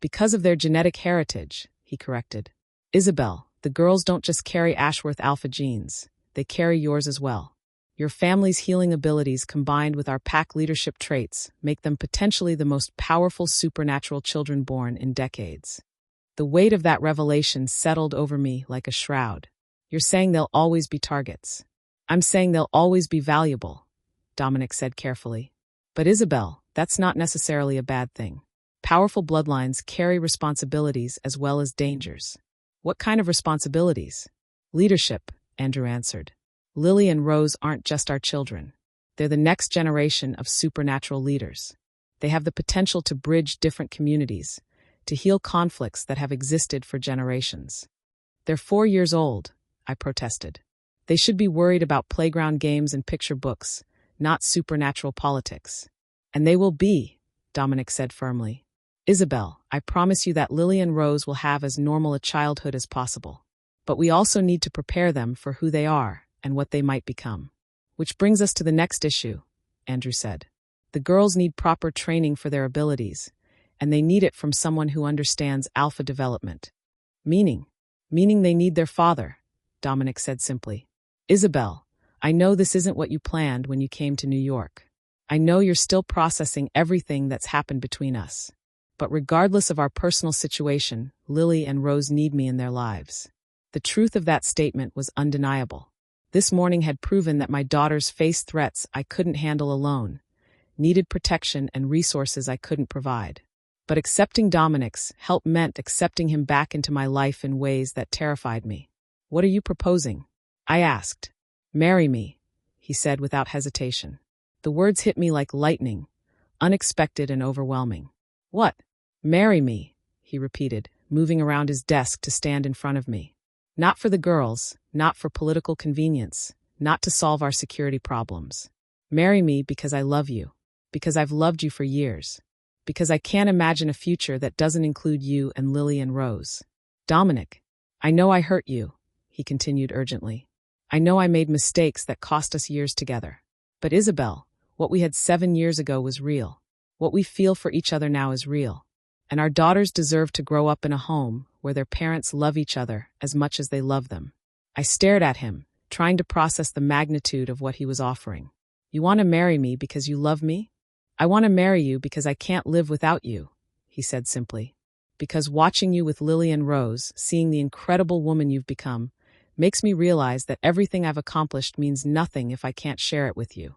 "Because of their genetic heritage," he corrected. "Isabel, the girls don't just carry Ashworth alpha genes, they carry yours as well. Your family's healing abilities combined with our pack leadership traits make them potentially the most powerful supernatural children born in decades." The weight of that revelation settled over me like a shroud. "You're saying they'll always be targets." "I'm saying they'll always be valuable," Dominic said carefully. "But Isabel, that's not necessarily a bad thing. Powerful bloodlines carry responsibilities as well as dangers." "What kind of responsibilities?" "Leadership," Andrew answered. "Lily and Rose aren't just our children. They're the next generation of supernatural leaders. They have the potential to bridge different communities, to heal conflicts that have existed for generations." "They're 4 years old," I protested. "They should be worried about playground games and picture books, not supernatural politics." "And they will be," Dominic said firmly. "Isabel, I promise you that Lily and Rose will have as normal a childhood as possible. But we also need to prepare them for who they are and what they might become." "Which brings us to the next issue," Andrew said. "The girls need proper training for their abilities, and they need it from someone who understands alpha development." "Meaning they need their father," Dominic said simply. "Isabel, I know this isn't what you planned when you came to New York. I know you're still processing everything that's happened between us. But regardless of our personal situation, Lily and Rose need me in their lives." The truth of that statement was undeniable. This morning had proven that my daughters faced threats I couldn't handle alone, needed protection and resources I couldn't provide. But accepting Dominic's help meant accepting him back into my life in ways that terrified me. "What are you proposing?" I asked. "Marry me," he said without hesitation. The words hit me like lightning, unexpected and overwhelming. "What?" "Marry me," he repeated, moving around his desk to stand in front of me. "Not for the girls, not for political convenience, not to solve our security problems. Marry me because I love you, because I've loved you for years, because I can't imagine a future that doesn't include you and Lily and Rose." "Dominic, I know I hurt you," he continued urgently. "I know I made mistakes that cost us years together. But Isabel, what we had 7 years ago was real. What we feel for each other now is real. And our daughters deserve to grow up in a home where their parents love each other as much as they love them." I stared at him, trying to process the magnitude of what he was offering. "You want to marry me because you love me?" "I want to marry you because I can't live without you," he said simply. "Because watching you with Lily and Rose, seeing the incredible woman you've become, makes me realize that everything I've accomplished means nothing if I can't share it with you."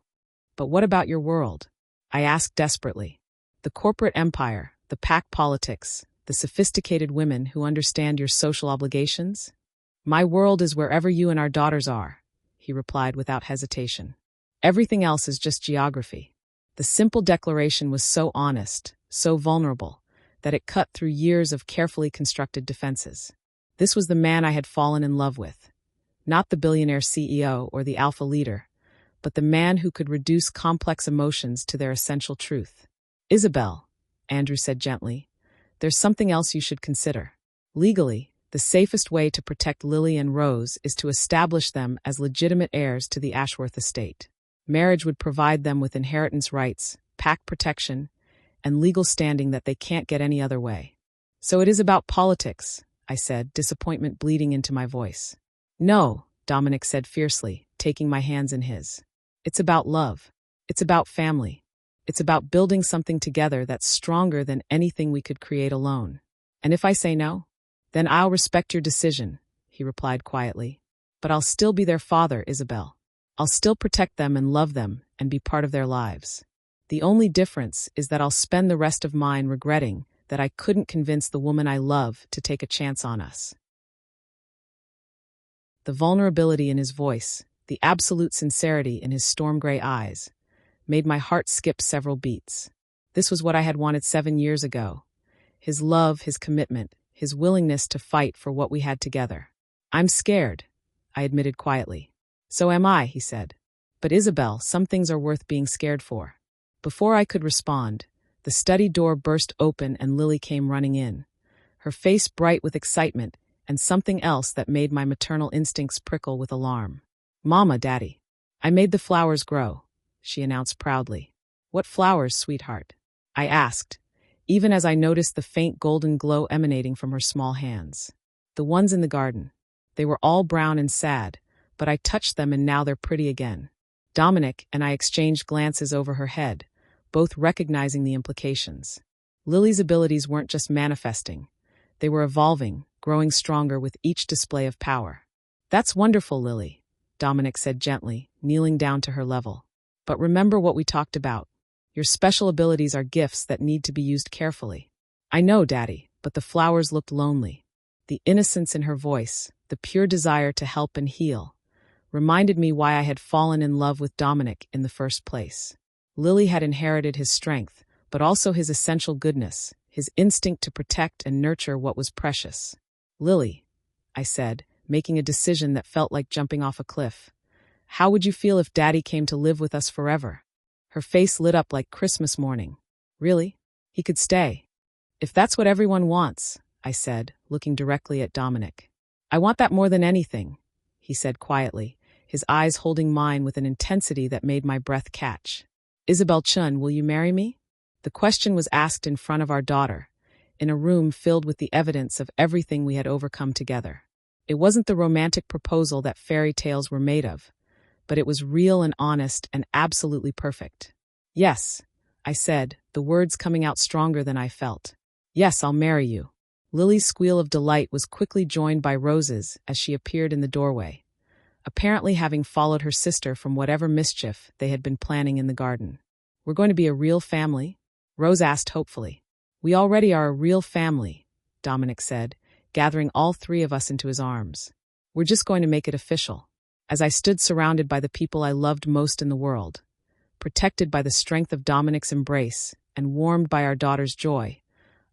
"But what about your world?" I asked desperately. "The corporate empire, the pack politics, The sophisticated women who understand your social obligations? My world is wherever you and our daughters are, he replied without hesitation. Everything else is just geography. The simple declaration was so honest, so vulnerable, that it cut through years of carefully constructed defenses. This was the man I had fallen in love with. Not the billionaire CEO or the alpha leader, but the man who could reduce complex emotions to their essential truth. Isabel, Andrew said gently, there's something else you should consider. Legally, the safest way to protect Lily and Rose is to establish them as legitimate heirs to the Ashworth estate. Marriage would provide them with inheritance rights, pact protection, and legal standing that they can't get any other way. So it is about politics, I said, disappointment bleeding into my voice. No, Dominic said fiercely, taking my hands in his. It's about love. It's about family. It's about building something together that's stronger than anything we could create alone. And if I say no, then I'll respect your decision, he replied quietly. But I'll still be their father, Isabel. I'll still protect them and love them and be part of their lives. The only difference is that I'll spend the rest of mine regretting that I couldn't convince the woman I love to take a chance on us. The vulnerability in his voice, the absolute sincerity in his storm-gray eyes, made my heart skip several beats. This was what I had wanted 7 years ago. His love, his commitment, his willingness to fight for what we had together. I'm scared, I admitted quietly. So am I, he said. But Isabel, some things are worth being scared for. Before I could respond, the study door burst open and Lily came running in, her face bright with excitement and something else that made my maternal instincts prickle with alarm. Mama, Daddy. I made the flowers grow, she announced proudly. What flowers, sweetheart? I asked, even as I noticed the faint golden glow emanating from her small hands. The ones in the garden. They were all brown and sad, but I touched them and now they're pretty again. Dominic and I exchanged glances over her head, both recognizing the implications. Lily's abilities weren't just manifesting. They were evolving, growing stronger with each display of power. That's wonderful, Lily, Dominic said gently, kneeling down to her level. But remember what we talked about. Your special abilities are gifts that need to be used carefully. I know, Daddy, but the flowers looked lonely. The innocence in her voice, the pure desire to help and heal, reminded me why I had fallen in love with Dominic in the first place. Lily had inherited his strength, but also his essential goodness, his instinct to protect and nurture what was precious. Lily, I said, making a decision that felt like jumping off a cliff. How would you feel if Daddy came to live with us forever? Her face lit up like Christmas morning. Really? He could stay. If that's what everyone wants, I said, looking directly at Dominic. I want that more than anything, he said quietly, his eyes holding mine with an intensity that made my breath catch. Isabel Chun, will you marry me? The question was asked in front of our daughter, in a room filled with the evidence of everything we had overcome together. It wasn't the romantic proposal that fairy tales were made of, but it was real and honest and absolutely perfect. Yes, I said, the words coming out stronger than I felt. Yes, I'll marry you. Lily's squeal of delight was quickly joined by Rose's as she appeared in the doorway, apparently having followed her sister from whatever mischief they had been planning in the garden. We're going to be a real family? Rose asked hopefully. We already are a real family, Dominic said, gathering all 3 of us into his arms. We're just going to make it official. As I stood surrounded by the people I loved most in the world, protected by the strength of Dominic's embrace and warmed by our daughter's joy,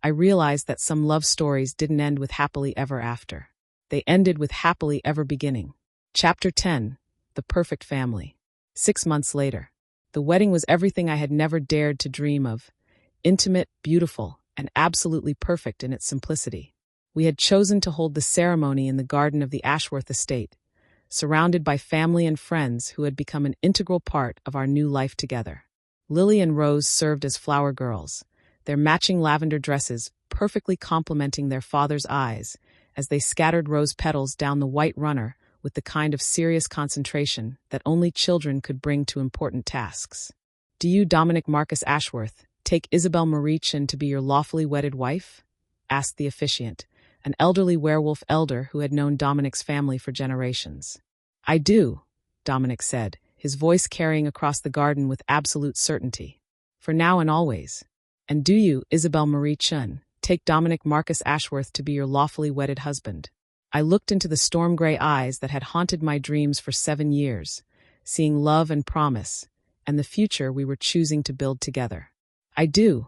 I realized that some love stories didn't end with happily ever after. They ended with happily ever beginning. Chapter 10, The Perfect Family. 6 months later. The wedding was everything I had never dared to dream of. Intimate, beautiful, and absolutely perfect in its simplicity. We had chosen to hold the ceremony in the garden of the Ashworth estate, surrounded by family and friends who had become an integral part of our new life together. Lily and Rose served as flower girls, their matching lavender dresses perfectly complementing their father's eyes as they scattered rose petals down the white runner with the kind of serious concentration that only children could bring to important tasks. Do you, Dominic Marcus Ashworth, take Isabel Marie Chin to be your lawfully wedded wife? Asked the officiant, an elderly werewolf elder who had known Dominic's family for generations. I do, Dominic said, his voice carrying across the garden with absolute certainty. For now and always. And do you, Isabel Marie Chun, take Dominic Marcus Ashworth to be your lawfully wedded husband. I looked into the storm-gray eyes that had haunted my dreams for 7 years, seeing love and promise, and the future we were choosing to build together. I do,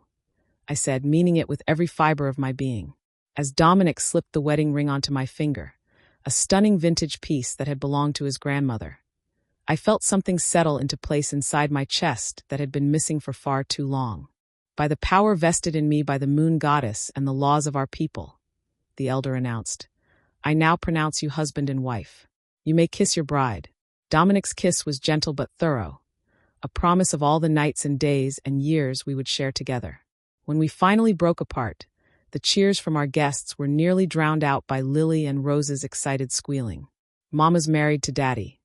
I said, meaning it with every fiber of my being. As Dominic slipped the wedding ring onto my finger, a stunning vintage piece that had belonged to his grandmother, I felt something settle into place inside my chest that had been missing for far too long. By the power vested in me by the moon goddess and the laws of our people, the elder announced, I now pronounce you husband and wife. You may kiss your bride. Dominic's kiss was gentle but thorough, a promise of all the nights and days and years we would share together. When we finally broke apart, the cheers from our guests were nearly drowned out by Lily and Rose's excited squealing. Mama's married to Daddy,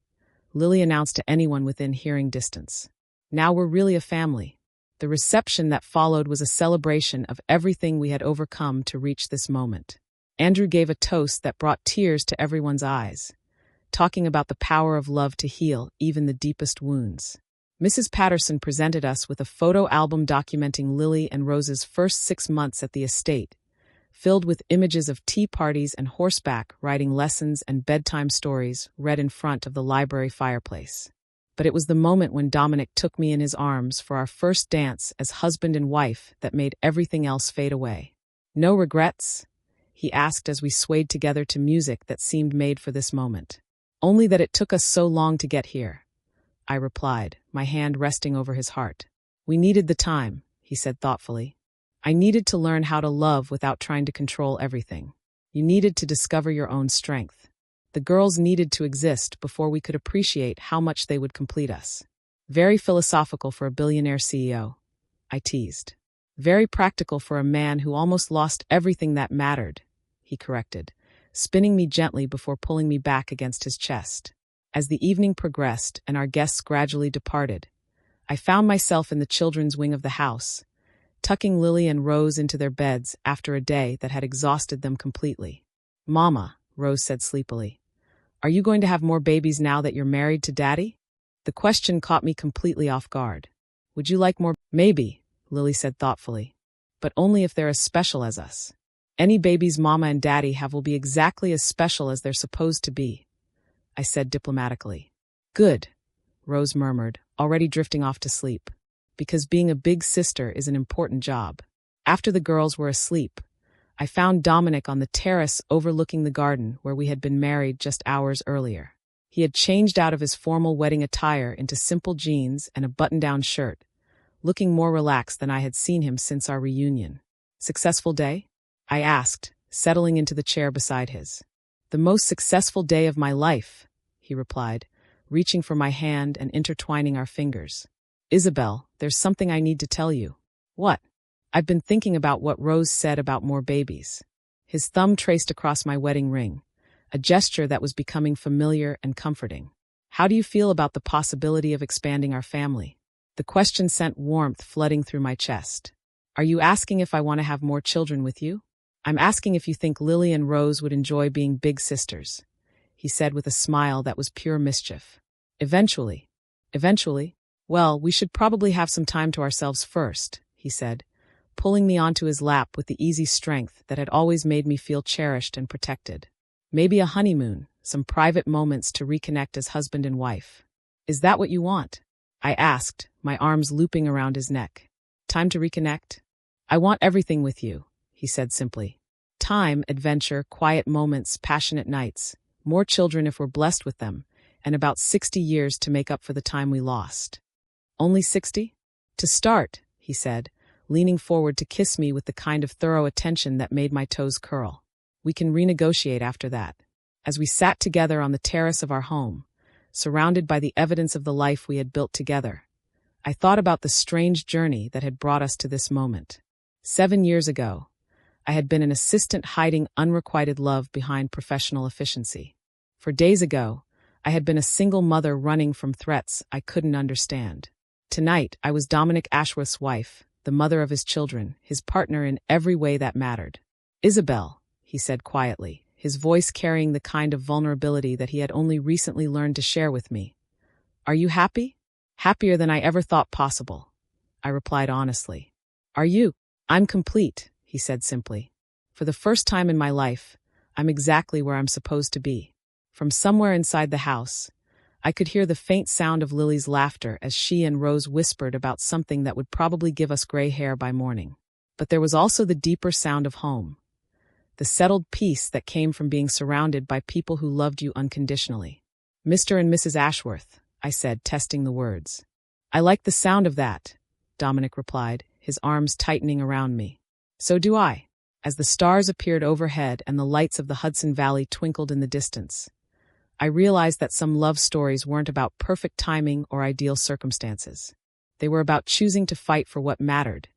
Lily announced to anyone within hearing distance. Now we're really a family. The reception that followed was a celebration of everything we had overcome to reach this moment. Andrew gave a toast that brought tears to everyone's eyes, talking about the power of love to heal even the deepest wounds. Mrs. Patterson presented us with a photo album documenting Lily and Rose's first 6 months at the estate, filled with images of tea parties and horseback riding lessons and bedtime stories read in front of the library fireplace. But it was the moment when Dominic took me in his arms for our first dance as husband and wife that made everything else fade away. No regrets? He asked as we swayed together to music that seemed made for this moment. Only that it took us so long to get here, I replied, my hand resting over his heart. We needed the time, he said thoughtfully. I needed to learn how to love without trying to control everything. You needed to discover your own strength. The girls needed to exist before we could appreciate how much they would complete us. Very philosophical for a billionaire CEO, I teased. Very practical for a man who almost lost everything that mattered, he corrected, spinning me gently before pulling me back against his chest. As the evening progressed and our guests gradually departed, I found myself in the children's wing of the house, tucking Lily and Rose into their beds after a day that had exhausted them completely. Mama, Rose said sleepily, are you going to have more babies now that you're married to Daddy? The question caught me completely off guard. Would you like more? Maybe, Lily said thoughtfully, but only if they're as special as us. Any babies Mama and Daddy have will be exactly as special as they're supposed to be, I said diplomatically. Good, Rose murmured, already drifting off to sleep, because being a big sister is an important job. After the girls were asleep, I found Dominic on the terrace overlooking the garden where we had been married just hours earlier. He had changed out of his formal wedding attire into simple jeans and a button-down shirt, looking more relaxed than I had seen him since our reunion. Successful day? I asked, settling into the chair beside his. The most successful day of my life, he replied, reaching for my hand and intertwining our fingers. Isabel, there's something I need to tell you. What? I've been thinking about what Rose said about more babies. His thumb traced across my wedding ring, a gesture that was becoming familiar and comforting. How do you feel about the possibility of expanding our family? The question sent warmth flooding through my chest. Are you asking if I want to have more children with you? I'm asking if you think Lily and Rose would enjoy being big sisters, he said with a smile that was pure mischief. Eventually. Eventually? Well, we should probably have some time to ourselves first, he said, pulling me onto his lap with the easy strength that had always made me feel cherished and protected. Maybe a honeymoon, some private moments to reconnect as husband and wife. Is that what you want? I asked, my arms looping around his neck. Time to reconnect? I want everything with you, he said simply. Time, adventure, quiet moments, passionate nights, more children if we're blessed with them, and about 60 years to make up for the time we lost. Only 60? To start, he said, leaning forward to kiss me with the kind of thorough attention that made my toes curl. We can renegotiate after that. As we sat together on the terrace of our home, surrounded by the evidence of the life we had built together, I thought about the strange journey that had brought us to this moment. 7 years ago, I had been an assistant hiding unrequited love behind professional efficiency. 4 days ago, I had been a single mother running from threats I couldn't understand. Tonight, I was Dominic Ashworth's wife, the mother of his children, his partner in every way that mattered. Isabel, he said quietly, his voice carrying the kind of vulnerability that he had only recently learned to share with me. Are you happy? Happier than I ever thought possible, I replied honestly. Are you? I'm complete, he said simply. For the first time in my life, I'm exactly where I'm supposed to be. From somewhere inside the house, I could hear the faint sound of Lily's laughter as she and Rose whispered about something that would probably give us gray hair by morning. But there was also the deeper sound of home, the settled peace that came from being surrounded by people who loved you unconditionally. Mr. and Mrs. Ashworth, I said, testing the words. I like the sound of that, Dominic replied, his arms tightening around me. So do I. As the stars appeared overhead and the lights of the Hudson Valley twinkled in the distance, I realized that some love stories weren't about perfect timing or ideal circumstances. They were about choosing to fight for what mattered,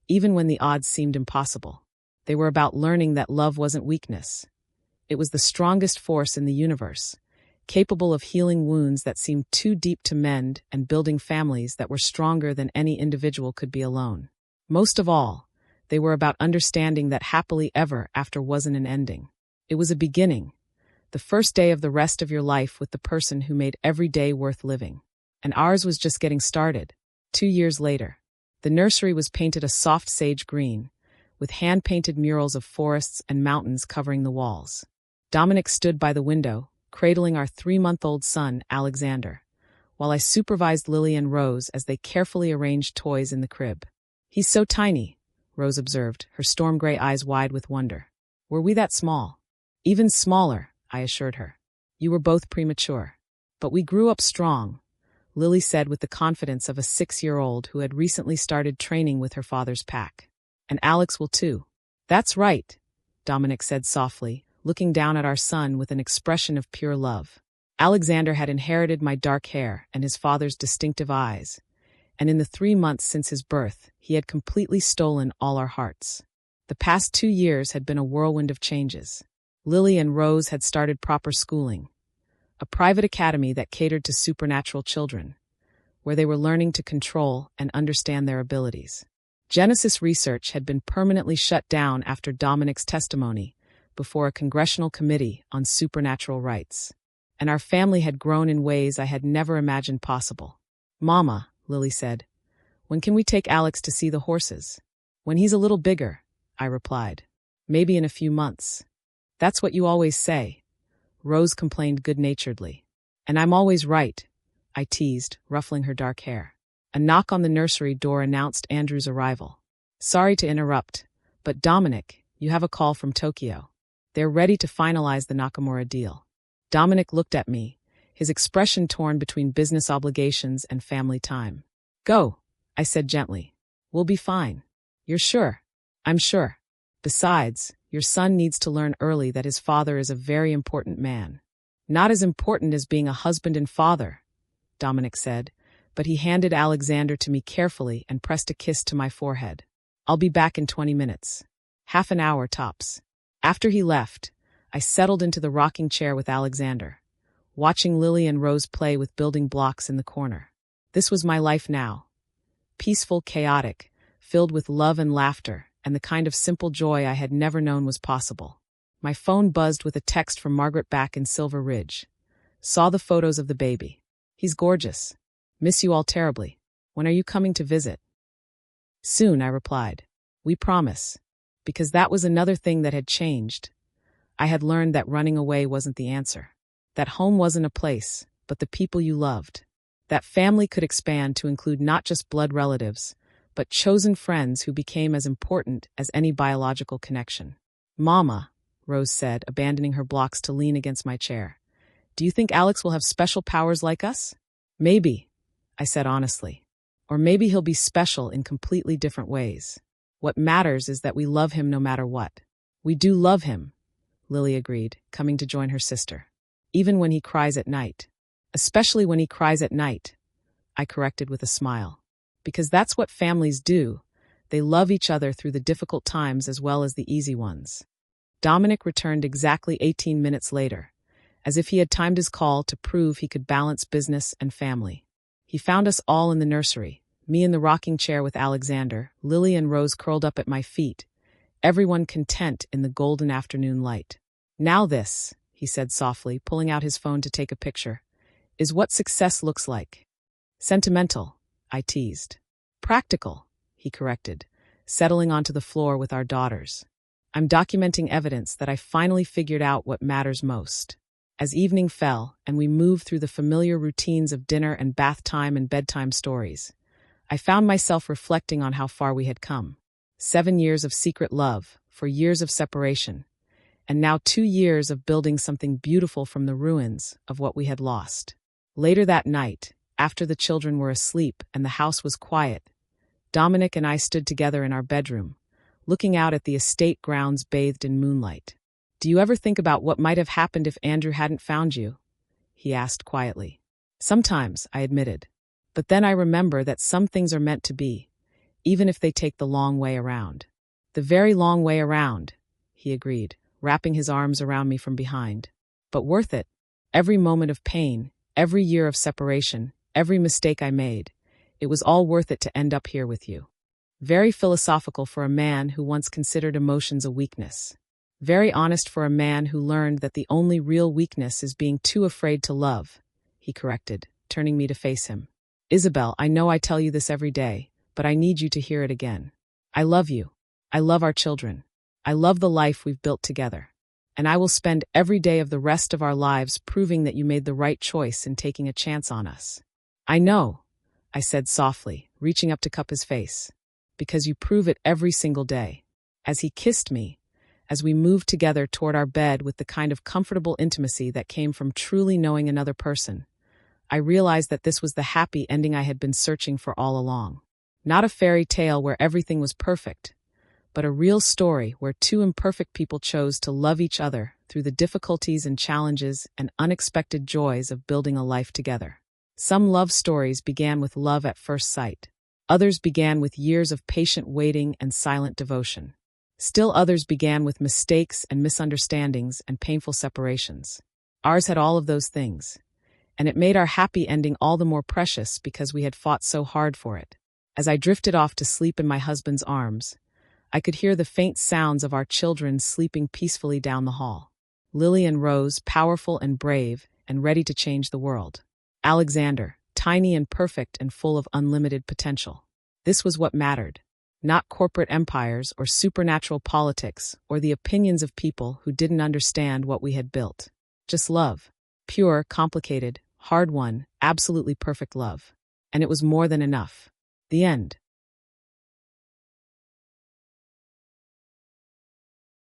even when the odds seemed impossible. They were about learning that love wasn't weakness. It was the strongest force in the universe, capable of healing wounds that seemed too deep to mend and building families that were stronger than any individual could be alone. Most of all, they were about understanding that happily ever after wasn't an ending. It was a beginning, the first day of the rest of your life with the person who made every day worth living. And ours was just getting started. 2 years later, the nursery was painted a soft sage green, with hand-painted murals of forests and mountains covering the walls. Dominic stood by the window, cradling our 3-month-old son, Alexander, while I supervised Lily and Rose as they carefully arranged toys in the crib. He's so tiny, Rose observed, her storm-gray eyes wide with wonder. Were we that small? Even smaller, I assured her. You were both premature. But we grew up strong, Lily said with the confidence of a 6-year-old who had recently started training with her father's pack. And Alex will too. That's right, Dominic said softly, looking down at our son with an expression of pure love. Alexander had inherited my dark hair and his father's distinctive eyes, and in the 3 months since his birth, he had completely stolen all our hearts. The past 2 years had been a whirlwind of changes. Lily and Rose had started proper schooling, a private academy that catered to supernatural children, where they were learning to control and understand their abilities. Genesis research had been permanently shut down after Dominic's testimony before a congressional committee on supernatural rights, and our family had grown in ways I had never imagined possible. Mama, Lily said, when can we take Alex to see the horses? When he's a little bigger, I replied. Maybe in a few months. That's what you always say, Rose complained good-naturedly. And I'm always right, I teased, ruffling her dark hair. A knock on the nursery door announced Andrew's arrival. Sorry to interrupt, but Dominic, you have a call from Tokyo. They're ready to finalize the Nakamura deal. Dominic looked at me, his expression torn between business obligations and family time. Go, I said gently. We'll be fine. You're sure? I'm sure. Besides, your son needs to learn early that his father is a very important man. Not as important as being a husband and father, Dominic said, but he handed Alexander to me carefully and pressed a kiss to my forehead. I'll be back in 20 minutes. Half an hour tops. After he left, I settled into the rocking chair with Alexander, watching Lily and Rose play with building blocks in the corner. This was my life now. Peaceful, chaotic, filled with love and laughter, and the kind of simple joy I had never known was possible. My phone buzzed with a text from Margaret back in Silver Ridge. Saw the photos of the baby. He's gorgeous. Miss you all terribly. When are you coming to visit? Soon, I replied. We promise. Because that was another thing that had changed. I had learned that running away wasn't the answer. That home wasn't a place, but the people you loved. That family could expand to include not just blood relatives, but chosen friends who became as important as any biological connection. Mama, Rose said, abandoning her blocks to lean against my chair. Do you think Alex will have special powers like us? Maybe, I said honestly. Or maybe he'll be special in completely different ways. What matters is that we love him no matter what. We do love him, Lily agreed, coming to join her sister. Even when he cries at night. Especially when he cries at night, I corrected with a smile. Because that's what families do. They love each other through the difficult times as well as the easy ones. Dominic returned exactly 18 minutes later, as if he had timed his call to prove he could balance business and family. He found us all in the nursery, me in the rocking chair with Alexander, Lily and Rose curled up at my feet, everyone content in the golden afternoon light. Now this, he said softly, pulling out his phone to take a picture, is what success looks like. Sentimental, I teased. Practical, he corrected, settling onto the floor with our daughters. I'm documenting evidence that I finally figured out what matters most. As evening fell and we moved through the familiar routines of dinner and bath time and bedtime stories, I found myself reflecting on how far we had come. 7 years of secret love, 4 years of separation, and now 2 years of building something beautiful from the ruins of what we had lost. Later that night, after the children were asleep and the house was quiet, Dominic and I stood together in our bedroom, looking out at the estate grounds bathed in moonlight. "Do you ever think about what might have happened if Andrew hadn't found you?" he asked quietly. "Sometimes," I admitted. "But then I remember that some things are meant to be, even if they take the long way around." "The very long way around," he agreed, wrapping his arms around me from behind. "But worth it. Every moment of pain, every year of separation, every mistake I made, it was all worth it to end up here with you." Very philosophical for a man who once considered emotions a weakness. Very honest for a man who learned that the only real weakness is being too afraid to love, he corrected, turning me to face him. "Isabel, I know I tell you this every day, but I need you to hear it again. I love you. I love our children. I love the life we've built together. And I will spend every day of the rest of our lives proving that you made the right choice in taking a chance on us." "I know," I said softly, reaching up to cup his face, "because you prove it every single day." As he kissed me, as we moved together toward our bed with the kind of comfortable intimacy that came from truly knowing another person, I realized that this was the happy ending I had been searching for all along. Not a fairy tale where everything was perfect, but a real story where 2 imperfect people chose to love each other through the difficulties and challenges and unexpected joys of building a life together. Some love stories began with love at first sight. Others began with years of patient waiting and silent devotion. Still others began with mistakes and misunderstandings and painful separations. Ours had all of those things, and it made our happy ending all the more precious because we had fought so hard for it. As I drifted off to sleep in my husband's arms, I could hear the faint sounds of our children sleeping peacefully down the hall. Lily and Rose, powerful and brave and ready to change the world. Alexander, tiny and perfect and full of unlimited potential. This was what mattered. Not corporate empires or supernatural politics or the opinions of people who didn't understand what we had built. Just love. Pure, complicated, hard-won, absolutely perfect love. And it was more than enough. The end.